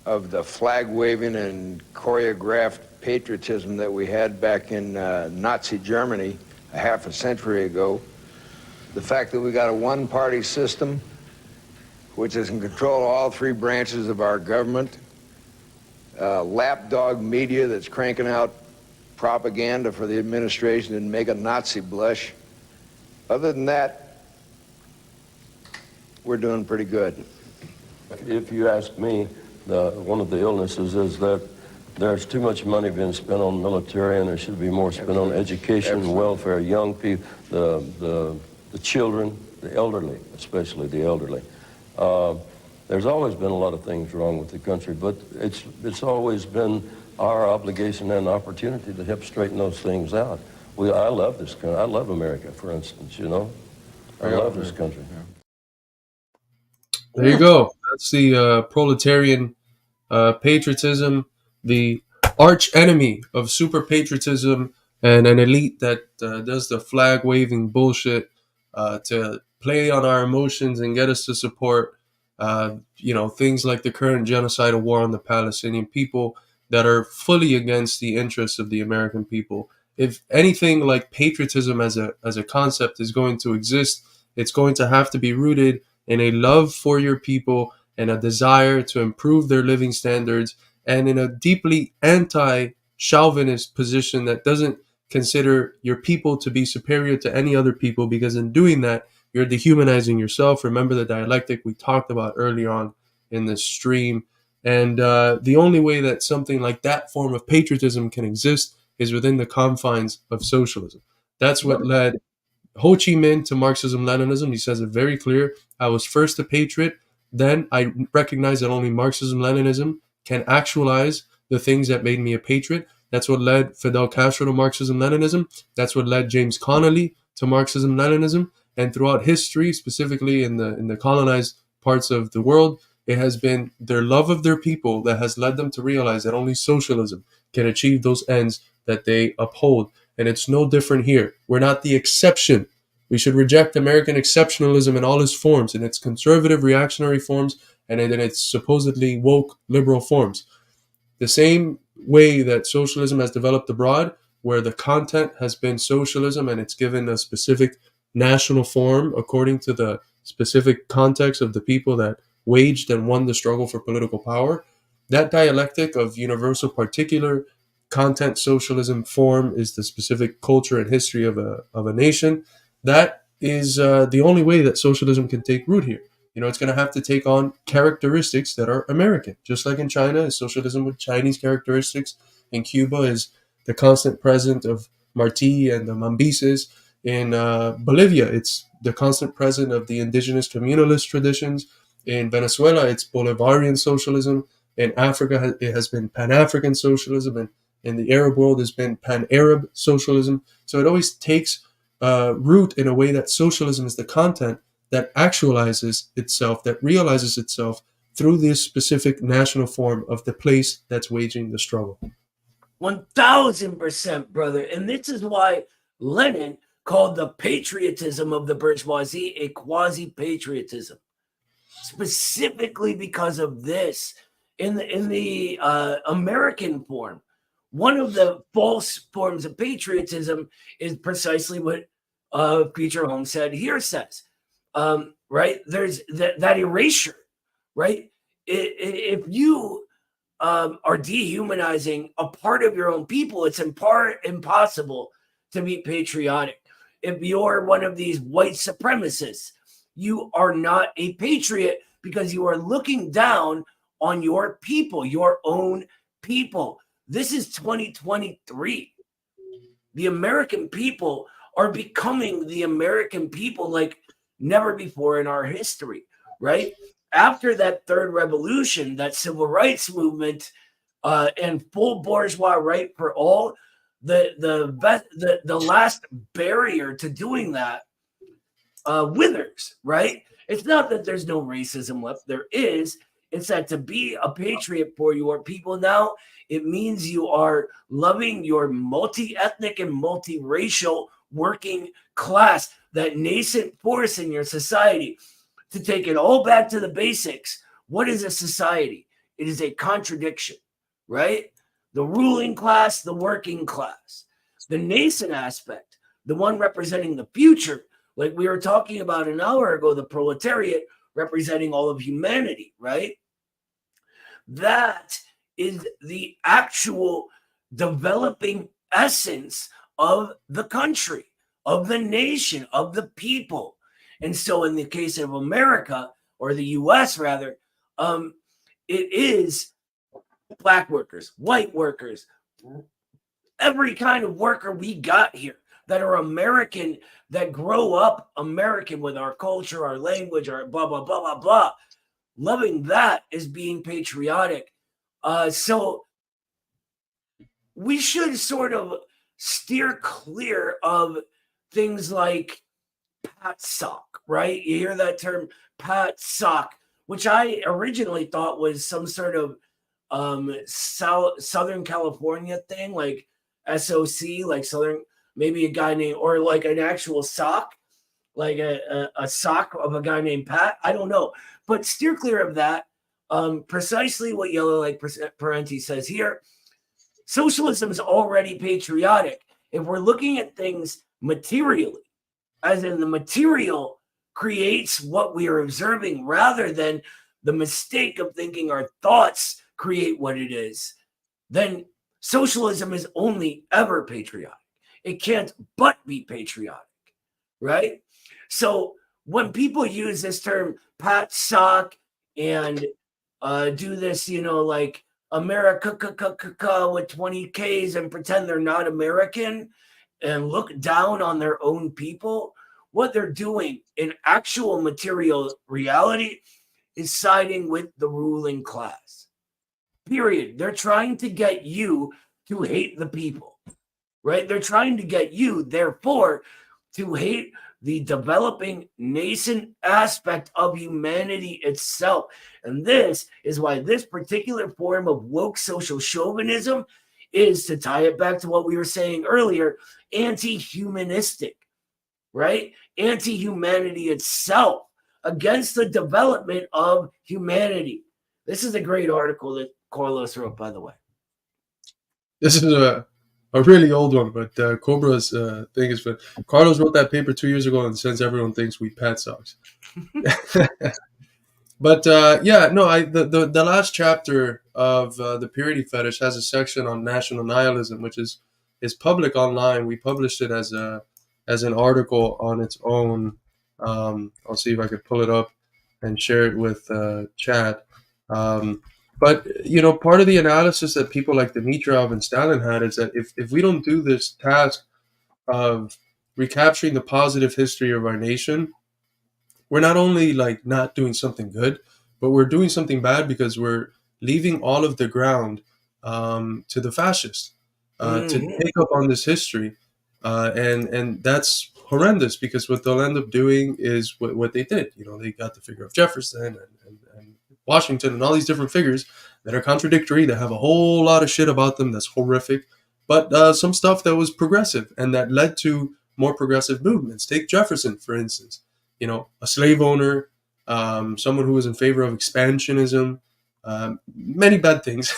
Speaker 14: of the flag waving and choreographed patriotism that we had back in Nazi Germany a half a century ago. The fact that we got a one-party system which is in control of all three branches of our government, lapdog media that's cranking out propaganda for the administration and make a Nazi blush. Other than that, we're doing pretty good.
Speaker 15: If you ask me, one of the illnesses is that there's too much money being spent on military, and there should be more spent on education, welfare, young people, the children, the elderly, especially the elderly. There's always been a lot of things wrong with the country, but it's always been our obligation and opportunity to help straighten those things out. I love this country. I love America, for instance, I love this country.
Speaker 2: There you go. That's the proletarian patriotism, the arch enemy of super patriotism, and an elite that does the flag waving bullshit to play on our emotions and get us to support things like the current genocidal war on the Palestinian people that are fully against the interests of the American people. If anything like patriotism as a concept is going to exist, it's going to have to be rooted in a love for your people and a desire to improve their living standards, and in a deeply anti-chauvinist position that doesn't consider your people to be superior to any other people, because in doing that, you're dehumanizing yourself. Remember the dialectic we talked about earlier on in this stream. And the only way that something like that form of patriotism can exist is within the confines of socialism. That's what led Ho Chi Minh to Marxism-Leninism. He says it very clear. I was first a patriot. Then I recognized that only Marxism-Leninism can actualize the things that made me a patriot. That's what led Fidel Castro to Marxism-Leninism. That's what led James Connolly to Marxism-Leninism. And throughout history, specifically in the colonized parts of the world, it has been their love of their people that has led them to realize that only socialism can achieve those ends that they uphold. And it's no different here. We're not the exception. We should reject American exceptionalism in all its forms, in its conservative reactionary forms, and in its supposedly woke liberal forms. The same way that socialism has developed abroad, where the content has been socialism and it's given a specific national form according to the specific context of the people that waged and won the struggle for political power. That dialectic of universal particular content socialism form is the specific culture and history of a nation. That is the only way that socialism can take root here. It's going to have to take on characteristics that are American. Just like in China, is socialism with Chinese characteristics. In Cuba is the constant presence of Martí and the Mambises. In Bolivia, it's the constant presence of the indigenous communalist traditions. In Venezuela, it's Bolivarian socialism. In Africa, it has been Pan-African socialism. And in the Arab world, has been Pan-Arab socialism. So it always takes root in a way that socialism is the content that actualizes itself, that realizes itself through this specific national form of the place that's waging the struggle.
Speaker 12: 1000%, brother. And this is why Lenin called the patriotism of the bourgeoisie a quasi-patriotism, specifically because of this. In the American form, one of the false forms of patriotism is precisely what Future Home said here says. Right? There's that erasure, right? If you are dehumanizing a part of your own people, it's in part impossible to be patriotic. If you're one of these white supremacists, you are not a patriot because you are looking down on your people, your own people. This is 2023. The American people are becoming the American people like never before in our history, right? After that third revolution, that civil rights movement, and full bourgeois right for all, the last barrier to doing that withers, right? It's not that there's no racism left. There is. It's that to be a patriot for your people now, it means you are loving your multi-ethnic and multi-racial working class, that nascent force in your society. To take it all back to the basics, what is a society? It is a contradiction, right? The ruling class, the working class. The nascent aspect, the one representing the future, like we were talking about an hour ago, the proletariat representing all of humanity, right? That is the actual developing essence of the country, of the nation, of the people. And so in the case of America, or the US rather, it is black workers, white workers, every kind of worker we got here that are American, that grow up American with our culture, our language, our blah, blah, blah, blah, blah. Loving that is being patriotic. So we should sort of steer clear of things like PATSOC, right? You hear that term, PATSOC, which I originally thought was some sort of Southern California thing, like SOC, like Southern, maybe a guy named, or like an actual sock, like a sock of a guy named Pat. I don't know, but steer clear of that. Precisely what Yellow Like Parenti says here. Socialism is already patriotic. If we're looking at things materially, as in the material creates what we are observing, rather than the mistake of thinking our thoughts create what it is, then socialism is only ever patriotic. It can't but be patriotic, right? So when people use this term PATSOC and do this, like America with 20 Ks and pretend they're not American and look down on their own people, what they're doing in actual material reality is siding with the ruling class. Period. They're trying to get you to hate the people, right? They're trying to get you, therefore, to hate the developing nascent aspect of humanity itself. And this is why this particular form of woke social chauvinism is, to tie it back to what we were saying earlier, anti-humanistic, right? Anti-humanity itself, against the development of humanity. This is a great article that Carlos wrote, by the way.
Speaker 2: This is a really old one, but Cobra's thing is, but Carlos wrote that paper 2 years ago, and since everyone thinks we pat socks. But the last chapter of the Purity Fetish has a section on national nihilism, which is public online. We published it as an article on its own. I'll see if I could pull it up. and share it with chat. But part of the analysis that people like Dimitrov and Stalin had is that if we don't do this task of recapturing the positive history of our nation, we're not only like not doing something good, but we're doing something bad because we're leaving all of the ground to the fascists to take up on this history, and that's horrendous because what they'll end up doing is what they did. They got the figure of Jefferson and Washington and all these different figures that are contradictory, that have a whole lot of shit about them that's horrific, but some stuff that was progressive and that led to more progressive movements. Take Jefferson, for instance. A slave owner, someone who was in favor of expansionism, many bad things,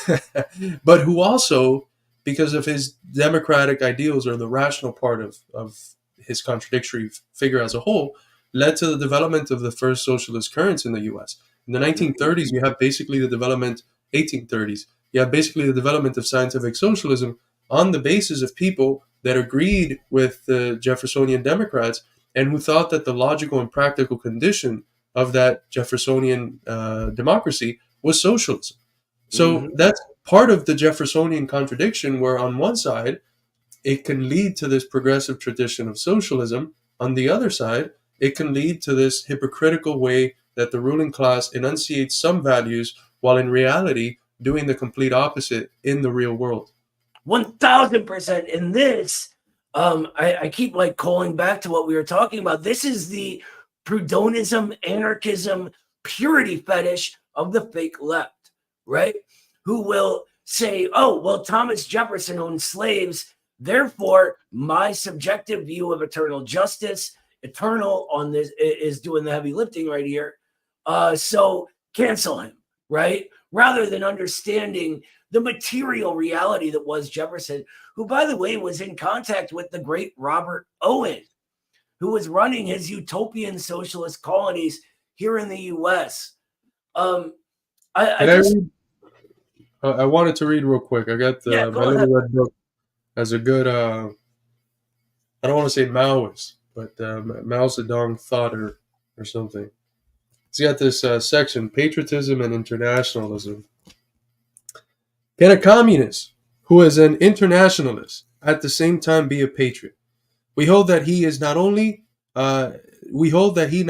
Speaker 2: but who also, because of his democratic ideals or the rational part of his contradictory figure as a whole, led to the development of the first socialist currents in the U.S. In the 1930s, you have basically the development, 1830s, you have basically the development of scientific socialism on the basis of people that agreed with the Jeffersonian Democrats and who thought that the logical and practical condition of that Jeffersonian democracy was socialism. So that's part of the Jeffersonian contradiction, where on one side, it can lead to this progressive tradition of socialism. On the other side, it can lead to this hypocritical way that the ruling class enunciates some values while in reality doing the complete opposite in the real world.
Speaker 12: 1000%. In this, I keep like calling back to what we were talking about. This is the Prudhonism, anarchism, purity fetish of the fake left, right? Who will say, oh, well, Thomas Jefferson owned slaves, therefore my subjective view of eternal justice, eternal on this is doing the heavy lifting right here. So cancel him, right? Rather than understanding the material reality that was Jefferson, who, by the way, was in contact with the great Robert Owen, who was running his utopian socialist colonies here in the U.S. I
Speaker 2: wanted to read real quick. I got my little red book as a good, I don't want to say Maoist, but Mao Zedong thought or something. It's got this section, Patriotism and Internationalism. Can a communist who is an internationalist at the same time be a patriot? We hold that he not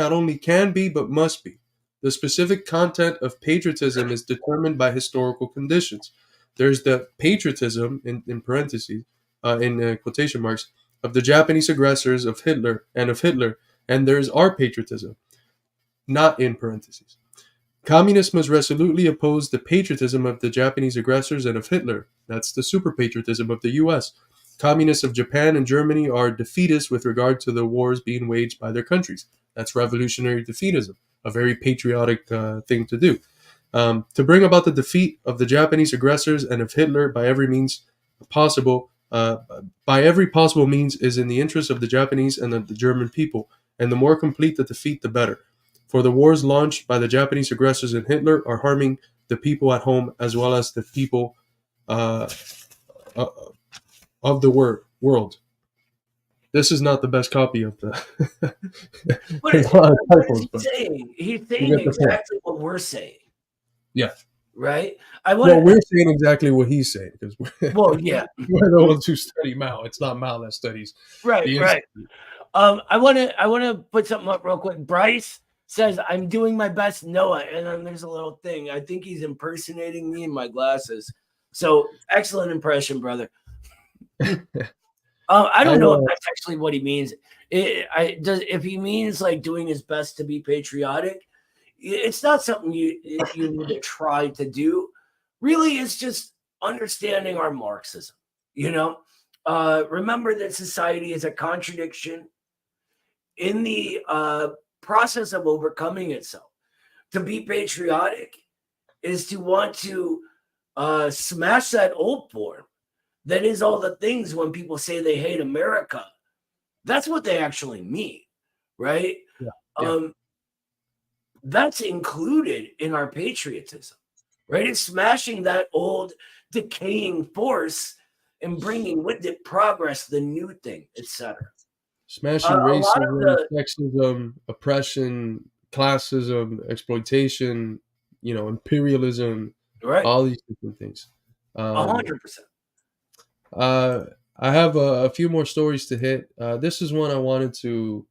Speaker 2: only can be but must be. The specific content of patriotism is determined by historical conditions. There's the patriotism in parentheses, in quotation marks, of the Japanese aggressors of Hitler, and there's our patriotism, not in parentheses. Communists must resolutely oppose the patriotism of the Japanese aggressors and of Hitler. That's the super patriotism of the U.S. Communists of Japan and Germany are defeatists with regard to the wars being waged by their countries. That's revolutionary defeatism, a very patriotic thing to do. To bring about the defeat of the Japanese aggressors and of Hitler by every possible means is in the interest of the Japanese and of the German people, and the more complete the defeat, the better. For the wars launched by the Japanese aggressors and Hitler are harming the people at home as well as the people of the world. This is not the best copy of the.
Speaker 12: What is he saying? He's saying exactly what we're saying.
Speaker 2: Yeah.
Speaker 12: Right?
Speaker 2: We're saying exactly what he's saying because we're the ones who study Mao. It's not Mao that studies.
Speaker 12: Right. I want to put something up real quick. Bryce says, I'm doing my best, Noah. And then there's a little thing. I think he's impersonating me in my glasses. So excellent impression, brother. I don't know if that's actually what he means. If he means like doing his best to be patriotic, it's not something you need to try to do. Really, it's just understanding our Marxism. Remember that society is a contradiction in the process of overcoming itself. To be patriotic is to want to smash that old form that is all the things when people say they hate America. That's what they actually mean, right?
Speaker 2: Yeah.
Speaker 12: That's included in our patriotism, right? It's smashing that old decaying force and bringing with it progress, the new thing, etc.
Speaker 2: Smashing racism, sexism, oppression, classism, exploitation, imperialism,
Speaker 12: Right.
Speaker 2: all these different things.
Speaker 12: 100%.
Speaker 2: I have a few more stories to hit. This is one I wanted to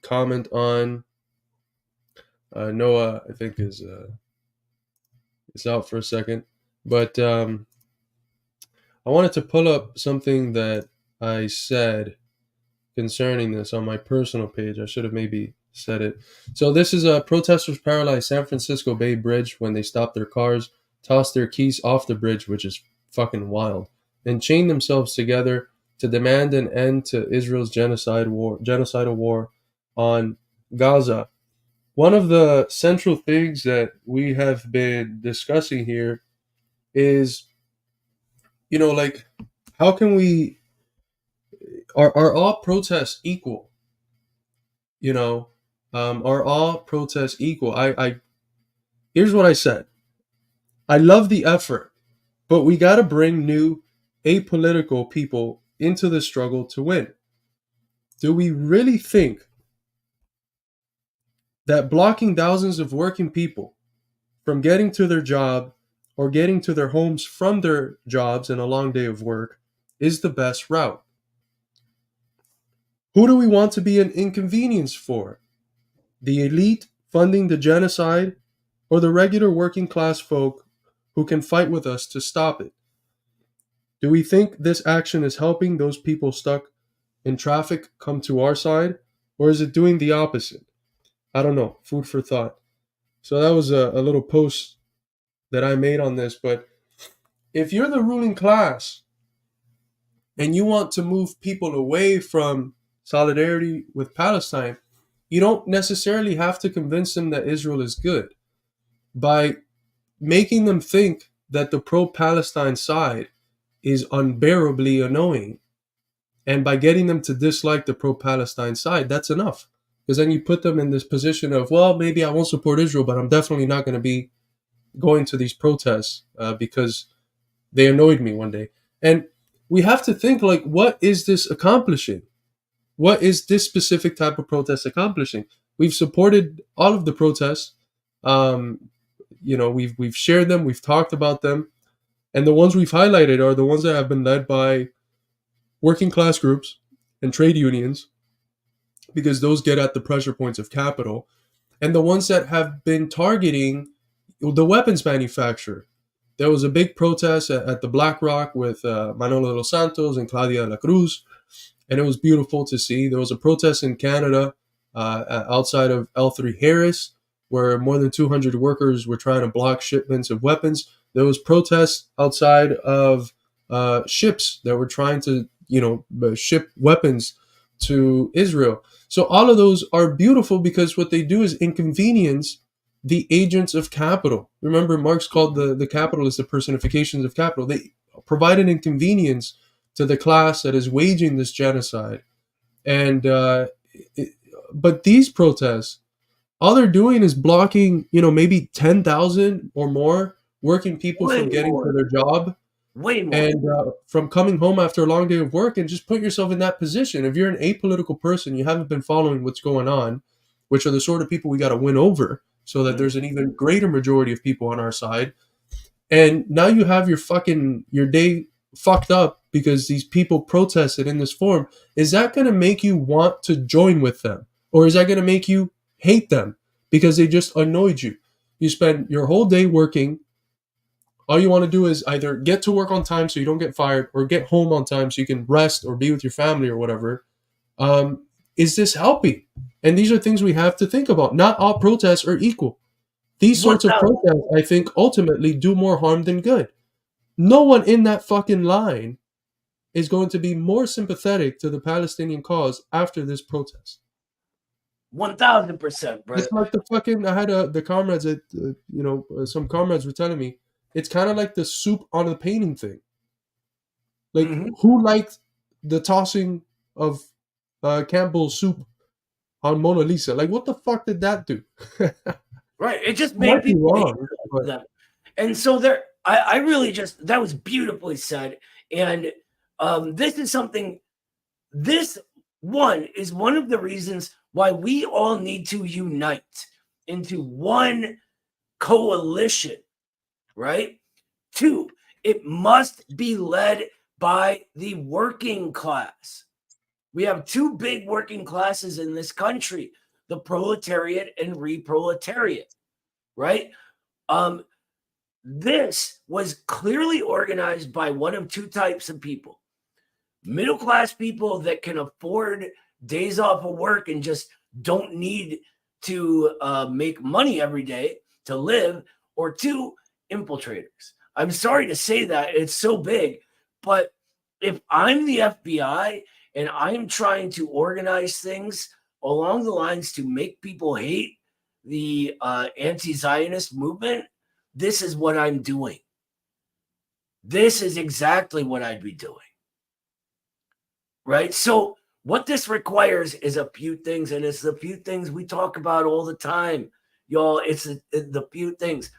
Speaker 2: comment on. Noah, I think, is out for a second, but I wanted to pull up something that I said concerning this on my personal page. I should have maybe said it. So this is protesters paralyzed San Francisco Bay Bridge when they stopped their cars, tossed their keys off the bridge, which is fucking wild, and chained themselves together to demand an end to Israel's genocidal war on Gaza. One of the central things that we have been discussing here is, like, how can we, are all protests equal? Are all protests equal? Here's what I said. I love the effort, but we got to bring new apolitical people into the struggle to win. Do we really think that blocking thousands of working people from getting to their job or getting to their homes from their jobs in a long day of work is the best route? Who do we want to be an inconvenience for? The elite funding the genocide, or the regular working class folk who can fight with us to stop it? Do we think this action is helping those people stuck in traffic come to our side, or is it doing the opposite? I don't know. Food for thought. So that was a little post that I made on this. But if you're the ruling class and you want to move people away from solidarity with Palestine, you don't necessarily have to convince them that Israel is good. By making them think that the pro-Palestine side is unbearably annoying, and by getting them to dislike the pro-Palestine side, that's enough. Because then you put them in this position of, well, maybe I won't support Israel, but I'm definitely not going to be going to these protests because they annoyed me one day. And we have to think, like, what is this accomplishing? What is this specific type of protest accomplishing? We've supported all of the protests. We've shared them, we've talked about them, and the ones we've highlighted are the ones that have been led by working class groups and trade unions, because those get at the pressure points of capital, and the ones that have been targeting the weapons manufacturer. There was a big protest at the Black Rock with Manolo dos Santos and Claudia de la Cruz, and it was beautiful to see. There was a protest in Canada outside of L3 Harris, where more than 200 workers were trying to block shipments of weapons. There was protests outside of ships that were trying to, ship weapons to Israel. So all of those are beautiful because what they do is inconvenience the agents of capital. Remember, Marx called the capitalists the personifications of capital. They provide an inconvenience to the class that is waging this genocide. And but these protests, all they're doing is blocking, maybe 10,000 or more working people from getting to their job.
Speaker 12: Way more.
Speaker 2: And from coming home after a long day of work. And just put yourself in that position. If you're an apolitical person, you haven't been following what's going on, which are the sort of people we got to win over so that there's an even greater majority of people on our side. And now you have your day fucked up because these people protested in this form. Is that going to make you want to join with them? Or is that going to make you hate them because they just annoyed you? You spend your whole day working. All you want to do is either get to work on time so you don't get fired, or get home on time so you can rest or be with your family or whatever. Is this helping? And these are things we have to think about. Not all protests are equal. These sorts of protests, I think, ultimately do more harm than good. No one in that fucking line is going to be more sympathetic to the Palestinian cause after this protest.
Speaker 12: 1,000%, bro.
Speaker 2: It's like I had the comrades at, some comrades were telling me, it's kind of like the soup on the painting thing. Like, who liked the tossing of Campbell's soup on Mona Lisa? Like, what the fuck did that do?
Speaker 12: Right. It just made people wrong. Them. And so I really just, that was beautifully said. And this is something, this one is one of the reasons why we all need to unite into one coalition, right? 2, it must be led by the working class. We have 2 big working classes in this country, the proletariat and reproletariat, right? This was clearly organized by one of 2 types of people. Middle class people that can afford days off of work and just don't need to make money every day to live, or 2, infiltrators. I'm sorry to say that, it's so big, but if I'm the FBI and I'm trying to organize things along the lines to make people hate the anti-Zionist movement, this is what I'm doing. This is exactly what I'd be doing. Right? So what this requires is a few things, and it's the few things we talk about all the time, y'all. It's the few things.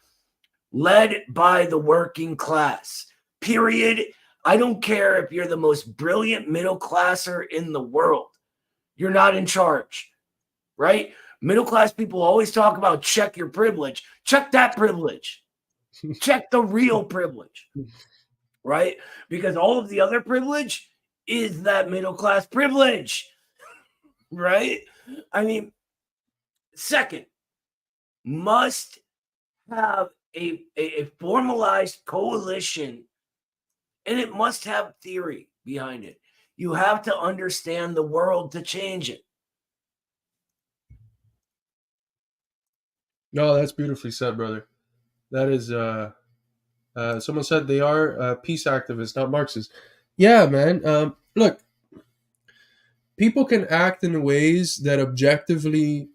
Speaker 12: Led by the working class, period. I don't care if you're the most brilliant middle classer in the world. You're not in charge, right? Middle class people always talk about check your privilege. Check that privilege. Check the real privilege, right? Because all of the other privilege is that middle class privilege, right? I mean, second, must have a formalized coalition, and it must have theory behind it. You have to understand the world to change it.
Speaker 2: No, that's beautifully said, brother. That is, someone said they are peace activists, not Marxists. Yeah, man. Look, people can act in ways that objectively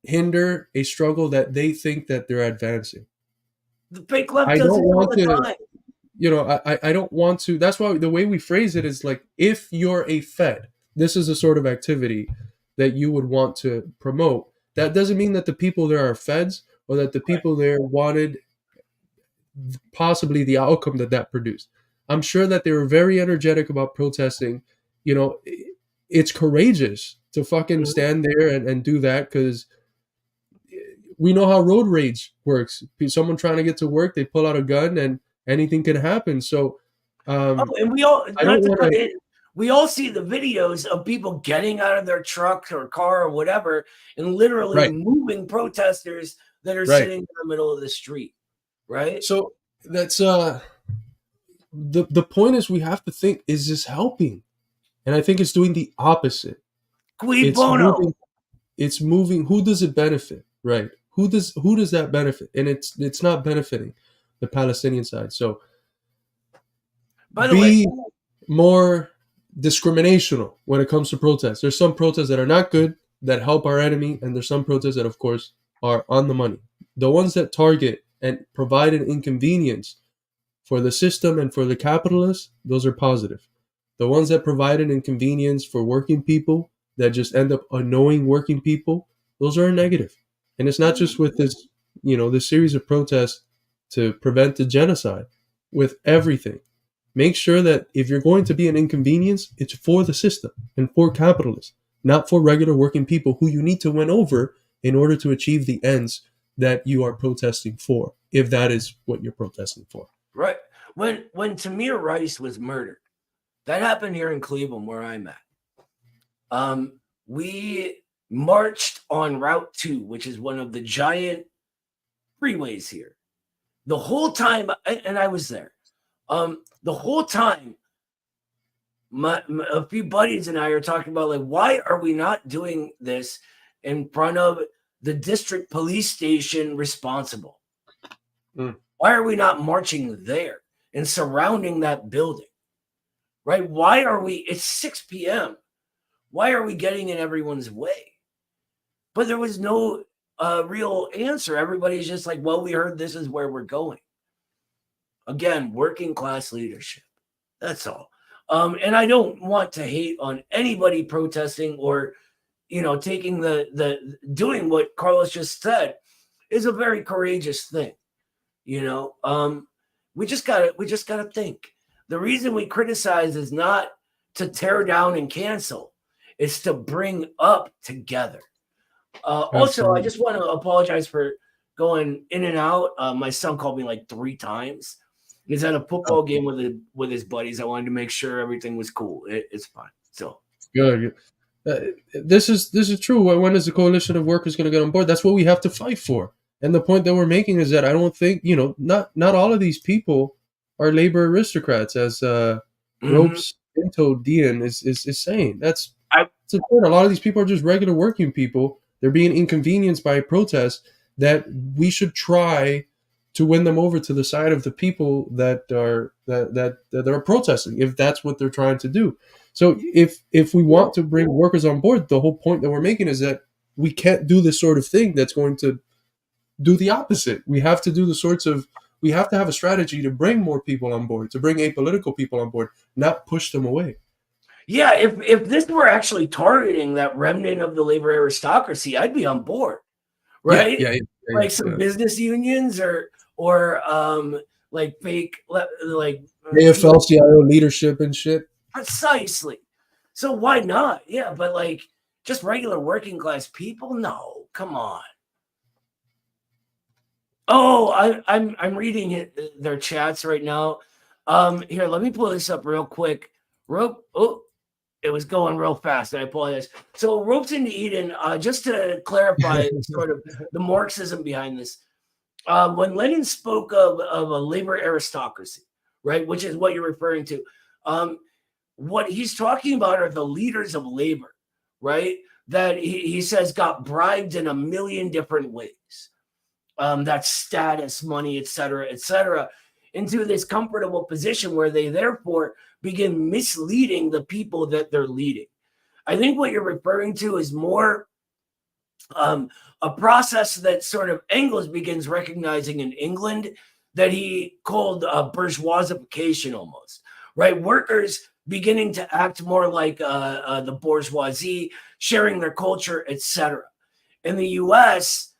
Speaker 2: hinder a struggle that they think that they're advancing.
Speaker 12: The fake left
Speaker 2: I
Speaker 12: does
Speaker 2: don't
Speaker 12: it all
Speaker 2: want
Speaker 12: the
Speaker 2: to,
Speaker 12: time.
Speaker 2: you know, I don't want to. That's why the way we phrase it is like, if you're a Fed, this is a sort of activity that you would want to promote. That doesn't mean that the people there are Feds, or that the people there wanted possibly the outcome that produced. I'm sure that they were very energetic about protesting. You know, it's courageous to fucking stand there and do that, because we know how road rage works. Someone trying to get to work, they pull out a gun and anything can happen. So,
Speaker 12: and we all
Speaker 2: I don't want to.
Speaker 12: We all see the videos of people getting out of their truck or car or whatever and literally moving protesters that are sitting in the middle of the street, right?
Speaker 2: So that's the point is, we have to think, is this helping? And I think it's doing the opposite.
Speaker 12: Cui bono.
Speaker 2: It's moving. Who does it benefit? Right? Who does that benefit? And it's not benefiting the Palestinian side. So
Speaker 12: by the way,
Speaker 2: more discriminational when it comes to protests. There's some protests that are not good, that help our enemy, and there's some protests that, of course, are on the money. The ones that target and provide an inconvenience for the system and for the capitalists, those are positive. The ones that provide an inconvenience for working people, that just end up annoying working people, those are negative. And it's not just with this, this series of protests to prevent the genocide. With everything, make sure that if you're going to be an inconvenience, it's for the system and for capitalists, not for regular working people who you need to win over in order to achieve the ends that you are protesting for, if that is what you're protesting for.
Speaker 12: Right. When Tamir Rice was murdered, that happened here in Cleveland, where I'm at. We marched on Route 2, which is one of the giant freeways here. The whole time, and I was there. The whole time, a few buddies and I are talking about, like, why are we not doing this in front of the district police station responsible? Why are we not marching there and surrounding that building? Right? Why are we? It's 6 p.m. Why are we getting in everyone's way? But there was no real answer. Everybody's just like, well, we heard this is where we're going. Again, working class leadership. That's all. And I don't want to hate on anybody protesting or, taking the doing what Carlos just said is a very courageous thing. We just gotta think. The reason we criticize is not to tear down and cancel. is to bring up together. Also, I
Speaker 2: Absolutely.
Speaker 12: just want to apologize for going in and out. My son called me like 3 times. He's at a football game with his buddies. I wanted to make sure everything was cool. It's fine. So
Speaker 2: Good. This is true. When is the coalition of workers going to get on board? That's what we have to fight for. And the point that we're making is that I don't think, not all of these people are labor aristocrats, as Ropes Pinto Dian is saying. That's the point. A lot of these people are just regular working people. They're being inconvenienced by a protest that we should try to win them over to the side of the people that are protesting, if that's what they're trying to do. So if we want to bring workers on board, the whole point that we're making is that we can't do this sort of thing that's going to do the opposite. We have to do we have to have a strategy to bring more people on board, to bring apolitical people on board, not push them away.
Speaker 12: Yeah, if this were actually targeting that remnant of the labor aristocracy, I'd be on board, right?
Speaker 2: Yeah,
Speaker 12: like some business unions or like fake like
Speaker 2: AFL-CIO leadership and shit.
Speaker 12: Precisely. So why not? Yeah, but like just regular working class people? No, come on. Oh, I'm reading their chats right now. Here, let me pull this up real quick. It was going real fast. I apologize. So Ropes into Eden, just to clarify sort of the Marxism behind this. When Lenin spoke of a labor aristocracy, right, which is what you're referring to, what he's talking about are the leaders of labor, right, that he says got bribed in a million different ways. That's status, money, et cetera, into this comfortable position where they therefore begin misleading the people that they're leading. I think what you're referring to is more a process that sort of Engels begins recognizing in England that he called bourgeoisification almost, right? Workers beginning to act more like the bourgeoisie, sharing their culture, etc. In the U.S.,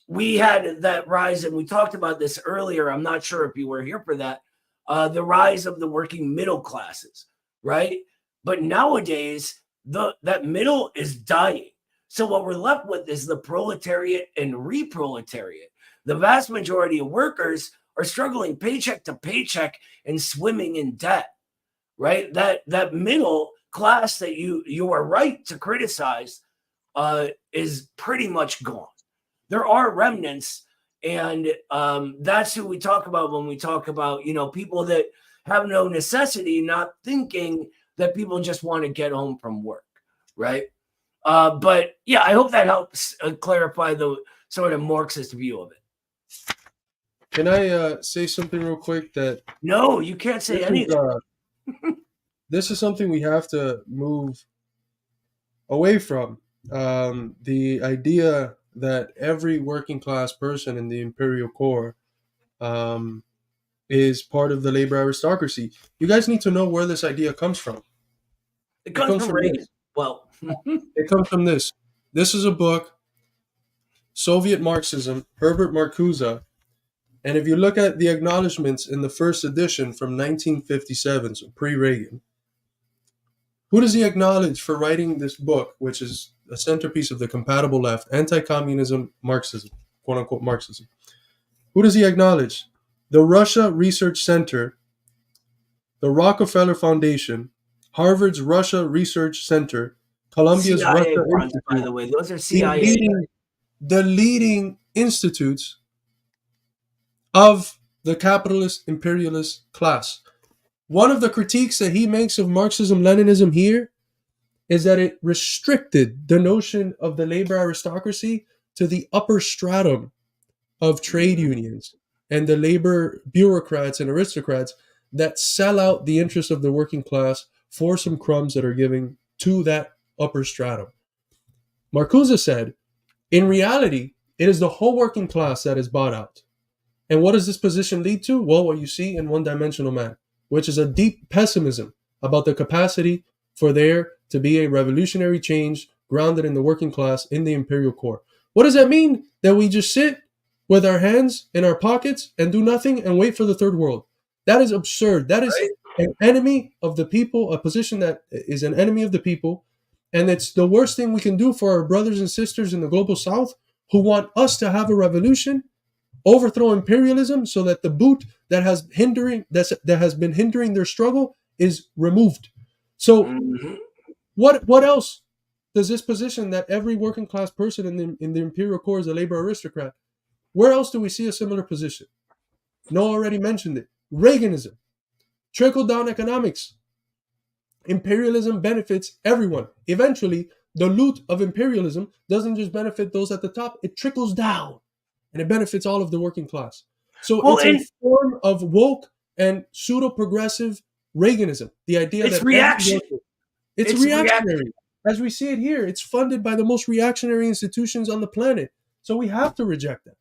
Speaker 12: we had that rise, and we talked about this earlier. I'm not sure if you were here for that. The rise of the working middle classes, right? But nowadays, that middle is dying. So what we're left with is the proletariat and reproletariat. The vast majority of workers are struggling paycheck to paycheck and swimming in debt, right? That middle class that you are right to criticize is pretty much gone. There are remnants, and that's who we talk about when we talk about, people that have no necessity, not thinking that people just want to get home from work, right? But yeah, I hope that helps clarify the sort of Marxist view of it.
Speaker 2: Can I say something real quick?
Speaker 12: No, you can't say anything.
Speaker 2: This is something we have to move away from. The idea that every working class person in the imperial core is part of the labor aristocracy. You guys need to know where this idea comes from.
Speaker 12: It comes from Reagan. Well,
Speaker 2: it comes from this. This is a book, Soviet Marxism, Herbert Marcuse. And if you look at the acknowledgments in the first edition from 1957, so pre-Reagan, who does he acknowledge for writing this book, which is a centerpiece of the compatible left, anti-communism Marxism, quote-unquote Marxism? Who does he acknowledge? The Russia Research Center, the Rockefeller Foundation, Harvard's Russia Research Center, Columbia's
Speaker 12: CIA
Speaker 2: Russia
Speaker 12: funds, by the way. Those are CIA.
Speaker 2: The leading institutes of the capitalist imperialist class. One of the critiques that he makes of Marxism-Leninism here is that it restricted the notion of the labor aristocracy to the upper stratum of trade unions and the labor bureaucrats and aristocrats that sell out the interests of the working class for some crumbs that are given to that upper stratum. Marcuse said, in reality, it is the whole working class that is bought out. And what does this position lead to? Well, what you see in One-Dimensional Man, which is a deep pessimism about the capacity for there to be a revolutionary change grounded in the working class in the imperial core. What does that mean? That we just sit with our hands in our pockets and do nothing and wait for the third world? That is absurd. That is an enemy of the people, a position that is an enemy of the people, and it's the worst thing we can do for our brothers and sisters in the global south who want us to have a revolution, overthrow imperialism so that the boot that has been hindering their struggle is removed. So what else does this position that every working class person in the imperial core is a labor aristocrat? Where else do we see a similar position? Noah already mentioned it. Reaganism, trickle-down economics. Imperialism benefits everyone. Eventually, the loot of imperialism doesn't just benefit those at the top, it trickles down and it benefits all of the working class. So it's a form of woke and pseudo-progressive Reaganism. The idea
Speaker 12: it's
Speaker 2: that
Speaker 12: reaction.
Speaker 2: It's reactionary. As we see it here, it's funded by the most reactionary institutions on the planet. So we have to reject that.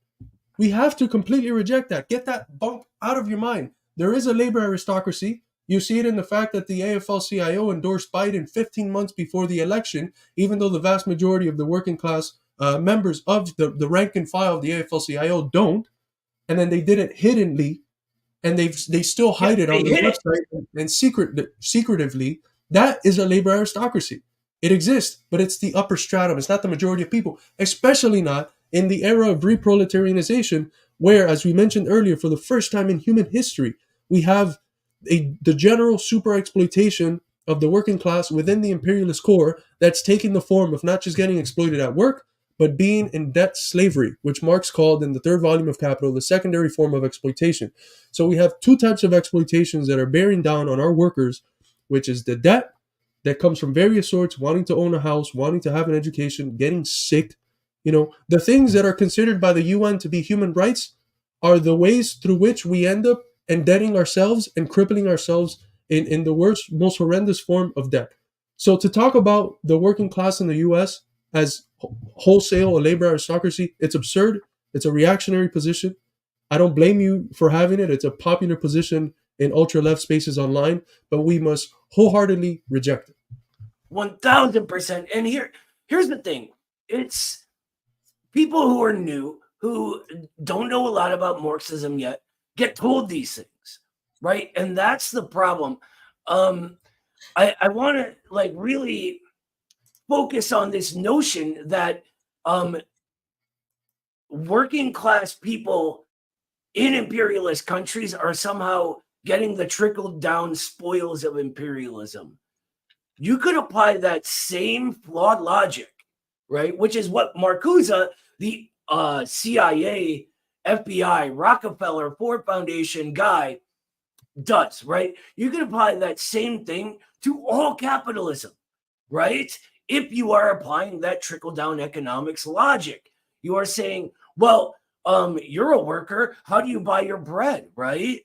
Speaker 2: We have to completely reject that. Get that bunk out of your mind. There is a labor aristocracy. You see it in the fact that the AFL-CIO endorsed Biden 15 months before the election, even though the vast majority of the working class members of the rank and file of the AFL-CIO don't. And then they did it hiddenly, and they still hide it on the website and secretively. That is a labor aristocracy. It exists, but it's the upper stratum. It's not the majority of people, especially not in the era of reproletarianization, where, as we mentioned earlier, for the first time in human history, we have the general super exploitation of the working class within the imperialist core that's taking the form of not just getting exploited at work, but being in debt slavery, which Marx called in the third volume of Capital the secondary form of exploitation. So we have two types of exploitations that are bearing down on our workers, which is the debt that comes from various sorts, wanting to own a house, wanting to have an education, getting sick. You know, the things that are considered by the UN to be human rights are the ways through which we end up indebting ourselves and crippling ourselves in the worst, most horrendous form of debt. So to talk about the working class in the US as wholesale a labor aristocracy, it's absurd. It's a reactionary position. I don't blame you for having it. It's a popular position in ultra-left spaces online, but we must wholeheartedly reject it.
Speaker 12: 1000%. And here's the thing. It's people who are new, who don't know a lot about Marxism yet, get told these things, right? And that's the problem. I want to really focus on this notion that working class people in imperialist countries are somehow getting the trickled down spoils of imperialism. You could apply that same flawed logic, right? Which is what Marcuse, the CIA, FBI, Rockefeller, Ford Foundation guy does, right? You can apply that same thing to all capitalism, right? If you are applying that trickle-down economics logic, you are saying, well, you're a worker. How do you buy your bread, right?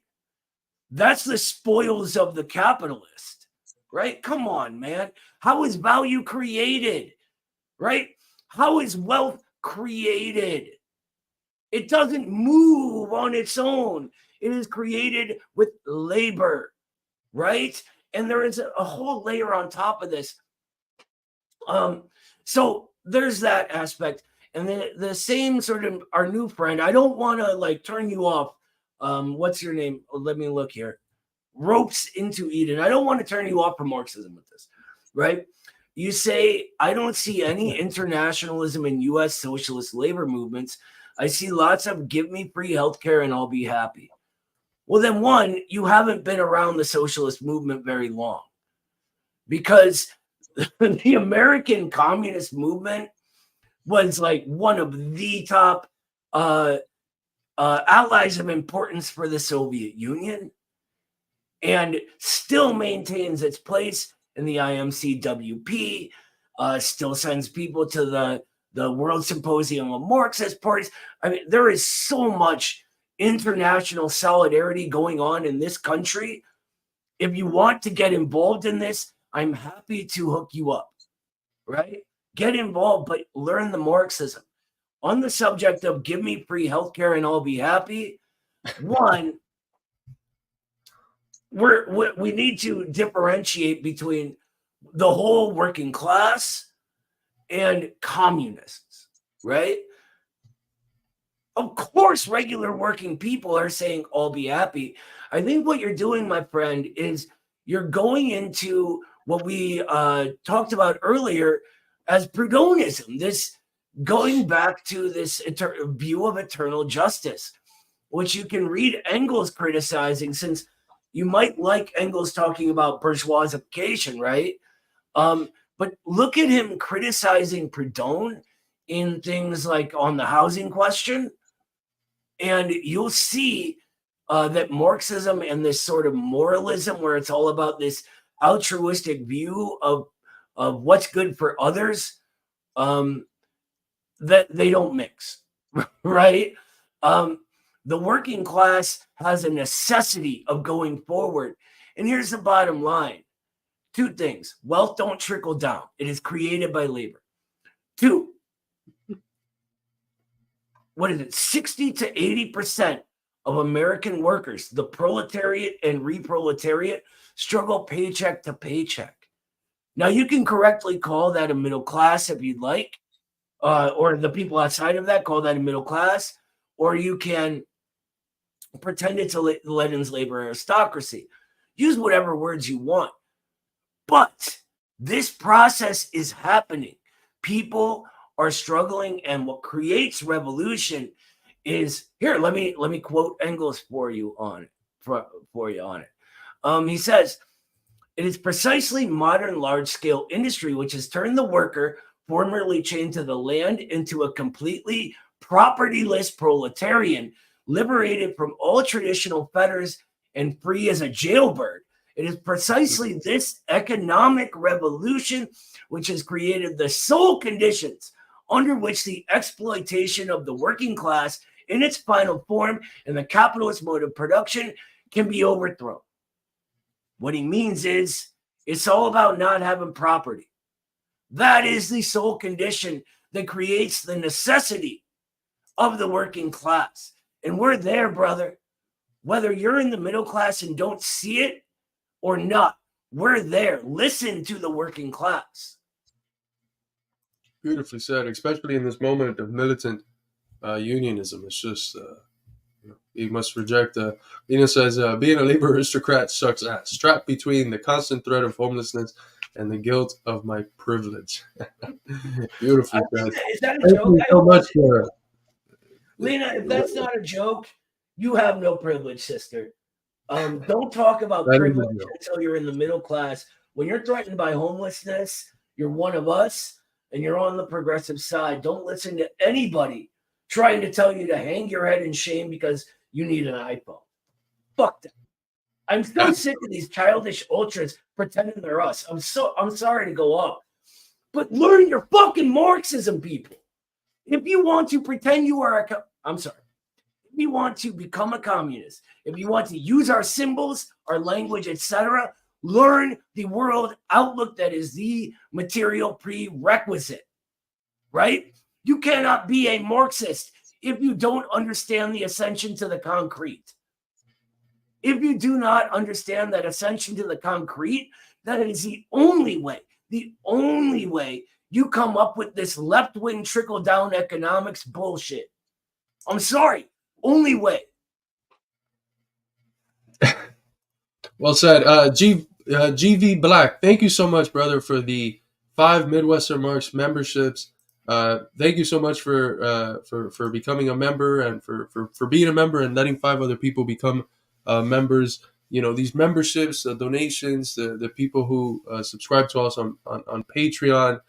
Speaker 12: That's the spoils of the capitalist, right? Come on, man. How is value created, right? How is wealth created? It doesn't move on its own. It is created with labor, right? And there is a whole layer on top of this. So there's that aspect. And then the same sort of our new friend, I don't want to turn you off. What's your name? Let me look here. Ropes into Eden. I don't want to turn you off from Marxism with this, right? You say, I don't see any internationalism in U.S. socialist labor movements. I see lots of give me free healthcare and I'll be happy. Well, then one, you haven't been around the socialist movement very long, because the American communist movement was one of the top allies of importance for the Soviet Union, and still maintains its place in the IMCWP, still sends people to the World Symposium of Marxist Parties. I mean, there is so much international solidarity going on in this country. If you want to get involved in this, I'm happy to hook you up, right? Get involved, but learn the Marxism. On the subject of give me free healthcare and I'll be happy, one, we need to differentiate between the whole working class and communists, right? Of course, regular working people are saying, I'll be happy. I think what you're doing, my friend, is you're going into what we talked about earlier as Proudhonism, this going back to this view of eternal justice, which you can read Engels criticizing, since you might like Engels talking about bourgeoisification, right? But look at him criticizing Proudhon in things like on the housing question, and you'll see that Marxism and this sort of moralism, where it's all about this altruistic view of what's good for others, that they don't mix, right? The working class has a necessity of going forward. And here's the bottom line. Two things. Wealth don't trickle down. It is created by labor. Two, what is it? 60 to 80% of American workers, the proletariat and reproletariat, struggle paycheck to paycheck. Now, you can correctly call that a middle class if you'd like, or the people outside of that call that a middle class, or you can pretend it's Lenin's labor aristocracy. Use whatever words you want. But this process is happening. People are struggling, and what creates revolution is here. Let me quote Engels for you on it. He says, "It is precisely modern large-scale industry which has turned the worker, formerly chained to the land, into a completely propertyless proletarian, liberated from all traditional fetters and free as a jailbird. It is precisely this economic revolution which has created the sole conditions under which the exploitation of the working class in its final form and the capitalist mode of production can be overthrown." What he means is it's all about not having property. That is the sole condition that creates the necessity of the working class. And we're there, brother. Whether you're in the middle class and don't see it or not, we're there. Listen to the working class.
Speaker 2: Beautifully said, especially in this moment of militant unionism. It's just, you must reject. Lena says, being a labor aristocrat sucks ass. Strapped between the constant threat of homelessness and the guilt of my privilege. Beautifully said.
Speaker 12: Is that a
Speaker 2: Thank
Speaker 12: joke?
Speaker 2: you so much,
Speaker 12: Lena, if that's not a joke, you have no privilege, sister. Don't talk about
Speaker 2: That is a
Speaker 12: privilege
Speaker 2: joke.
Speaker 12: until you're in the middle class. When you're threatened by homelessness, you're one of us, and you're on the progressive side. Don't listen to anybody trying to tell you to hang your head in shame because you need an iPhone. Fuck that. I'm so sick of these childish ultras pretending they're us. I'm sorry to go off, but learn your fucking Marxism, people. If you want to pretend you are if you want to become a communist, if you want to use our symbols, our language, etc., learn the world outlook that is the material prerequisite, right? You cannot be a Marxist if you don't understand the ascension to the concrete. If you do not understand that ascension to the concrete, that is the only way you come up with this left-wing trickle-down economics bullshit. I'm sorry, only way.
Speaker 2: Well said. GV Black, thank you so much, brother, for the 5 Midwestern Marx memberships. Thank you so much for becoming a member and for being a member and letting 5 other people become members. You know, these memberships, the donations, the people who subscribe to us on Patreon.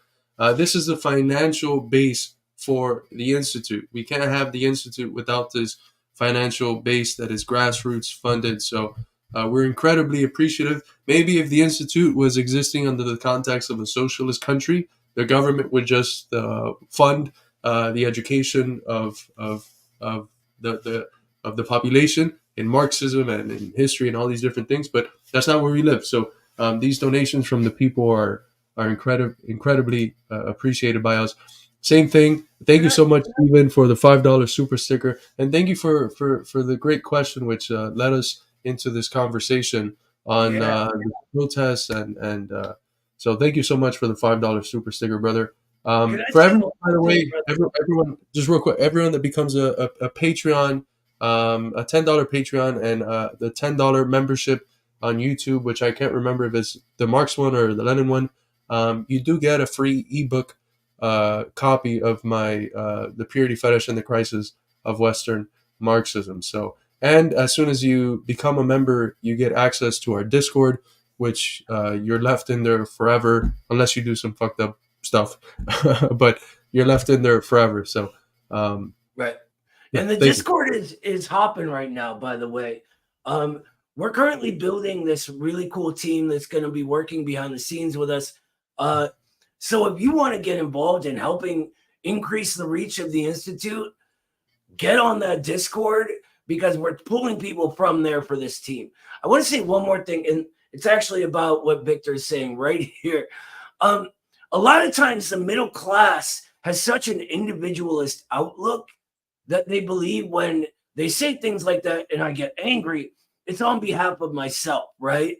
Speaker 2: This is the financial base for the Institute. We can't have the Institute without this financial base that is grassroots funded. So we're incredibly appreciative. Maybe if the Institute was existing under the context of a socialist country, the government would just fund the education of the population in Marxism and in history and all these different things. But that's not where we live. So these donations from the people are incredibly appreciated by us. Same thing. Thank you so much, Stephen, for the $5 super sticker, and thank you for the great question, which led us into this conversation on the protests and so thank you so much for the $5 super sticker, brother. For everyone, by the way, everyone, just real quick, everyone that becomes a Patreon, a $10 Patreon and the $10 membership on YouTube, which I can't remember if it's the Marx one or the Lenin one, you do get a free ebook copy of my The Purity, Fetish, and the Crisis of Western Marxism. So, and as soon as you become a member, you get access to our Discord, which you're left in there forever, unless you do some fucked up stuff. But you're left in there forever. So,
Speaker 12: right.
Speaker 2: Yeah,
Speaker 12: and the Discord is hopping right now, by the way. We're currently building this really cool team that's going to be working behind the scenes with us. So if you want to get involved in helping increase the reach of the Institute, get on that Discord, because we're pulling people from there for this team. I want to say one more thing, and it's actually about what Victor is saying right here. A lot of times the middle class has such an individualist outlook that they believe when they say things like that and I get angry, it's on behalf of myself, right?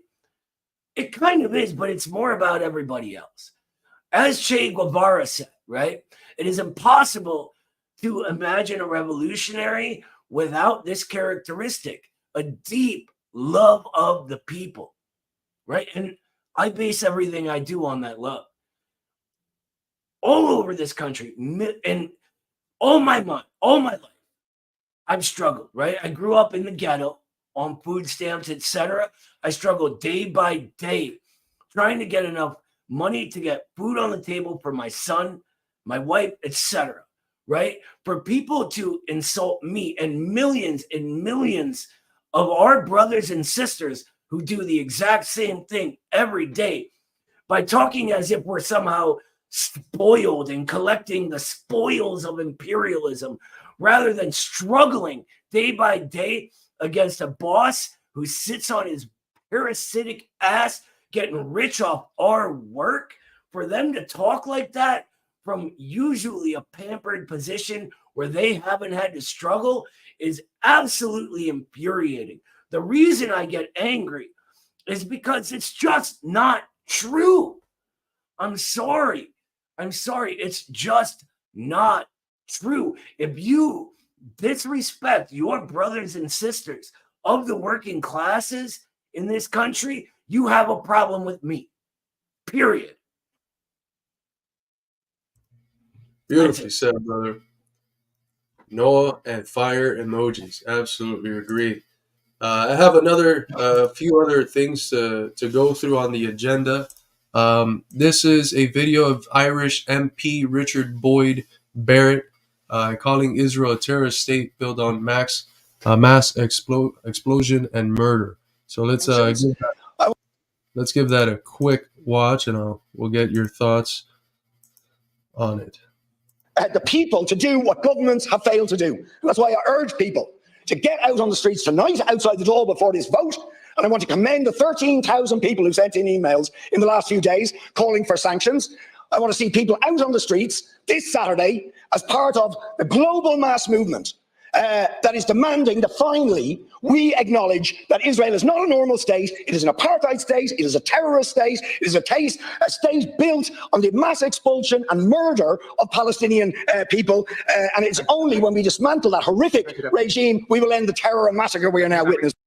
Speaker 12: It kind of is, but it's more about everybody else. As Che Guevara said, right? It is impossible to imagine a revolutionary without this characteristic, a deep love of the people, right? And I base everything I do on that love. All over this country, and all my life, I've struggled, right? I grew up in the ghetto on food stamps, etc. I struggled day by day trying to get enough money to get food on the table for my son, my wife, etc. Right? For people to insult me and millions of our brothers and sisters who do the exact same thing every day by talking as if we're somehow spoiled and collecting the spoils of imperialism rather than struggling day by day against a boss who sits on his parasitic ass getting rich off our work. For them to talk like that from usually a pampered position where they haven't had to struggle is absolutely infuriating. The reason I get angry is because it's just not true. I'm sorry. It's just not true. If you disrespect your brothers and sisters of the working classes in this country, you have a problem with me. Period.
Speaker 2: Beautifully said, brother. Noah and fire emojis. Absolutely agree. I have another few other things to go through on the agenda. This is a video of Irish MP Richard Boyd Barrett calling Israel a terrorist state built on mass explosion and murder. So let's give that a quick watch, and we'll get your thoughts on it.
Speaker 16: The people to do what governments have failed to do. That's why I urge people to get out on the streets tonight outside the door before this vote. And I want to commend the 13,000 people who sent in emails in the last few days calling for sanctions. I want to see people out on the streets this Saturday as part of the global mass movement that is demanding that finally we acknowledge that Israel is not a normal state. It is an apartheid state. It is a terrorist state. It is a state built on the mass expulsion and murder of Palestinian people. And it's only when we dismantle that horrific regime we will end the terror and massacre we are now witnessing.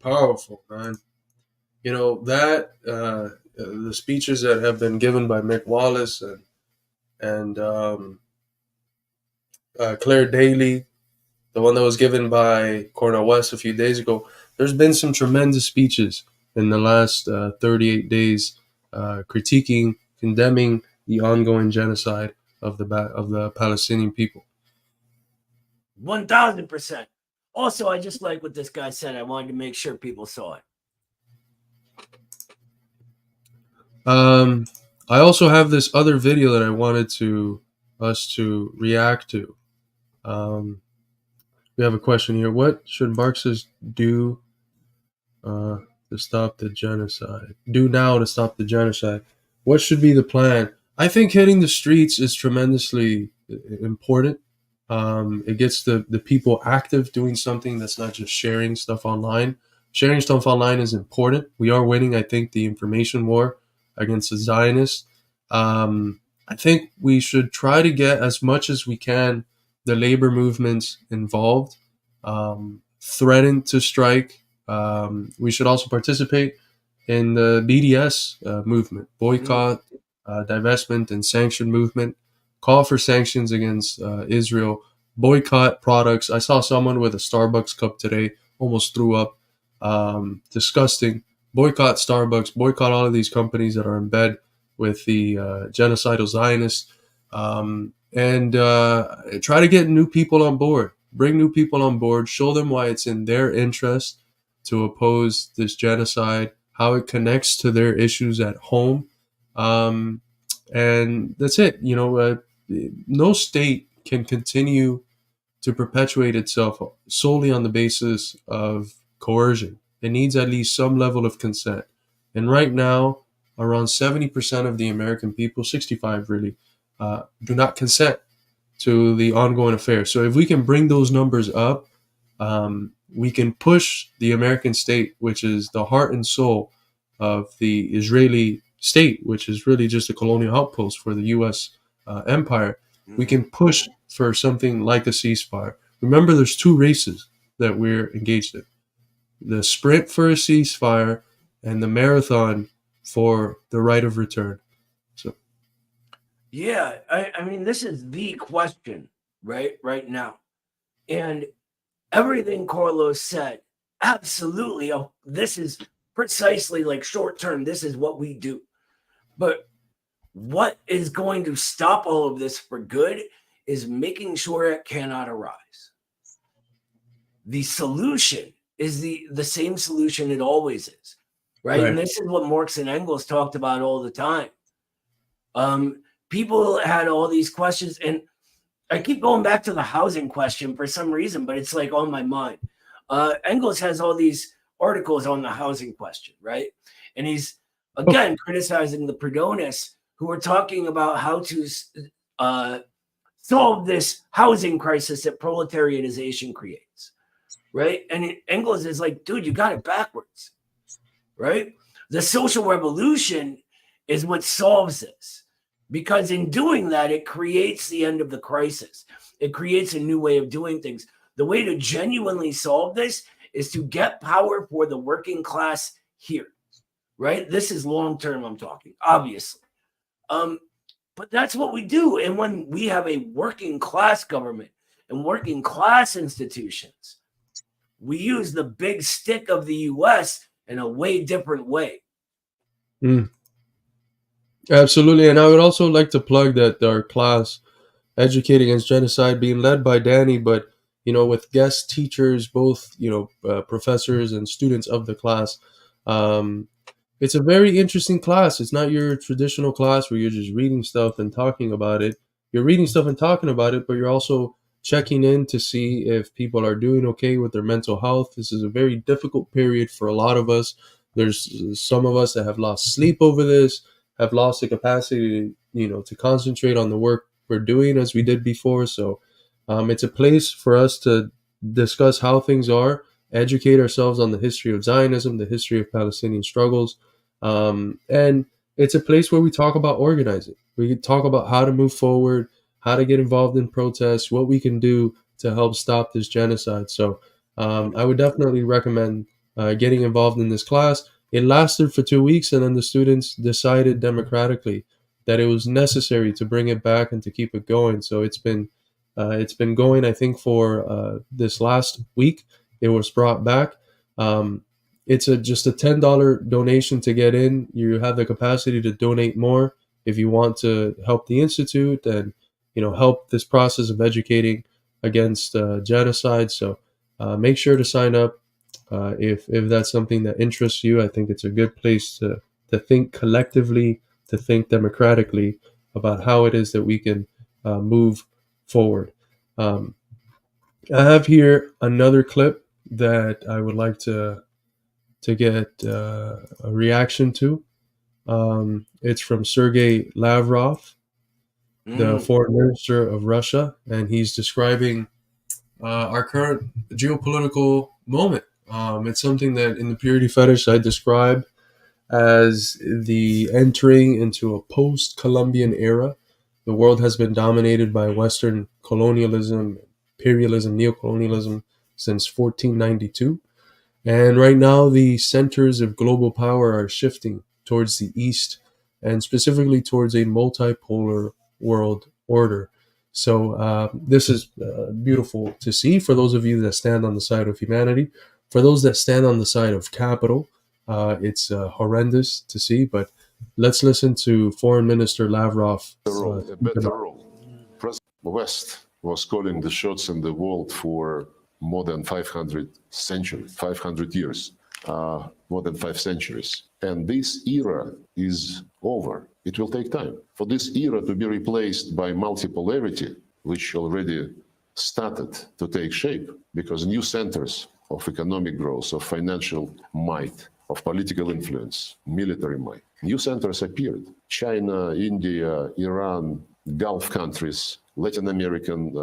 Speaker 2: Powerful, man. You know, that the speeches that have been given by Mick Wallace and Claire Daly, the one that was given by Cornel West a few days ago, there's been some tremendous speeches in the last 38 days critiquing, condemning the ongoing genocide of the Palestinian people.
Speaker 12: 1,000%. Also, I just like what this guy said. I wanted to make sure people saw it.
Speaker 2: I also have this other video that I wanted us to react to. We have a question here. What should Marxists do to stop the genocide? Do now to stop the genocide? What should be the plan? I think hitting the streets is tremendously important. It gets the people active, doing something that's not just sharing stuff online. Sharing stuff online is important. We are winning, I think, the information war against the Zionists. I think we should try to get as much as we can the labor movements involved, threaten to strike We should also participate in the BDS movement, boycott, divestment, and sanction movement. Call for sanctions against Israel. Boycott products. I saw someone with a Starbucks cup today, almost threw up. Disgusting. Boycott Starbucks. Boycott all of these companies that are in bed with the genocidal Zionists. And try to get new people on board. Bring new people on board. Show them why it's in their interest to oppose this genocide, how it connects to their issues at home. And that's it. No state can continue to perpetuate itself solely on the basis of coercion. It needs at least some level of consent. And right now, around 70% of the American people, 65 really, do not consent to the ongoing affair. So if we can bring those numbers up, we can push the American state, which is the heart and soul of the Israeli state, which is really just a colonial outpost for the U.S. Empire. We can push for something like a ceasefire. Remember, there's two races that we're engaged in. The sprint for a ceasefire and the marathon for the right of return. So,
Speaker 12: yeah, I mean, this is the question right now. And everything Carlos said, absolutely. Oh, this is precisely like short term. This is what we do. But what is going to stop all of this for good is making sure it cannot arise. The solution is the same solution it always is, right? And this is what Marx and Engels talked about all the time. People had all these questions, and I keep going back to the housing question for some reason, but it's like on my mind. Engels has all these articles on the housing question, right? And he's, again, criticizing the Perdonists who are talking about how to solve this housing crisis that proletariatization creates, right? And Engels is like, dude, you got it backwards, right? The social revolution is what solves this, because in doing that, it creates the end of the crisis. It creates a new way of doing things. The way to genuinely solve this is to get power for the working class here, right? This is long-term I'm talking, obviously. But that's what we do. And when we have a working class government and working class institutions, we use the big stick of the U.S. in a way different way.
Speaker 2: Absolutely. And I would also like to plug that our class, Educating Against Genocide, being led by Danny, but, with guest teachers, both, professors and students of the class. It's a very interesting class. It's not your traditional class where you're just reading stuff and talking about it. You're reading stuff and talking about it, but you're also checking in to see if people are doing okay with their mental health. This is a very difficult period for a lot of us. There's some of us that have lost sleep over this, have lost the capacity to concentrate on the work we're doing as we did before. So it's a place for us to discuss how things are, educate ourselves on the history of Zionism, the history of Palestinian struggles. And it's a place where we talk about organizing. We talk about how to move forward, how to get involved in protests, what we can do to help stop this genocide. So I would definitely recommend getting involved in this class. It lasted for 2 weeks, and then the students decided democratically that it was necessary to bring it back and to keep it going. So it's been going, I think, for this last week. It was brought back. It's just a $10 donation to get in. You have the capacity to donate more if you want to help the institute and help this process of educating against genocide. So make sure to sign up if that's something that interests you. I think it's a good place to think collectively, to think democratically about how it is that we can move forward. I have here another clip that I would like to get a reaction to. It's from Sergei Lavrov, the foreign minister of Russia, and he's describing our current geopolitical moment. It's something that in the Purity Fetish I describe as the entering into a post-Columbian era. The world has been dominated by Western colonialism, imperialism, neocolonialism since 1492. And right now, the centers of global power are shifting towards the east, and specifically towards a multipolar world order. So this is beautiful to see for those of you that stand on the side of humanity. For those that stand on the side of capital, it's horrendous to see. But let's listen to Foreign Minister Lavrov.
Speaker 17: A better role. President West was calling the shots in the world for more than 500 years, more than 5 centuries. And this era is over. It will take time for this era to be replaced by multipolarity, which already started to take shape, because new centers of economic growth, of financial might, of political influence, military might, new centers appeared. China, India, Iran, Gulf countries, Latin American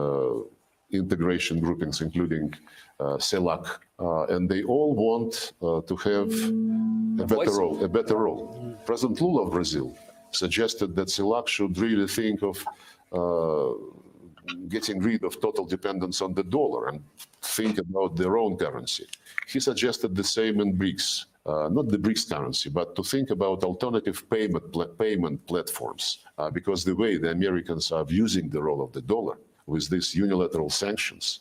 Speaker 17: integration groupings, including CELAC, and they all want to have a better role. President Lula of Brazil suggested that CELAC should really think of getting rid of total dependence on the dollar and think about their own currency. He suggested the same in BRICS, not the BRICS currency, but to think about alternative payment platforms, because the way the Americans are using the role of the dollar with these unilateral sanctions,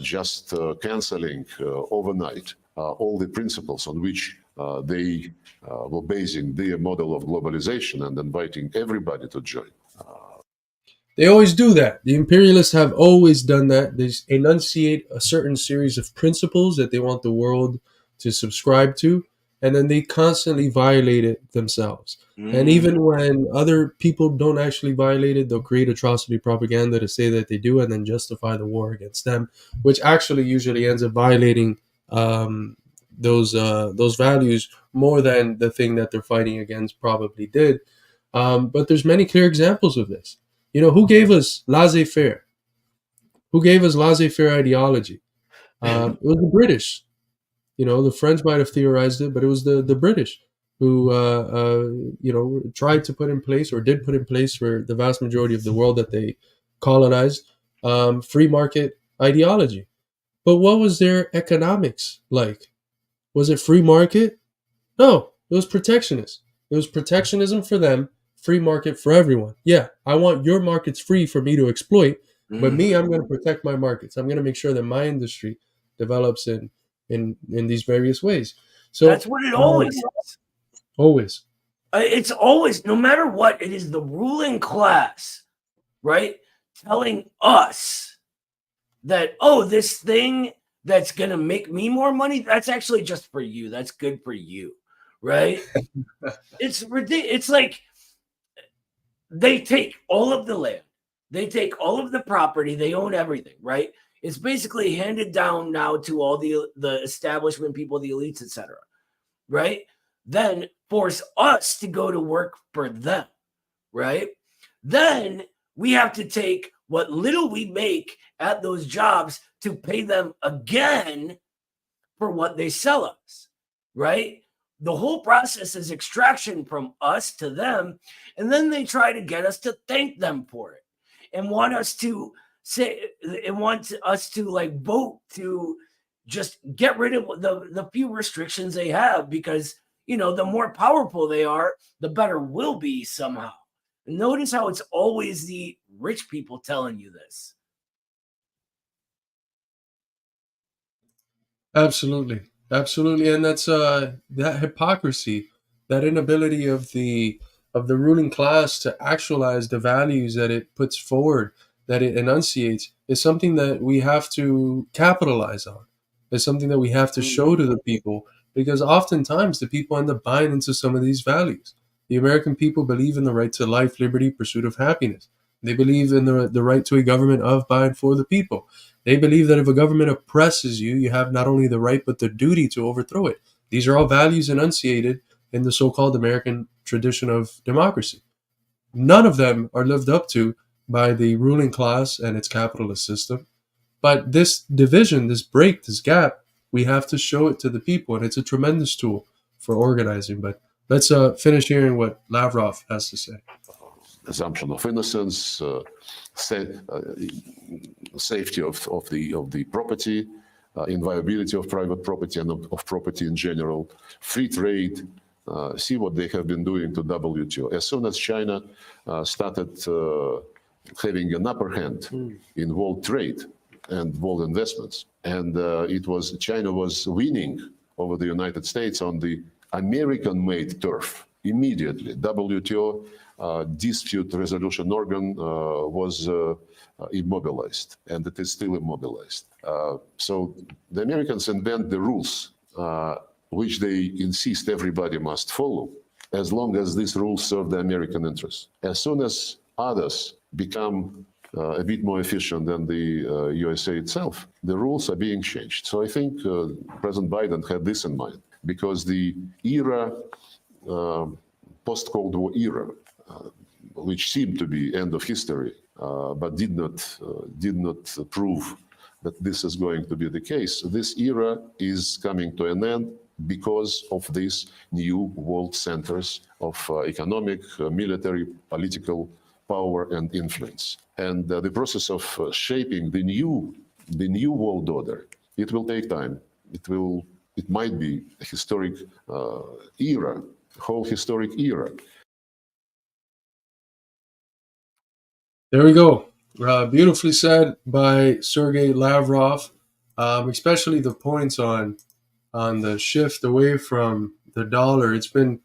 Speaker 17: just canceling overnight all the principles on which they were basing their model of globalization and inviting everybody to join.
Speaker 2: They always do that. The imperialists have always done that. They enunciate a certain series of principles that they want the world to subscribe to, and then they constantly violate it themselves. And even when other people don't actually violate it, they'll create atrocity propaganda to say that they do, and then justify the war against them, which actually usually ends up violating those values more than the thing that they're fighting against probably did. But there's many clear examples of this. You know, who gave us laissez-faire? Who gave us laissez-faire ideology? It was the British. You know, the French might have theorized it, but it was the British who, tried to put in place, or did put in place for the vast majority of the world that they colonized, free market ideology. But what was their economics like? Was it free market? No, it was protectionist. It was protectionism for them, free market for everyone. Yeah, I want your markets free for me to exploit, but me, I'm going to protect my markets. I'm going to make sure that my industry develops in these various ways. So
Speaker 12: that's what it always is.
Speaker 2: Always.
Speaker 12: It's always, no matter what, it is the ruling class, right, telling us that, oh, this thing that's going to make me more money, that's actually just for you. That's good for you, right? It's ridiculous. It's like they take all of the land. They take all of the property. They own everything, right? It's basically handed down now to all the establishment people, the elites, etc., right? Then force us to go to work for them, right? Then we have to take what little we make at those jobs to pay them again for what they sell us, right? The whole process is extraction from us to them, and then they try to get us to thank them for it and want us to like vote to just get rid of the few restrictions they have, because, you know, the more powerful they are, the better we'll be somehow. Notice how it's always the rich people telling you this.
Speaker 2: Absolutely. And that's that hypocrisy, that inability of the ruling class to actualize the values that it puts forward, that it enunciates, is something that we have to capitalize on. It's something that we have to show to the people, because oftentimes the people end up buying into some of these values. The American people believe in the right to life, liberty, pursuit of happiness. They believe in the right to a government of, by, and for the people. They believe that if a government oppresses you, you have not only the right but the duty to overthrow it. These are all values enunciated in the so-called American tradition of democracy. None of them are lived up to by the ruling class and its capitalist system. But this division, this break, this gap, we have to show it to the people, and it's a tremendous tool for organizing. But let's finish hearing what Lavrov has to say.
Speaker 17: Assumption of innocence, safety of the property, inviolability of private property and of property in general, free trade. See what they have been doing to WTO. As soon as China started having an upper hand in world trade and world investments, and China was winning over the United States on the American-made turf immediately. WTO dispute resolution organ was immobilized, and it is still immobilized. So the Americans invent the rules which they insist everybody must follow, as long as these rules serve the American interests. As soon as others become a bit more efficient than the USA itself, the rules are being changed. So I think President Biden had this in mind, because the era, post-Cold War era, which seemed to be end of history, but did not prove that this is going to be the case. This era is coming to an end because of these new world centers of economic, military, political power and influence. And the process of shaping the new world order, it will take time. It might be a historic era, whole historic era.
Speaker 2: There we go. Beautifully said by Sergei Lavrov, especially the points on the shift away from the dollar. It's been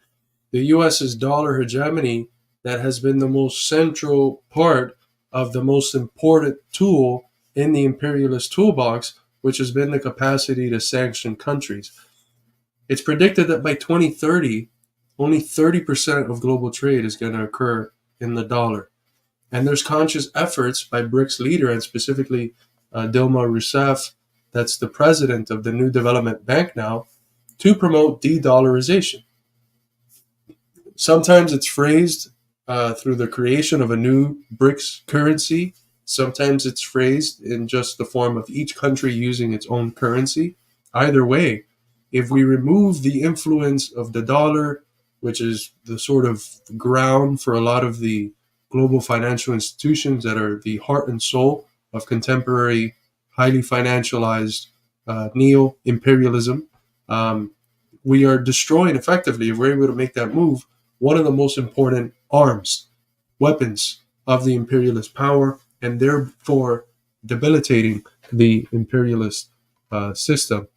Speaker 2: the US's dollar hegemony that has been the most central part of the most important tool in the imperialist toolbox, which has been the capacity to sanction countries. It's predicted that by 2030, only 30% of global trade is going to occur in the dollar. And there's conscious efforts by BRICS leader, and specifically Dilma Rousseff, that's the president of the New Development Bank now, to promote de-dollarization. Sometimes it's phrased through the creation of a new BRICS currency. Sometimes it's phrased in just the form of each country using its own currency. Either way, if we remove the influence of the dollar, which is the sort of ground for a lot of the global financial institutions that are the heart and soul of contemporary, highly financialized neo-imperialism, we are destroying effectively, if we're able to make that move, one of the most important weapons of the imperialist power, and therefore debilitating the imperialist system.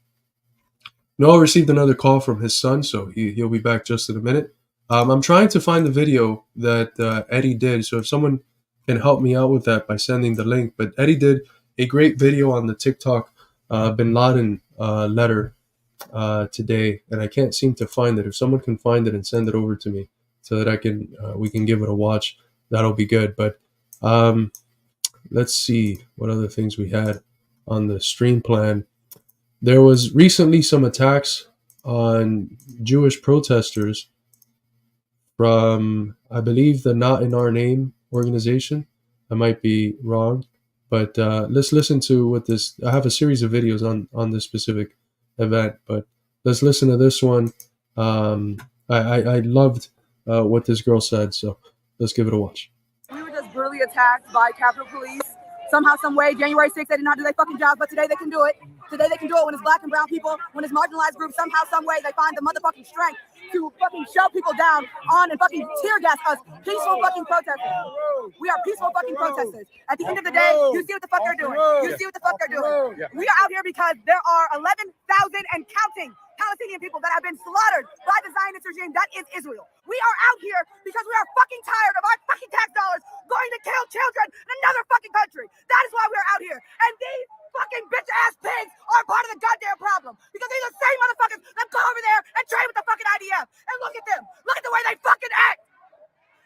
Speaker 2: Noah received another call from his son, so he'll be back just in a minute. I'm trying to find the video that Eddie did, so if someone can help me out with that by sending the link. But Eddie did a great video on the TikTok Bin Laden letter today, and I can't seem to find it. If someone can find it and send it over to me so that we can give it a watch, that'll be good. But let's see what other things we had on the stream plan. There was recently some attacks on Jewish protesters from, I believe, the Not in Our Name organization. I might be wrong, but let's listen to what this. I have a series of videos on this specific event, but let's listen to this one. I loved what this girl said, so let's give it a watch.
Speaker 18: We were just brutally attacked by Capitol Police. Somehow, some way, January 6th, they did not do their fucking job, but today they can do it. Today they can do it when it's black and brown people, when it's marginalized groups. Somehow, some way, they find the motherfucking strength to fucking shove people down on and fucking tear gas us. Peaceful fucking protesters. We are peaceful fucking protesters. At the end of the day, you see what the fuck they're doing. You see what the fuck they're doing. We are out here because there are 11,000 and counting Palestinian people that have been slaughtered by the Zionist regime. That is Israel. We are out here because we are fucking tired of our fucking tax dollars going to kill children in another fucking country. That is why we're out here. And these fucking bitch ass pigs are part of the goddamn problem. Because they're the same motherfuckers that go over there and trade with the fucking IDF. And look at them. Look at the way they fucking act.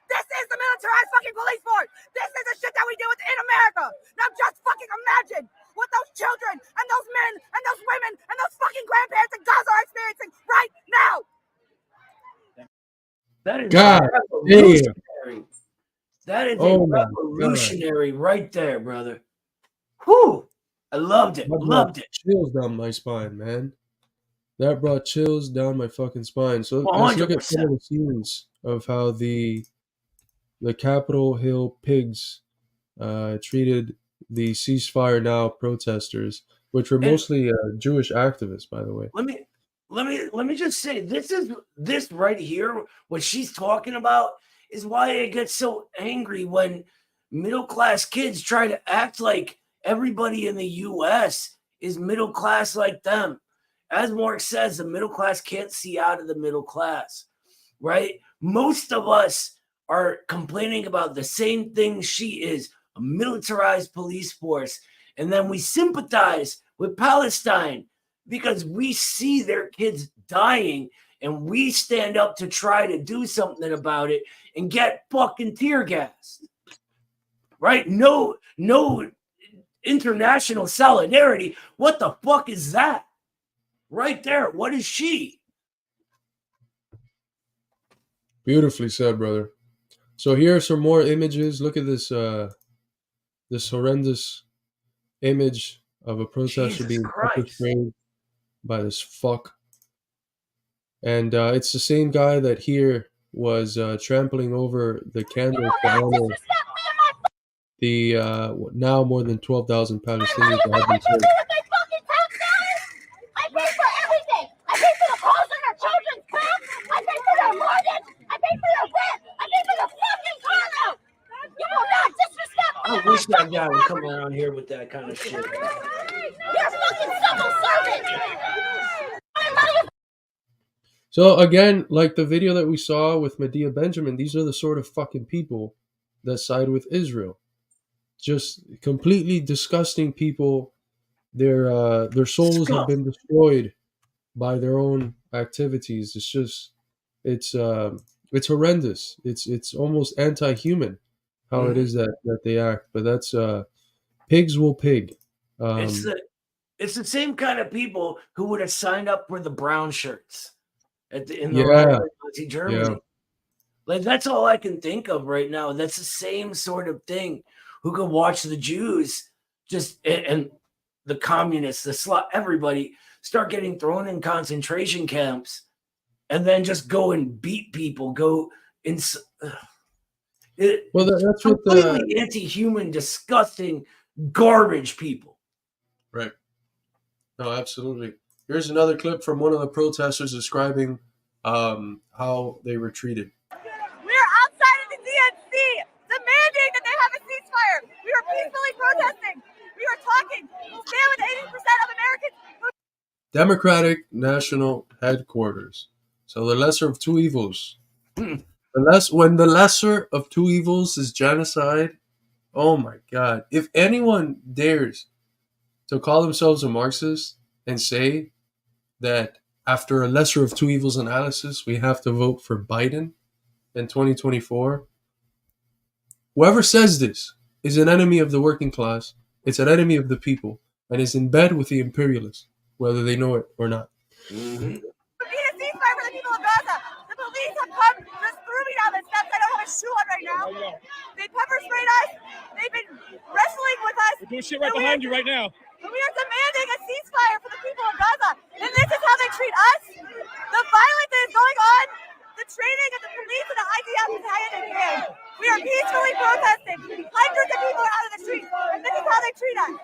Speaker 18: This is the militarized fucking police force. This is the shit that we deal with in America. Now just fucking imagine what those children and those men and those women and those fucking grandparents in Gaza are experiencing right now.
Speaker 12: That is
Speaker 2: God
Speaker 12: revolutionary. That is
Speaker 2: Oh
Speaker 12: a
Speaker 2: my
Speaker 12: revolutionary right there, brother. Whew. I loved it.
Speaker 2: That
Speaker 12: Loved
Speaker 2: brought
Speaker 12: it.
Speaker 2: chills down my spine, man. That brought chills down my fucking spine. So let's look at some of the scenes of how the Capitol Hill pigs treated the ceasefire now protesters. which were
Speaker 12: And
Speaker 2: mostly Jewish activists, by the way.
Speaker 12: let me just say, this right here, what she's talking about, is why I get so angry when middle class kids try to act like everybody in the U.S. is middle class like them. As Marx says, the middle class can't see out of the middle class, right? Most of us are complaining about the same thing she is, a militarized police force. And then we sympathize with Palestine because we see their kids dying and we stand up to try to do something about it and get fucking tear gassed. Right? No international solidarity. What the fuck is that? Right there. What is she?
Speaker 2: Beautifully said, brother. So here are some more images. Look at this this horrendous image of a protester
Speaker 12: Jesus
Speaker 2: being pepper
Speaker 12: Christ.
Speaker 2: sprayed by this fuck. And it's the same guy that here was trampling over the candle to honor the now more than 12,000 Palestinians that have been killed.
Speaker 9: I pay for everything. I pay for the calls on our children's camp. I pay for their mortgage. I pay for their rent. I pay for the fucking car note. You will not disrespect me.
Speaker 12: I wish that guy would come around here with that kind of shit.
Speaker 9: You're a fucking civil servant.
Speaker 2: So again, like the video that we saw with Medea Benjamin, these are the sort of fucking people that side with Israel. Just completely disgusting people. Their souls have been destroyed by their own activities. It's just it's horrendous. It's almost anti-human how it is that they act. But that's pigs will pig.
Speaker 12: It's the same kind of people who would have signed up for the brown shirts in the Nazi Germany.
Speaker 2: Yeah.
Speaker 12: Like that's all I can think of right now. That's the same sort of thing. Who could watch the Jews just and the communists, everybody start getting thrown in concentration camps, and then just go and beat people. That's
Speaker 2: what
Speaker 12: completely anti-human, disgusting, garbage people.
Speaker 2: Right. No, absolutely. Here's another clip from one of the protesters describing how they were treated.
Speaker 18: We are outside of the DNC demanding that they have a ceasefire. We are peacefully protesting. We are talking. We'll stand with 80% of Americans.
Speaker 2: Democratic National Headquarters. So the lesser of two evils. When the lesser of two evils is genocide, oh my God. If anyone dares to call themselves a Marxist and say that after a lesser of two evils analysis, we have to vote for Biden in 2024, whoever says this is an enemy of the working class. It's an enemy of the people and is in bed with the imperialists, whether they know it or not.
Speaker 18: We need a ceasefire for the people of Gaza. The police have come, just threw me down the steps. I don't have a shoe on right now. They pepper sprayed us. They've been wrestling with us.
Speaker 9: They're doing shit right behind you right now.
Speaker 18: And we are demanding a ceasefire for the people of Gaza. And this is how they treat us. The violence that is going on, the training of the police and the IDF is hand in hand. We are peacefully protesting. Hundreds of people are out of the streets. And this is how they treat us.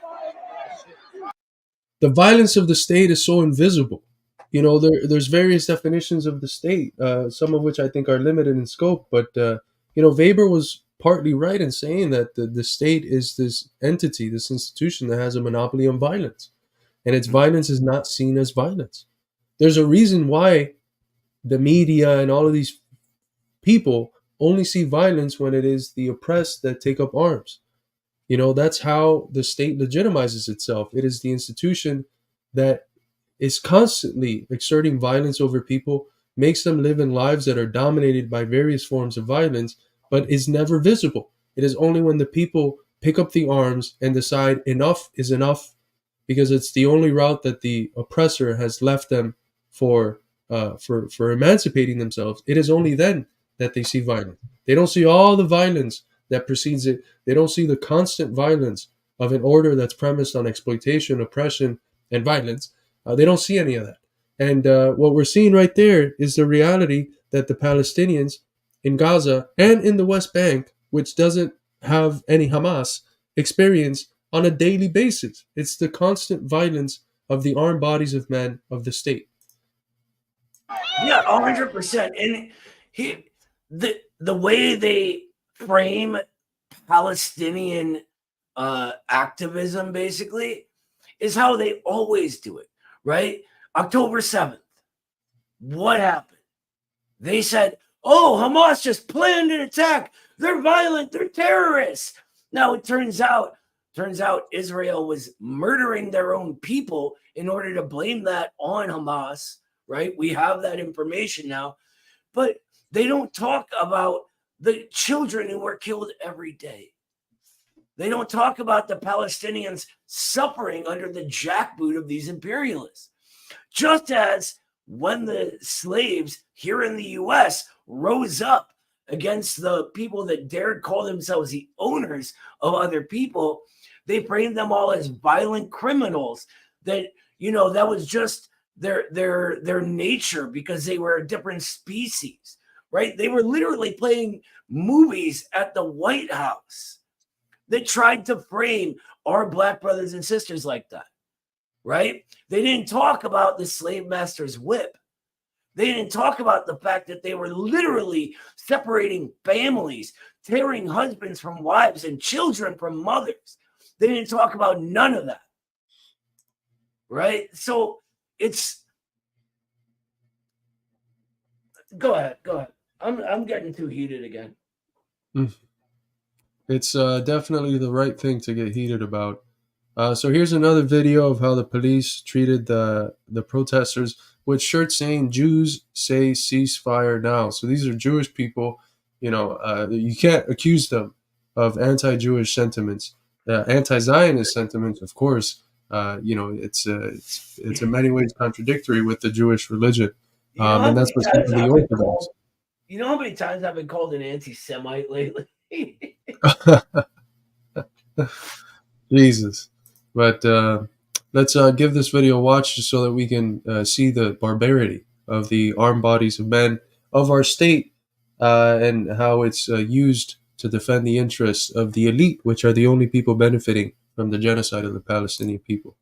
Speaker 2: The violence of the state is so invisible. You know, there's various definitions of the state, some of which I think are limited in scope. But, Weber was partly right in saying that the state is this entity, this institution that has a monopoly on violence. And its violence is not seen as violence. There's a reason why the media and all of these people only see violence when it is the oppressed that take up arms. You know, that's how the state legitimizes itself. It is the institution that is constantly exerting violence over people, makes them live in lives that are dominated by various forms of violence, but is never visible. It is only when the people pick up the arms and decide enough is enough, because it's the only route that the oppressor has left them for emancipating themselves. It is only then that they see violence. They don't see all the violence that precedes it. They don't see the constant violence of an order that's premised on exploitation, oppression, and violence. They don't see any of that. And what we're seeing right there is the reality that the Palestinians in Gaza and in the West Bank, which doesn't have any Hamas, experience on a daily basis. It's the constant violence of the armed bodies of men of the state.
Speaker 12: Yeah, 100%. And the way they frame Palestinian activism basically is how they always do it, right? October 7th, what happened? They said, oh, Hamas just planned an attack. They're violent. They're terrorists. Now it turns out Israel was murdering their own people in order to blame that on Hamas, right? We have that information now, but they don't talk about the children who were killed every day. They don't talk about the Palestinians suffering under the jackboot of these imperialists. Just as when the slaves here in the US rose up against the people that dared call themselves the owners of other people, they framed them all as violent criminals. That, you know, that was just their nature because they were a different species, right? They were literally playing movies at the White House that tried to frame our Black brothers and sisters like that, right? They didn't talk about the slave master's whip. They didn't talk about the fact that they were literally separating families, tearing husbands from wives and children from mothers. They didn't talk about none of that, right? So it's... Go ahead. I'm getting too heated again.
Speaker 2: It's definitely the right thing to get heated about. So here's another video of how the police treated the protesters with shirts saying "Jews say ceasefire now." So these are Jewish people. You know, you can't accuse them of anti-Jewish sentiments, anti-Zionist sentiments. Of course, you know, it's in many ways contradictory with the Jewish religion, and that's what's happening to the Orthodox.
Speaker 12: You know how many times I've been called an anti-Semite lately?
Speaker 2: Jesus. But let's give this video a watch just so that we can see the barbarity of the armed bodies of men of our state and how it's used to defend the interests of the elite, which are the only people benefiting from the genocide of the Palestinian people.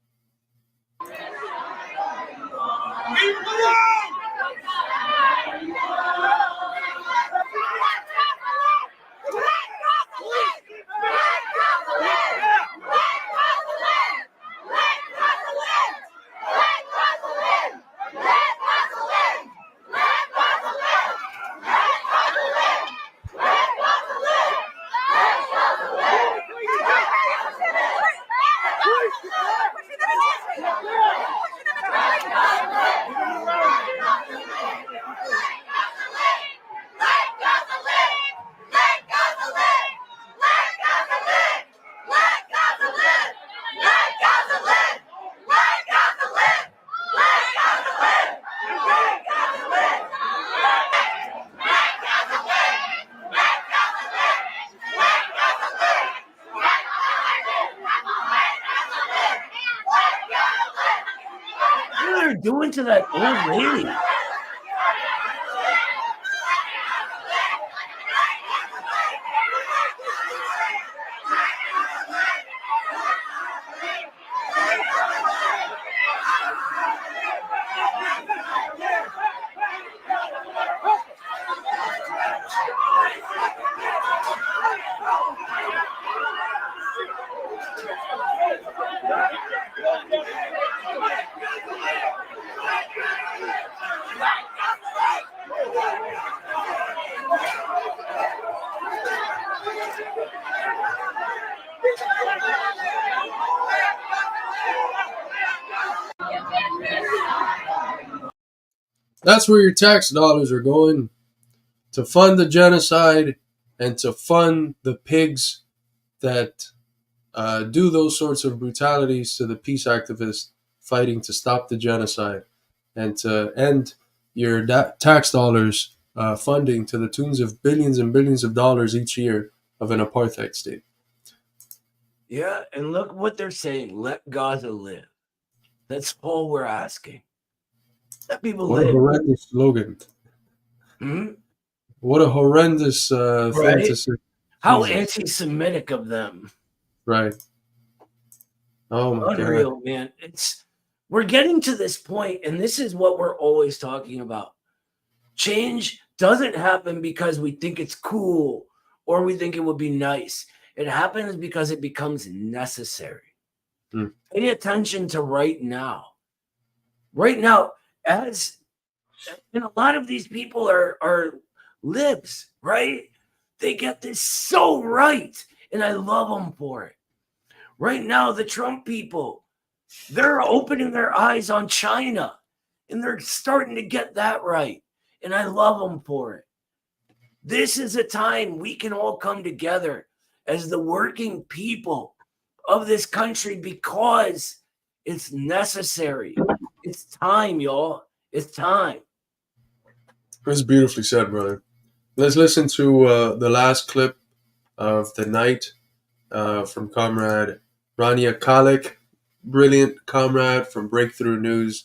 Speaker 12: What are they doing to that old lady?
Speaker 2: That's where your tax dollars are going, to fund the genocide and to fund the pigs that do those sorts of brutalities to the peace activists fighting to stop the genocide, and to end your tax dollars funding to the tunes of billions and billions of dollars each year of an apartheid state.
Speaker 12: Yeah, and look what they're saying. Let Gaza live. That's all we're asking. Let people
Speaker 2: What
Speaker 12: live.
Speaker 2: a horrendous slogan. What a horrendous thing to say.
Speaker 12: How
Speaker 2: Jesus.
Speaker 12: anti-Semitic of them.
Speaker 2: Right. Oh my
Speaker 12: Unreal,
Speaker 2: God.
Speaker 12: man. We're getting to this point, and this is what we're always talking about. Change doesn't happen because we think it's cool or we think it would be nice. It happens because it becomes necessary. Pay attention to right now. Right now, and a lot of these people are libs, right? They get this so right, and I love them for it. Right now, the Trump people, they're opening their eyes on China, and they're starting to get that right, and I love them for it. This is a time we can all come together as the working people of this country because it's necessary. It's time, y'all. It's time.
Speaker 2: That's beautifully said, brother. Let's listen to the last clip of the night from Comrade Rania Khalek, brilliant comrade from Breakthrough News,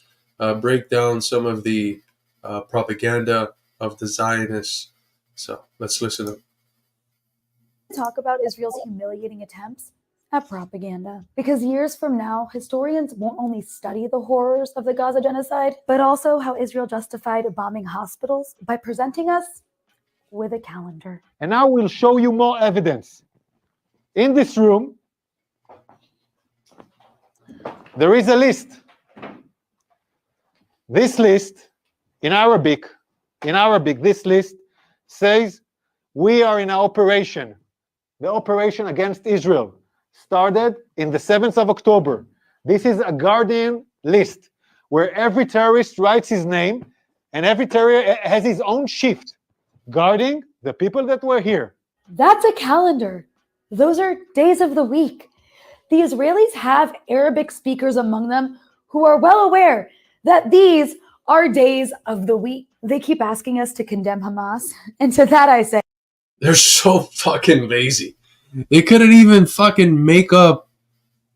Speaker 2: break down some of the propaganda of the Zionists. So let's listen up.
Speaker 8: Talk about Israel's humiliating attempts at propaganda. Because years from now, historians won't only study the horrors of the Gaza genocide, but also how Israel justified bombing hospitals by presenting us with a calendar.
Speaker 19: And I will show you more evidence. In this room, there is a list. This list, in Arabic, this list says we are in an operation. The operation against Israel started in the 7th of October. This is a Guardian list where every terrorist writes his name and every terrorist has his own shift guarding the people that were here.
Speaker 8: That's a calendar. Those are days of the week. The Israelis have Arabic speakers among them who are well aware that these are days of the week. They keep asking us to condemn Hamas, and to that I say,
Speaker 2: they're so fucking lazy. They couldn't even fucking make up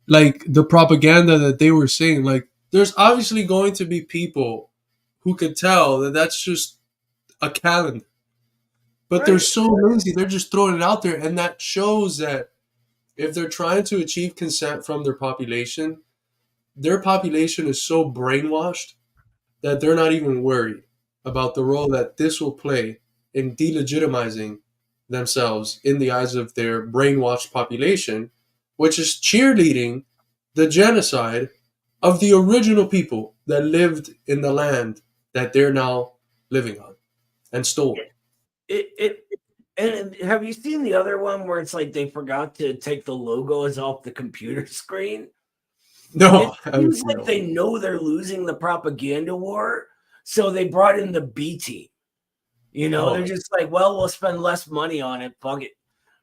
Speaker 2: like the propaganda that they were saying. Like, there's obviously going to be people who could tell that that's just a calendar. But they're so lazy, they're just throwing it out there. And that shows that if they're trying to achieve consent from their population is so brainwashed that they're not even worried about the role that this will play in delegitimizing themselves in the eyes of their brainwashed population, which is cheerleading the genocide of the original people that lived in the land that they're now living on and stole.
Speaker 12: And have you seen the other one where it's like they forgot to take the logos off the computer screen?
Speaker 2: No,
Speaker 12: it seems like they know they're losing the propaganda war, so they brought in the B team. You know, they're just like, well, we'll spend less money on it. Fuck it,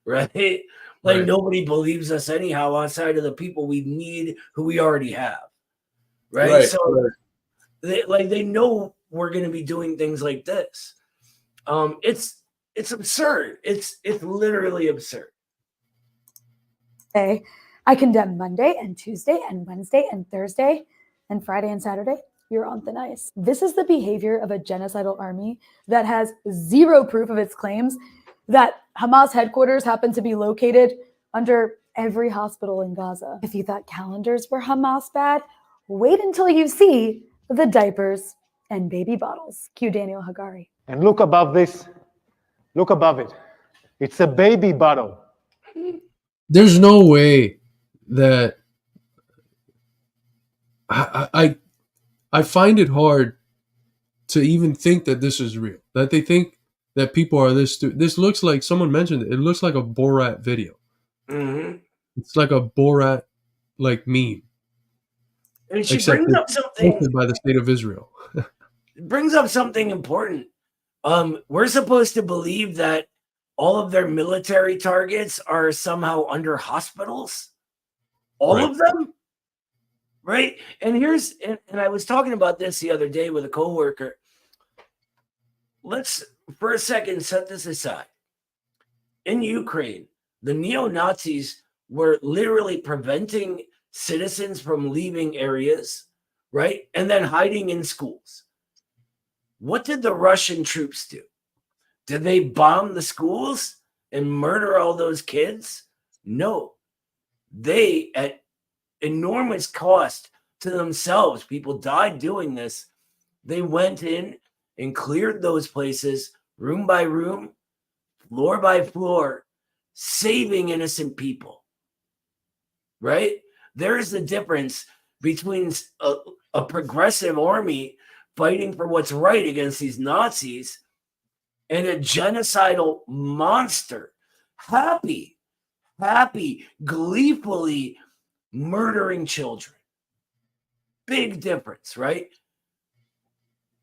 Speaker 12: right? Like nobody believes us anyhow outside of the people we need, who we already have, right? So, they know we're going to be doing things like this. It's absurd. It's literally absurd.
Speaker 8: I condemn Monday and Tuesday and Wednesday and Thursday and Friday and Saturday. You're on thin ice. This is the behavior of a genocidal army that has zero proof of its claims that Hamas headquarters happen to be located under every hospital in Gaza. If you thought calendars were Hamas bad, wait until you see the diapers and baby bottles. Cue Daniel Hagari.
Speaker 19: And look above this. Look above it. It's a baby bottle.
Speaker 2: There's no way that I find it hard to even think that this is real. That they think that people are this stupid. This looks like, someone mentioned it, it looks like a Borat video.
Speaker 12: Mm-hmm.
Speaker 2: It's like a Borat like meme.
Speaker 12: And she brings up something
Speaker 2: by the state of Israel.
Speaker 12: It brings up something important. We're supposed to believe that all of their military targets are somehow under hospitals. All of them? Right? And and I was talking about this the other day with a coworker. Let's, for a second, set this aside. In Ukraine, the neo-Nazis were literally preventing citizens from leaving areas, right? And then hiding in schools. What did the Russian troops do? Did they bomb the schools and murder all those kids? No. They, at enormous cost to themselves. People died doing this. They went in and cleared those places room by room, floor by floor, saving innocent people. Right? There is the difference between a progressive army fighting for what's right against these Nazis and a genocidal monster happy, gleefully murdering children. Big difference, right?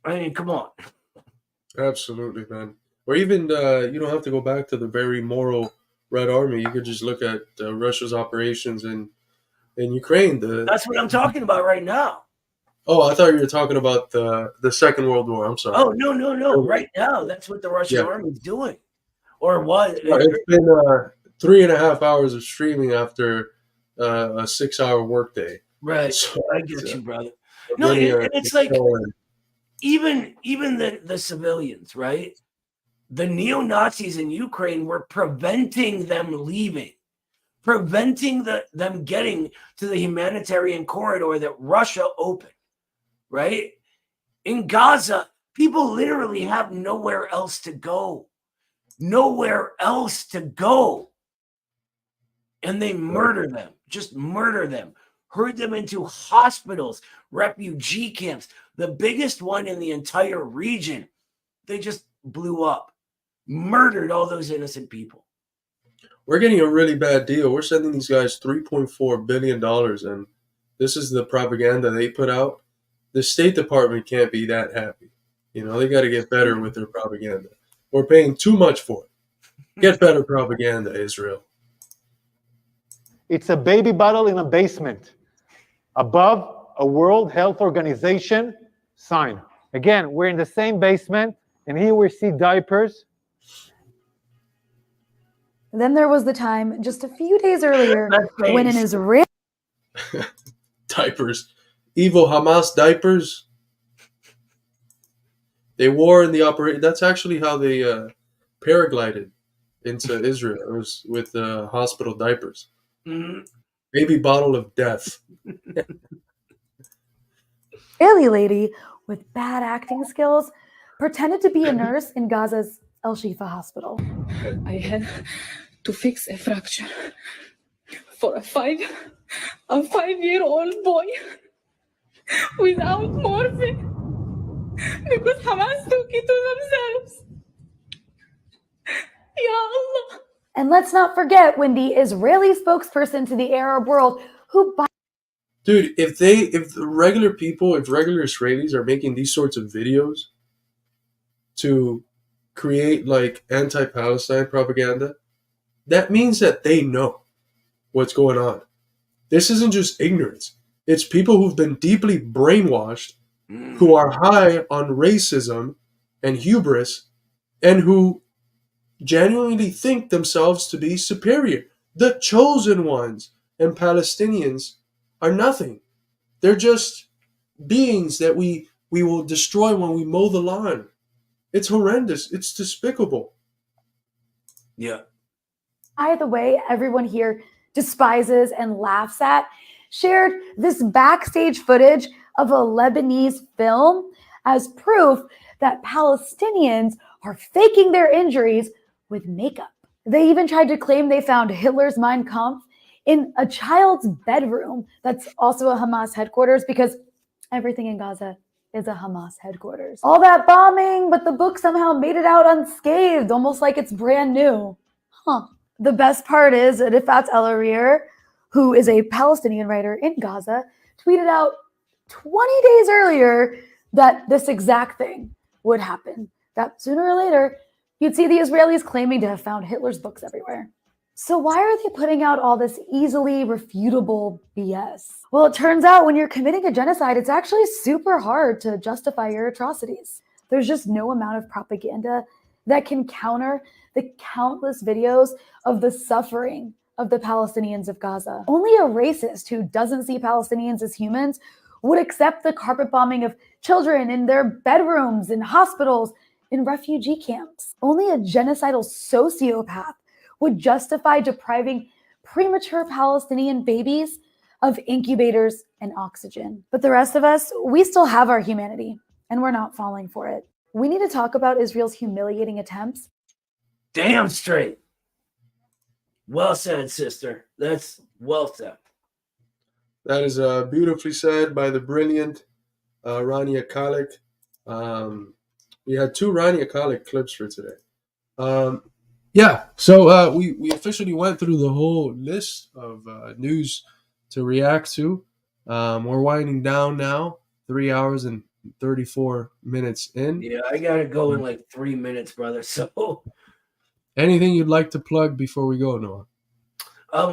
Speaker 12: I mean, come on.
Speaker 2: Absolutely, man. Or even you don't have to go back to the very moral Red Army. You could just look at Russia's operations in Ukraine.
Speaker 12: That's what I'm talking about right now.
Speaker 2: Oh, I thought you were talking about the Second World War. I'm sorry.
Speaker 12: Oh, no. Right now, that's what the Russian army is doing. Or what?
Speaker 2: It's been 3.5 hours of streaming after a 6-hour workday.
Speaker 12: Right.
Speaker 2: So,
Speaker 12: I get you, brother. No, and it's like even the civilians, right? The neo-Nazis in Ukraine were preventing them leaving, preventing them getting to the humanitarian corridor that Russia opened, right? In Gaza, people literally have nowhere else to go. Nowhere else to go. And they murder them, just murder them, herd them into hospitals, refugee camps. The biggest one in the entire region, they just blew up, murdered all those innocent people.
Speaker 2: We're getting a really bad deal. We're sending these guys $3.4 billion, and this is the propaganda they put out. The State Department can't be that happy. You know, they got to get better with their propaganda. We're paying too much for it. Get better propaganda, Israel.
Speaker 19: It's a baby bottle in a basement. Above a World Health Organization sign. Again, we're in the same basement, and here we see diapers.
Speaker 8: Then there was the time just a few days earlier when an Israeli
Speaker 2: diapers, evil Hamas diapers. They wore in the operation. That's actually how they paraglided into Israel. It was with hospital diapers.
Speaker 12: Mm-hmm.
Speaker 2: Baby bottle of death.
Speaker 8: Israeli lady with bad acting skills pretended to be a nurse in Gaza's El Shifa hospital.
Speaker 20: I had to fix a fracture for a 5-year-old boy without morphine because Hamas took it to themselves. Ya Allah.
Speaker 8: And let's not forget when the Israeli spokesperson to the Arab world who
Speaker 2: Dude, if regular people, if regular Israelis are making these sorts of videos to create like anti-Palestine propaganda, that means that they know what's going on. This isn't just ignorance. It's people who've been deeply brainwashed, who are high on racism and hubris, and who genuinely think themselves to be superior. The chosen ones and Palestinians are nothing. They're just beings that we will destroy when we mow the lawn. It's horrendous. It's despicable.
Speaker 12: Yeah.
Speaker 8: Either way, everyone here despises and laughs at, shared this backstage footage of a Lebanese film as proof that Palestinians are faking their injuries with makeup. They even tried to claim they found Hitler's Mein Kampf in a child's bedroom that's also a Hamas headquarters, because everything in Gaza is a Hamas headquarters. All that bombing, but the book somehow made it out unscathed, almost like it's brand new. Huh. The best part is that Rifat El-Arir, who is a Palestinian writer in Gaza, tweeted out 20 days earlier that this exact thing would happen. That sooner or later, you'd see the Israelis claiming to have found Hitler's books everywhere. So why are they putting out all this easily refutable BS? Well, it turns out when you're committing a genocide, it's actually super hard to justify your atrocities. There's just no amount of propaganda that can counter the countless videos of the suffering of the Palestinians of Gaza. Only a racist who doesn't see Palestinians as humans would accept the carpet bombing of children in their bedrooms, in hospitals, in refugee camps. Only a genocidal sociopath would justify depriving premature Palestinian babies of incubators and oxygen. But the rest of us, we still have our humanity, and we're not falling for it. We need to talk about Israel's humiliating attempts.
Speaker 12: Damn straight. Well said, sister. That's well said.
Speaker 2: That is beautifully said by the brilliant Rania Khalek. We had 2 Rania Khalek clips for today. So we officially went through the whole list of news to react to. We're winding down now, 3 hours and 34 minutes in.
Speaker 12: Yeah, I gotta go in like 3 minutes, brother. So
Speaker 2: anything you'd like to plug before we go, Noah?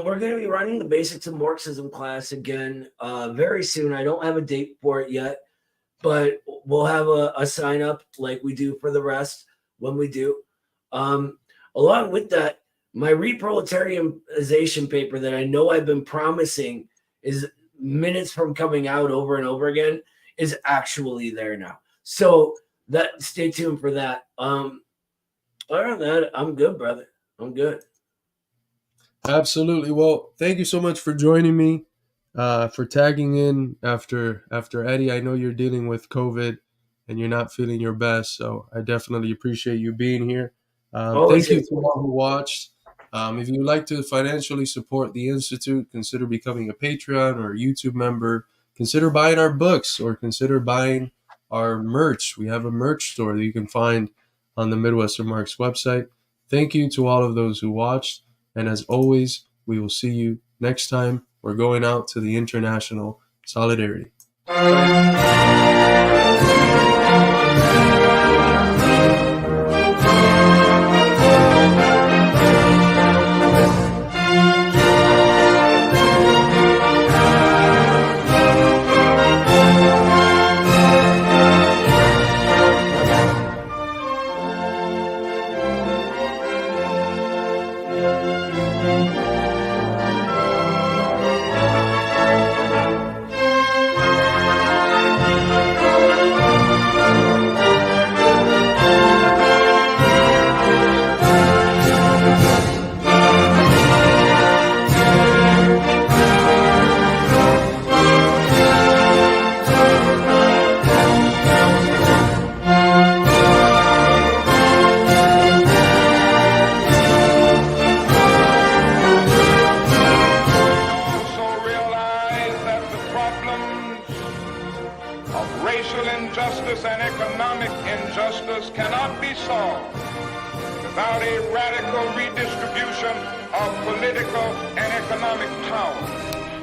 Speaker 12: We're going to be running the Basics of Marxism class again very soon. I don't have a date for it yet, but we'll have a sign up like we do for the rest when we do. Along with that, my reproletarianization paper that I know I've been promising is minutes from coming out over and over again is actually there now. So that stay tuned for that. Other than that, I'm good, brother. I'm good.
Speaker 2: Absolutely. Well, thank you so much for joining me, for tagging in after Eddie. I know you're dealing with COVID and you're not feeling your best, so I definitely appreciate you being here. Thank you to all who watched. If you'd like to financially support the Institute, consider becoming a Patreon or a YouTube member. Consider buying our books or consider buying our merch. We have a merch store that you can find on the Midwestern Marx website. Thank you to all of those who watched. And as always, we will see you next time. We're going out to the international solidarity.
Speaker 21: And economic injustice cannot be solved without a radical redistribution of political and economic power.